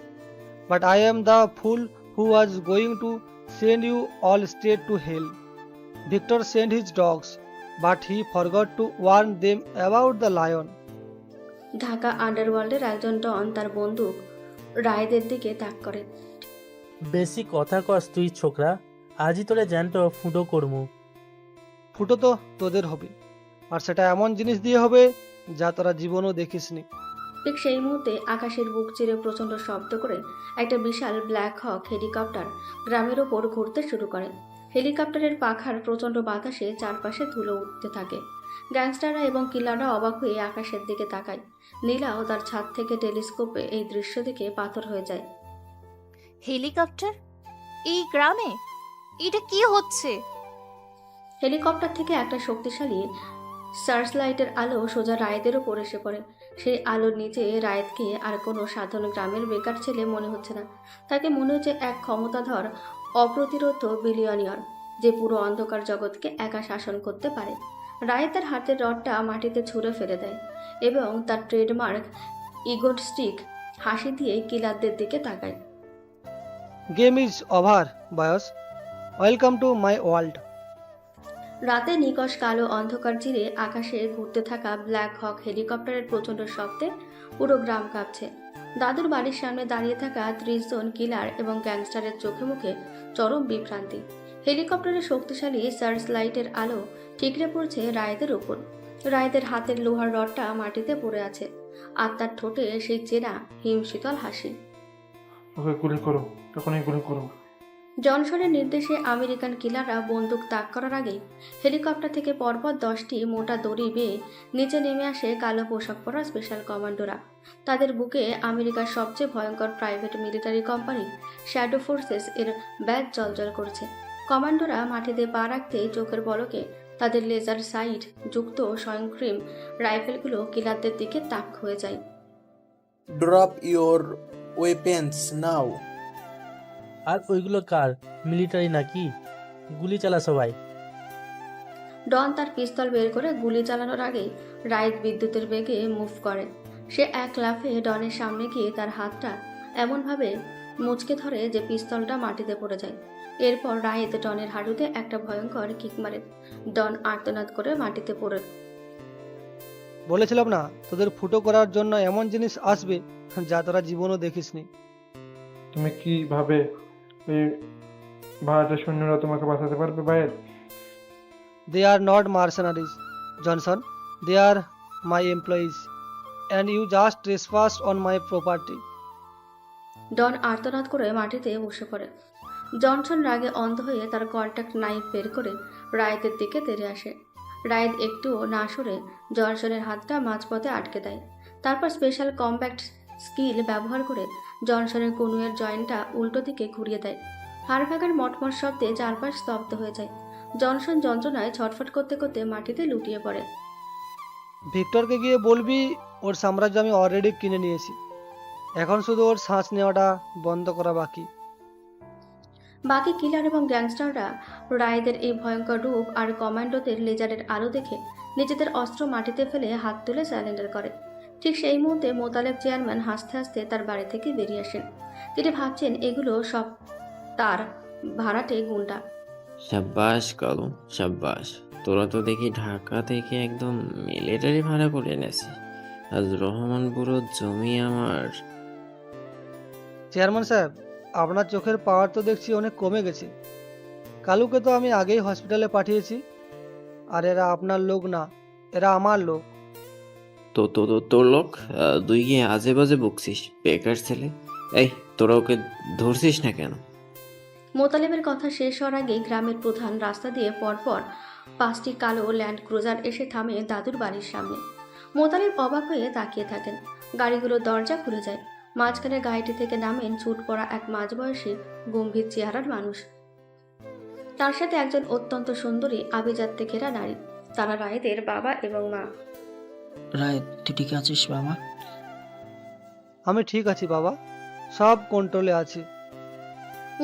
Speaker 2: but I am the fool who was going to send you all straight to hell. Victor sent his dogs, but he forgot to warn them about the lion.
Speaker 3: Dhaka আন্ডারওয়ার্ল্ডের একজন ডন তার বন্দুক রায়েদের দিকে তাক করে।
Speaker 10: বেশি কথা কস তুই ছোকরা, আজই তোরে জ্যান্ত ফুটো করমু।
Speaker 2: ফুটো তো তোদের হবে, আর সেটা এমন জিনিস দিয়ে হবে যা তোরা জীবনও দেখিসনি।
Speaker 3: ঠিক সেই মুহূর্তে আকাশের বুক চিরে প্রচণ্ড শব্দ করে একটা বিশাল ব্ল্যাক হক হেলিকপ্টার গ্রামের ওপর ঘুরতে শুরু করে। হেলিকপ্টারের পাখার প্রচণ্ড বাতাসে চারপাশে ধুলো উঠতে থাকে। গ্যাংস্টাররা এবং কিলাররা অবাক হয়ে আকাশের দিকে তাকায়। নীলাও তার ছাদ থেকে টেলিস্কোপে এই দৃশ্য দেখে পাথর হয়ে যায়।
Speaker 1: হেলিকপ্টার এই গ্রামে? এটা কি হচ্ছে?
Speaker 3: হেলিকপ্টার থেকে একটা শক্তিশালী সার্চ লাইটের আলো সোজা রায়েদের ওপর এসে পড়ে। সেই আলোর নিচে রায়েদকে আর কোনো সাধারণ গ্রামের বেকার ছেলে মনে হচ্ছে না। তাকে মনে হচ্ছে এক ক্ষমতাধর অপ্রতিরোধ বিলিয়নিয়র, যে পুরো অন্ধকার জগৎকে একা শাসন করতে পারে। রায়েদ তার হাতের রডটা মাটিতে ছুঁড়ে ফেলে দেয় এবং তার ট্রেডমার্ক ইগোস্টিক হাসি দিয়ে কিলারদের দিকে তাকায়।
Speaker 2: গেম ইজ ওভার, বয়স। Welcome to my world.
Speaker 3: রাতে নিকশ কালো অন্ধকার চিরে আকাশে ঘুরতে থাকা ব্ল্যাক হক হেলিকপ্টারের প্রচণ্ড শব্দে পুরো গ্রাম কাঁপছে। দাদুর বাড়ির সামনে দাঁড়িয়ে থাকা 30 জন কিলার এবং গ্যাংস্টারের চোখে মুখে চরম বিভ্রান্তি। হেলিকপ্টারের শক্তিশালী সার্চ লাইটের আলো ঠিকরে পড়ছে রায়েদের উপর। রায়েদের হাতের লোহার রডটা মাটিতে পড়ে আছে, আর তার ঠোঁটে সেই চেনা হিমশীতল হাসি।
Speaker 15: ওকে গুলি করো, এখনই গুলি করো।
Speaker 3: জনসনের নির্দেশে আমেরিকান কিলাররা বন্দুক তাক করার আগেই হেলিকপ্টার থেকে পরপর 10টি মোটা দড়ি বেয়ে নিচে নেমে আসে কালো পোশাক পরা স্পেশাল কমান্ডোরা। তাদের বুকে আমেরিকার সবচেয়ে ভয়ঙ্কর private military company shadow forces এর ব্যাজ জ্বলজ্বল করছে। কমান্ডোরা মাটিতে পা রাখতেই চোখের পলকে তাদের লেজার সাইট যুক্ত স্বয়ংক্রিয় রাইফেলগুলো কিলারদের দিকে তাক হয়ে যায়।
Speaker 20: ড্রপ ইওর ওয়েপেন্স নাও।
Speaker 10: আর ওইগুলো কার? মিলিটারি নাকি? গুলি চালা সবাই।
Speaker 3: ডন তার পিস্তল বের করে গুলি চালানোর আগেই রায়েদ বিদ্যুতের বেগে মুভ করে। সে এক লাফে ডনের সামনে গিয়ে তার হাতটা এমনভাবে মুচকে ধরে যে পিস্তলটা মাটিতে পড়ে যায়। এরপর রায়েদ ডনের হাঁটুতে একটা ভয়ঙ্কর কিক মারে। ডন আর্তনাদ করে মাটিতে পড়ে।
Speaker 2: বলেছিলাম না তোদের ফুটো করার জন্য এমন জিনিস আসবে যা তোরা জীবনও দেখিসনি।
Speaker 15: তুমি কি ভাবে এই ভারতের সৈন্যরা তোমাকে বাঁচাতে পারবে বাইরে?
Speaker 2: They are not mercenaries, Johnson. They are my employees, and you just trespassed on my property.
Speaker 3: ডন আর্তনাদ করে মাটিতে বসে পড়ে। জনসন রাগে অন্ধ হয়ে তার কন্ট্যাক্ট নাইফ বের করে রায়েদের দিকে তেড়ে আসে। রায়েদ একটুও না সরে জনসনের হাতটা মাঝপথে আটকে দেয়। তারপর স্পেশাল কম্প্যাক্ট স্কিল ব্যবহার করে জনসনের কনুয়ের জয়েন্টটা উল্টো দিকে ঘুরিয়ে দেয়। হাড় ভাঙার মটমট শব্দে চারপাশ স্তব্ধ হয়ে যায়। জনসন যন্ত্রণায় ছটফট করতে করতে মাটিতে লুটিয়ে পড়ে।
Speaker 2: ভিক্টরকে গিয়ে বলবি ওর সাম্রাজ্য আমি অলরেডি কিনে নিয়েছি, এখন শুধু ওর শ্বাস নেওয়াটা বন্ধ করা বাকি।
Speaker 3: বাকি কিলার এবং গ্যাংস্টাররা রায়েদের এই ভয়ঙ্কর রূপ আর কমান্ডোদের লেজারের আলো দেখে নিজেদের অস্ত্র মাটিতে ফেলে হাত তুলে স্যালেন্ডার করে। ঠিক সেই মুহূর্তে মোতালেব চেয়ারম্যান হাসতে হাসতে তার বাড়ি থেকে বেরিয়ে আসেন। তিনি ভাবছেন এগুলো সব তার ভাড়াটে গুন্ডা।
Speaker 8: সাব্বাস কলম, সাব্বাস। তোরা তো দেখি ঢাকা থেকে একদম মিলিটারি ভাড়া করে এনেছিস। আজ রহমানপুরের জমি আমার।
Speaker 2: চেয়ারম্যান সাহেব, আপনার চোখের পাওয়ার তো দেখছি অনেক কমে গেছে। কালুকে তো আমি আগেই হসপিটালে পাঠিয়েছি। আর এরা আপনার লোক না, এরা আমার লোক।
Speaker 8: তোর লোক? তুই কি আজে বাজে বকছিস বেকার ছেলে? এই, তোরা ওকে ধরছিস না কেন?
Speaker 3: মোতালেবের কথা শেষ হওয়ার আগে গ্রামের প্রধান রাস্তা দিয়ে পরপর 5টি কালো ল্যান্ড ক্রুজার এসে থামে দাদুর বাড়ির সামনে। মোতালেব অবাক হয়ে তাকিয়ে থাকেন। গাড়িগুলোর দরজা খুলে যায়। মাঝখানে গাড়িটি থেকে নামেন ছুট পড়া এক মাঝবয়সী গম্ভীর চেহারার মানুষ। তার সাথে একজন অত্যন্ত সুন্দরী আভিজাত্যে ঘেরা নারী। তারা রায়েদের বাবা এবং মা।
Speaker 19: রায়, তুই ঠিক আছিস বাবা?
Speaker 2: আমি ঠিক আছি বাবা, সব কন্ট্রোলে আছি।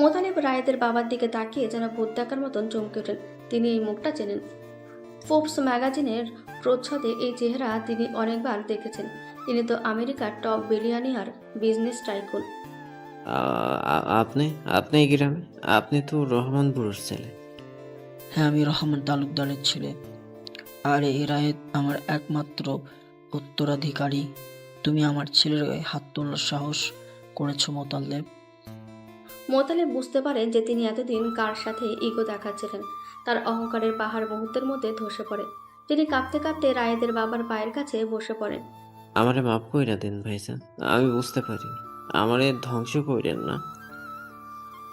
Speaker 3: মোতালেব রায়েদের বাবার দিকে তাকিয়ে যেন ভূত দেখার মতন চমকে ওঠেন। তিনি এই মুখটা চেনেন। ফোর্বস ম্যাগাজিনের প্রচ্ছদে এই চেহারা তিনি অনেকবার দেখেছেন। তিনি তো আমেরিকার টপ বিলিয়নিয়ার বিজনেস টাইকুন।
Speaker 8: আপনি আপনি এই গ্রামে? আপনি তো রহমানপুরের ছেলে।
Speaker 19: হ্যাঁ, আমি রহমান তালুকদারের ছেলে। আর এই রায়েত আমার একমাত্র উত্তরাধিকারী। তুমি আমার ছেলের গায়ে হাত তোলার সাহস করেছো মোতালেব।
Speaker 3: মোতালেব বুঝতে পারেন যে তিনি এতদিন কার সাথে ইগো দেখাচ্ছিলেন। তার অহংকারের পাহাড় মুহূর্তের মধ্যে ধসে পড়ে। তিনি কাঁপতে কাঁপতে রায়েদের বাবার পায়ের কাছে বসে পড়েন।
Speaker 8: আমারে মাফ কইরা দেন ভাইজান, আমি বুঝতে পারিনি। আমারে ধ্বংস কইরেন না।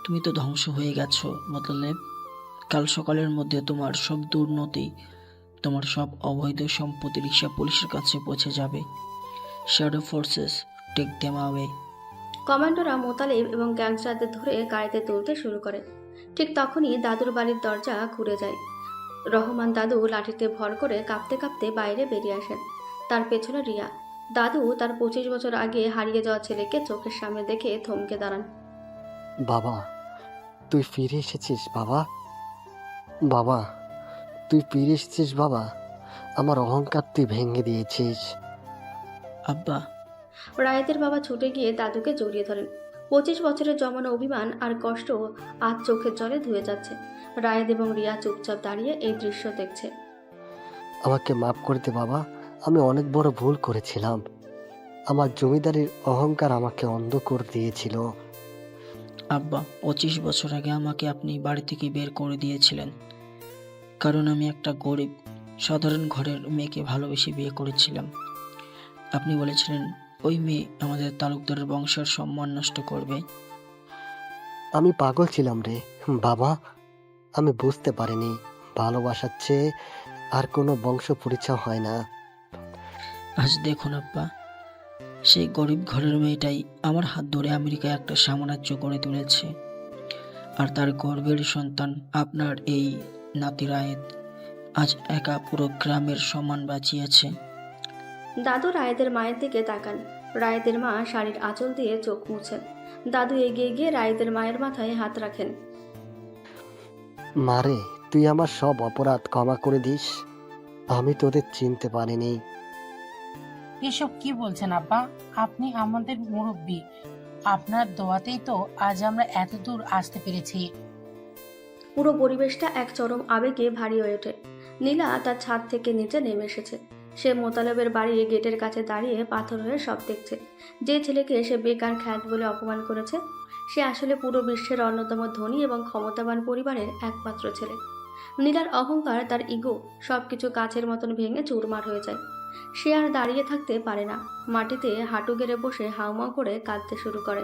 Speaker 19: তুমি তো ধ্বংস হয়ে গেছো মোতালেব। কাল সকালের মধ্যে তোমার সব দুর্নীতি, তোমার সব অবৈধ সম্পত্তির হিসাব পুলিশের কাছে পৌঁছে যাবে। Shadow forces take them away.
Speaker 3: কমান্ডোরা মোতালেব এবং গ্যাংস্টারদের ধরে গাড়িতে তুলতে শুরু করে। ঠিক তখনই দাদুর বাড়ির দরজা খুলে যায়। রহমান দাদু লাঠিতে ভর করে কাঁপতে কাঁপতে বাইরে বেরিয়ে আসেন। তার পেছনে রিয়া। দাদু তার 25 বছর আগে হারিয়ে যাওয়া ছেলেকে চোখের সামনে দেখে থমকে দাঁড়ান।
Speaker 12: বাবা, তুই ফিরে এসেছিস বাবা। বাবা, তুই ফিরে এসেছিস বাবা। আমার অহংকার তুই ভেঙে দিয়েছিস।
Speaker 19: আব্বা।
Speaker 3: রায়েতের বাবা ছুটে গিয়ে দাদুকে জড়িয়ে ধরেন। 25 বছরের জমানো অভিমান আর কষ্ট আজ চোখের জলে ধুয়ে যাচ্ছে। রায়েত এবং রিয়া চুপচাপ দাঁড়িয়ে এই দৃশ্য দেখছে।
Speaker 12: আমাকে মাফ করে দে বাবা, আমি অনেক বড় ভুল করেছিলাম। আমার জমিদারির অহংকার আমাকে অন্ধ করে দিয়েছিল।
Speaker 19: আব্বা, 25 বছর আগে আমাকে আপনি বাড়ি থেকে বের করে দিয়েছিলেন, কারণ আমি একটা গরিব সাধারণ ঘরের মেয়েকে ভালোবেসে বিয়ে করেছিলাম। আপনি বলেছিলেন ওই মেয়ে আমাদের তালুকদারের বংশের সম্মান নষ্ট করবে।
Speaker 12: আমি পাগল ছিলাম রে বাবা। আমি বুঝতে পারিনি ভালোবাসার চেয়ে আর কোনো বংশ পরিচয় হয় না।
Speaker 19: আজ দেখুন আব্বা, সেই গরিব ঘরের মেয়েটাই আমার হাত ধরে আমেরিকায় একটা সাম্রাজ্য গড়ে তুলেছে। আর তার গর্বের সন্তান আপনার এই নাতি রায়েত আজ একা পুরো গ্রামের সম্মান বাঁচিয়েছে।
Speaker 3: দাদু রায়েদের মায়ের দিকে তাকান। রায়েদের মা শাড়ির আঁচল দিয়ে চোখ মুছেন। দাদু এগিয়ে গিয়ে রায়েদের মায়ের মাথায় হাত রাখেন।
Speaker 12: মারে, তুই আমার সব অপরাধ ক্ষমা করে দিস। আমি তোদের চিনতে পারিনি।
Speaker 18: এসব কি বলছেন আব্বা? আপনি আমাদের মুরব্বী। আপনার দোয়াতেই তো আজ আমরা এত দূর আসতে পেরেছি।
Speaker 3: পুরো পরিবেশটা এক চরম আবেগে ভারী হয়ে ওঠে। নীলা তার ছাদ থেকে নিচে নেমে এসেছে। সে মোতালেবের বাড়ির গেটের কাছে দাঁড়িয়ে পাথর হয়ে সব দেখছে। যে ছেলেকে সে বেকার খ্যাত বলে অপমান করেছে, সে আসলে পুরো বিশ্বের অন্যতম ধনী এবং ক্ষমতাবান পরিবারের একমাত্র ছেলে। নীলার অহংকার, তার ইগো সবকিছু কাছের মতন ভেঙে চুরমার হয়ে যায়। সে আর দাঁড়িয়ে থাকতে পারে না। মাটিতে হাঁটু গেড়ে বসে হাউমাউ করে কাঁদতে শুরু করে।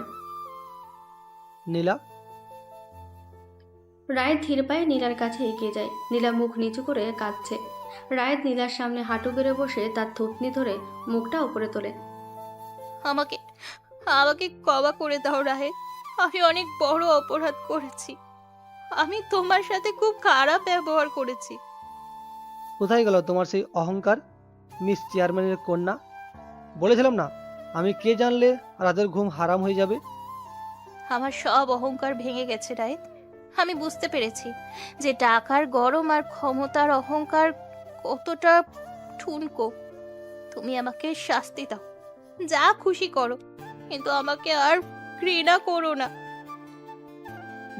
Speaker 2: নীলা।
Speaker 3: রায়েত ধীর পায়ে নীলার কাছে এগিয়ে যায়। নীলা মুখ নিচু করে কাঁদছে। রায়েত নীলার সামনে হাঁটু গেড়ে বসে তার থুতনি ধরে মুখটা উপরে তোলে।
Speaker 1: আমাকে আমাকে ক্ষমা করে দাও রাহেত। আমি অনেক বড় অপরাধ করেছি। আমি তোমার সাথে খুব খারাপ ব্যবহার করেছি।
Speaker 2: কোথায় গেল তোমার সেই অহংকার, মিস চেয়ারম্যানের কন্যা? বলেছিলাম না আমি কে জানলে রাতের ঘুম হারাম হয়ে যাবে।
Speaker 1: আমার সব অহংকার ভেঙে গেছে রায়েত। আমি বুঝতে পেরেছি যে টাকার গরম আর ক্ষমতার অহংকার কতটা ঠুনকো। তুমি আমাকে শাস্তি দাও, যা খুশি করো, কিন্তু আমাকে আর ঘৃণা করো না।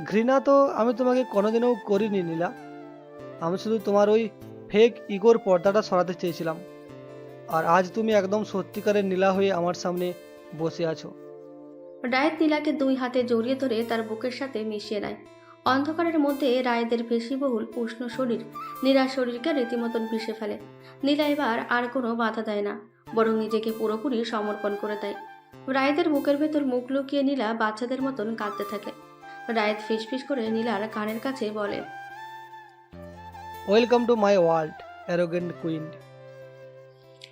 Speaker 2: ঘৃণা তো আমি তোমাকে কোনোদিনও করিনি নীলা। আমি শুধু তোমার ওই ফেক ইগোর পর্দাটা সরাতে চেয়েছিলাম। আর আজ তুমি একদম সত্যিকারের নীলা হয়ে আমার সামনে বসে আছো।
Speaker 3: রায়েত নীলাকে দুই হাতে জড়িয়ে ধরে তার বুকের সাথে মিশিয়ে নেয়। অন্ধকারের মধ্যে রায়েদের পেশিবহুল উষ্ণ শরীর নীলার শরীরকে রীতিমতন ভিসে ফেলে। নীলা এবার আর কোনো বাধা দেয় না, বরং নিজেকে পুরোপুরি সমর্পণ করে দেয়। রায়েদের বুকের ভেতর মুখ লুকিয়ে নীলা বাচ্চাদের মতন কাঁদতে থাকে। রায়েত ফিসফিস করে নীলার কানের কাছে বলে,
Speaker 2: welcome to my world, arrogant queen.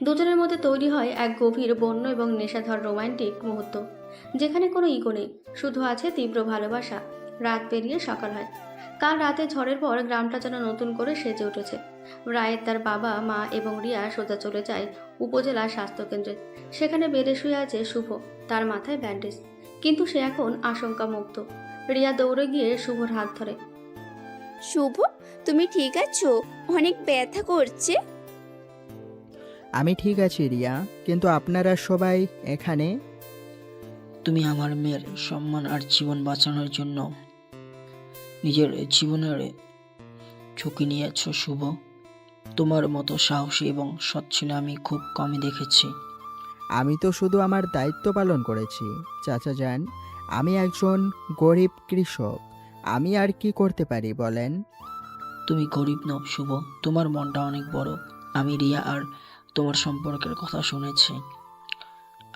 Speaker 3: দুজনের মধ্যে তৈরি হয় এক গভীর বন্য এবং নেশাধর রোমান্টিক মুহূর্ত, যেখানে কোনো ইগো নেই, শুধু আছে তীব্র ভালোবাসা। রাত পেরিয়ে সকাল হয়। কাল রাতে ঝড়ের পর গ্রামটা যেন নতুন করে সেজে উঠেছে। রায়েত, তার বাবা, মা এবং রিয়া সোজা চলে যায় উপজেলা স্বাস্থ্যকেন্দ্রে। সেখানে বেডে শুয়ে আছে শুভ, তার মাথায় ব্যান্ডেজ, কিন্তু সে এখন আশঙ্কা মুক্ত। রিয়া দৌড়ে গিয়ে শুভর হাত ধরে।
Speaker 6: শুভ, তুমি ঠিক আছো? অনেক ব্যথা করছে।
Speaker 7: আমি ঠিক আছি রিয়া, কিন্তু আপনারা সবাই এখানে?
Speaker 19: তুমি আমার মেয়ের সম্মান আর জীবন বাঁচানোর জন্য নিজের জীবনের ঝুঁকি নিয়েছো শুভ। তোমার মতো সাহসী এবং সৎ ছেলে আমি খুব কমই দেখেছি।
Speaker 7: আমি তো শুধু আমার দায়িত্ব পালন করেছি চাচা যান। আমি একজন গরিব কৃষক, আমি আর কি করতে পারি বলেন?
Speaker 19: তুমি গরিব নও শুভ, তোমার মনটা অনেক বড়। আমি রিয়া আর তোমার সম্পর্কের কথা শুনেছি।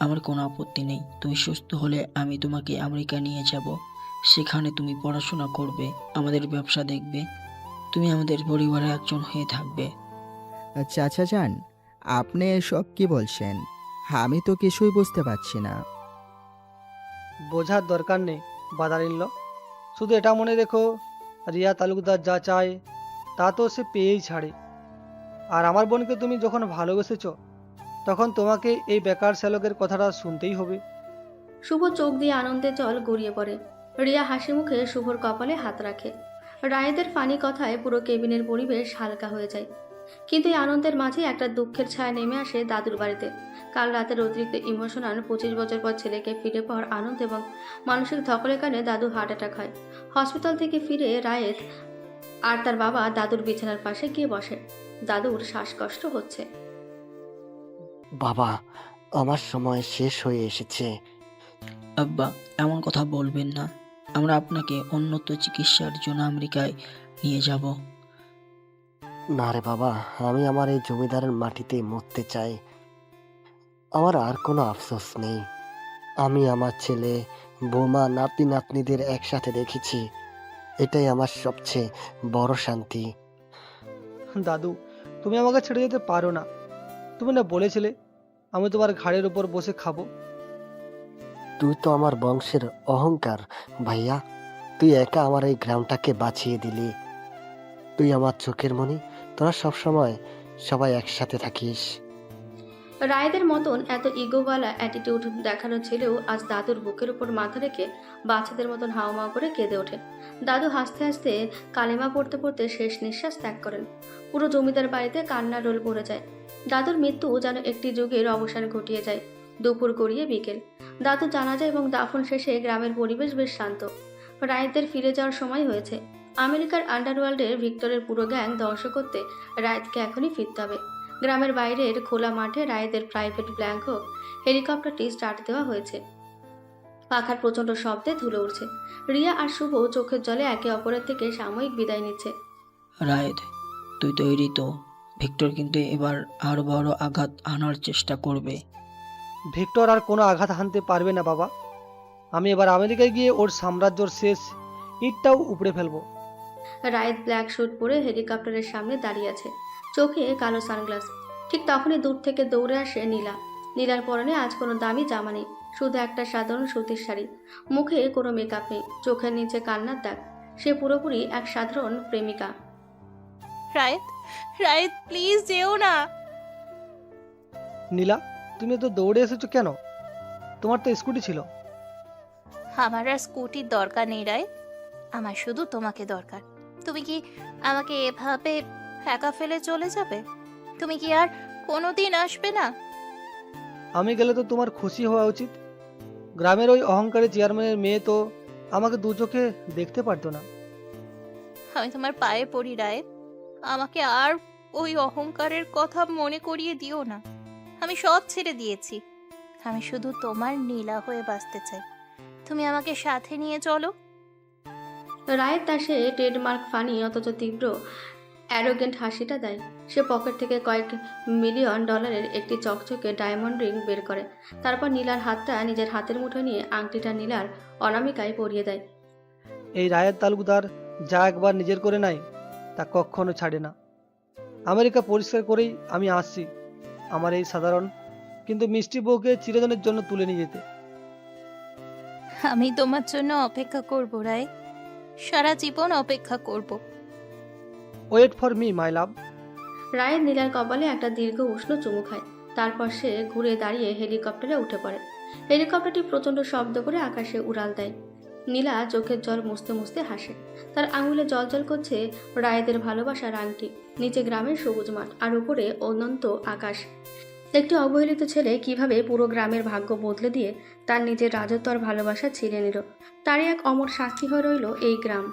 Speaker 19: আমার কোনো আপত্তি নেই। তুমি সুস্থ হলে আমি তোমাকে আমেরিকা নিয়ে যাব। সেখানে তুমি পড়াশোনা করবে, আমাদের ব্যবসা দেখবে, তুমি আমাদের পরিবারের একজন হয়ে থাকবে।
Speaker 7: চাচা যান, আপনি এসব কি বলছেন? আমি তো কিছুই বুঝতে পারছি না।
Speaker 2: বোঝার দরকার নেই বাদারিল্ল, শুধু এটা মনে রেখো, রিয়া তালুকদার যা চায় তা তো সে পেয়েই ছাড়ে। আর আমার বোনকে তুমি যখন ভালোবেসেছ, তখন তোমাকে এই বেকার শ্যালকের কথাটা শুনতেই হবে।
Speaker 3: শুভ চোখ দিয়ে আনন্দের জল গড়িয়ে পড়ে। রিয়া হাসি মুখে শুভর কপালে হাত রাখে। রায়েদের ফানি কথায় পুরো কেবিনের পরিবেশ হালকা হয়ে যায়। কিন্তু এই আনন্দের মাঝে একটা দুঃখের ছায়া নেমে আসে দাদুর বাড়িতে। কাল রাতের অতিরিক্ত ইমোশনাল 25 বছর পর ছেলেকে ফিরে পাওয়ার আনন্দ এবং মানসিক ধকলের কারণে দাদু হার্ট অ্যাটাক হয়। হসপিটাল থেকে ফিরে রায়েত আর তার বাবা দাদুর বিছানার পাশে গিয়ে বসে। দাদুর শ্বাসকষ্ট হচ্ছে।
Speaker 12: বাবা, আমার সময় শেষ হয়ে এসেছে।
Speaker 19: আব্বা, এমন কথা বলবেন না। আমরা আপনাকে উন্নত চিকিৎসার জন্য আমেরিকায় নিয়ে যাব।
Speaker 12: না রে বাবা, আমি আমার এই জমিদারের মাটিতে মরতে চাই। আমার আর কোনো আফসোস নেই। আমি আমার ছেলে, বৌমা, নাতি নাতনিদের একসাথে দেখেছি। এটাই আমার সবচেয়ে বড় শান্তি।
Speaker 2: দাদু, তুমি আমাকে ছেড়ে যেতে পারো না। তুমি না বলেছিলে আমি তোমার ঘাড়ের উপর বসে খাবো?
Speaker 12: তুই তো আমার বংশের অহংকার ভাইয়া। তুই একা আমার এই গ্রামটাকে বাঁচিয়ে দিলি। তুই আমার চোখের মনি। তোরা সবসময় সবাই একসাথে থাকিস।
Speaker 3: রায়েদের মতন এত ইগোওয়ালা অ্যাটিটিউড দেখানো ছেলেও আজ দাদুর বুকের উপর মাথা রেখে বাচ্চাদের মতন হাওমাও করে কেঁদে ওঠে। দাদু হাসতে হাসতে কালেমা পড়তে পড়তে শেষ নিঃশ্বাস ত্যাগ করেন। পুরো জমিদার বাড়িতে কান্নার রোল পড়ে যায়। দাদুর মৃত্যু যেন একটি যুগের অবসান ঘটিয়ে যায়। দুপুর গড়িয়ে বিকেল। দাদু জানাজা এবং দাফন শেষে গ্রামের পরিবেশ বেশ শান্ত। রায়েতদের ফিরে যাওয়ার সময় হয়েছে। আমেরিকার আন্ডারওয়ার্ল্ডের ভিক্টরের পুরো গ্যাং ধ্বংস করতে রায়েতকে এখনই ফিরতে হবে। গ্রামের বাইরের খোলা মাঠে রায়েদের প্রাইভেট ব্ল্যাঙ্ক হোক হেলিকপ্টারটি স্টার্ট দেওয়া হয়েছে। পাখার প্রচণ্ড শব্দে ধুলো উঠছে। রিয়া আর শুভ চোখের জলে একে অপরের থেকে সাময়িক বিদায় নিচ্ছে।
Speaker 19: রায়েদ, তুই তৈরি তো? ভিক্টর কিন্তু এবার আরো বড় আঘাত আনার চেষ্টা করবে।
Speaker 2: ভিক্টর আর কোনো আঘাত হানতে পারবে না বাবা। আমি এবার আমেরিকায় গিয়ে ওর সাম্রাজ্যর শেষ ইটটাও উপড়ে ফেলবো।
Speaker 3: রায়েদ ব্ল্যাক স্যুট পরে হেলিকপ্টারের সামনে দাঁড়িয়ে আছে, চোখে কালো সানগ্লাস। ঠিক তখনই দূর থেকে দৌড়ে আসে নীলা। নীলার পরনে আজ কোনো দামি জামা নেই, শুধু একটা সাধারণ সুতির শাড়ি। মুখে কোনো মেকআপ নেই, চোখের নিচে কান্নার দাগ। সে পুরোপুরি এক সাধারণ প্রেমিকা।
Speaker 1: রায়েত, রায়েত প্লিজ যেও না।
Speaker 2: নীলা, তুমি তো দৌড়ে এসেছো কেন? তোমার তো স্কুটি ছিল।
Speaker 1: আমার আর স্কুটির দরকার নেই রায়েত, আমার শুধু তোমাকে দরকার। তুমি কি আমাকে এভাবে একা ফেলে চলে যাবে? তুমি কি আর কোনোদিন আসবে না?
Speaker 2: আমি গেলে তো তোমার খুশি হওয়া উচিত। গ্রামের ওই অহংকারী চেয়ারম্যানের মেয়ে তো আমাকে দু চোখে দেখতে পারতো না।
Speaker 1: আমি তোমার পায়ে পড়ি রায়, আমাকে আর ওই অহংকারের কথা মনে করিয়ে দিও না। আমি সব ছেড়ে দিয়েছি, আমি শুধু তোমার নীলা হয়ে বাঁচতে চাই। তুমি আমাকে সাথে নিয়ে চলো।
Speaker 3: রায়ের তাসে ট্রেডমার্ক ফানি অথচ তীব্র অ্যারোগেন্ট হাসিটা দেয়। সে পকেট থেকে কয়েক মিলিয়ন ডলারের একটি চকচকে ডায়মন্ড রিং বের করে। তারপর নীলার হাতটা নিজের হাতের মুঠোয় নিয়ে আংটিটা নীলার অনামিকায় পরিয়ে দেয়।
Speaker 2: এই রায়ের তালুকদার যা একবার নিজের করে নেয় তা কখনো ছাড়ে না। আমেরিকা পরিষ্কার করেই আমি আসছি আমার এই সাধারণ কিন্তু মিষ্টি বউকে চিরদিনের জন্য তুলে নিয়ে যেতে।
Speaker 1: আমি তোমার জন্য অপেক্ষা করব রায়, সারা জীবন অপেক্ষা করব।
Speaker 2: ওয়েট ফর মি মাই লাভ।
Speaker 3: রায়ের নীলার কপালে একটা দীর্ঘ উষ্ণ চুমু খায়। তারপর সে ঘুরে দাঁড়িয়ে হেলিকপ্টারে উঠে পড়ে। হেলিকপ্টারটি প্রচণ্ড শব্দ করে আকাশে উড়াল দেয়। নীলা চোখের জল মুছতে মুছতে হাসে। তার আঙুলে জলজল করছে রায়েদের ভালোবাসার আংটি। নিচে গ্রামের সবুজ মাঠ আর উপরে অনন্ত আকাশ। একটি অবহেলিত ছেলে কিভাবে পুরো গ্রামের ভাগ্য বদলে দিয়ে তার নিজের রাজত্ব আর ভালোবাসা ছিনিয়ে নিল, তারই এক অমর সাক্ষী হয়ে রইল এই গ্রাম।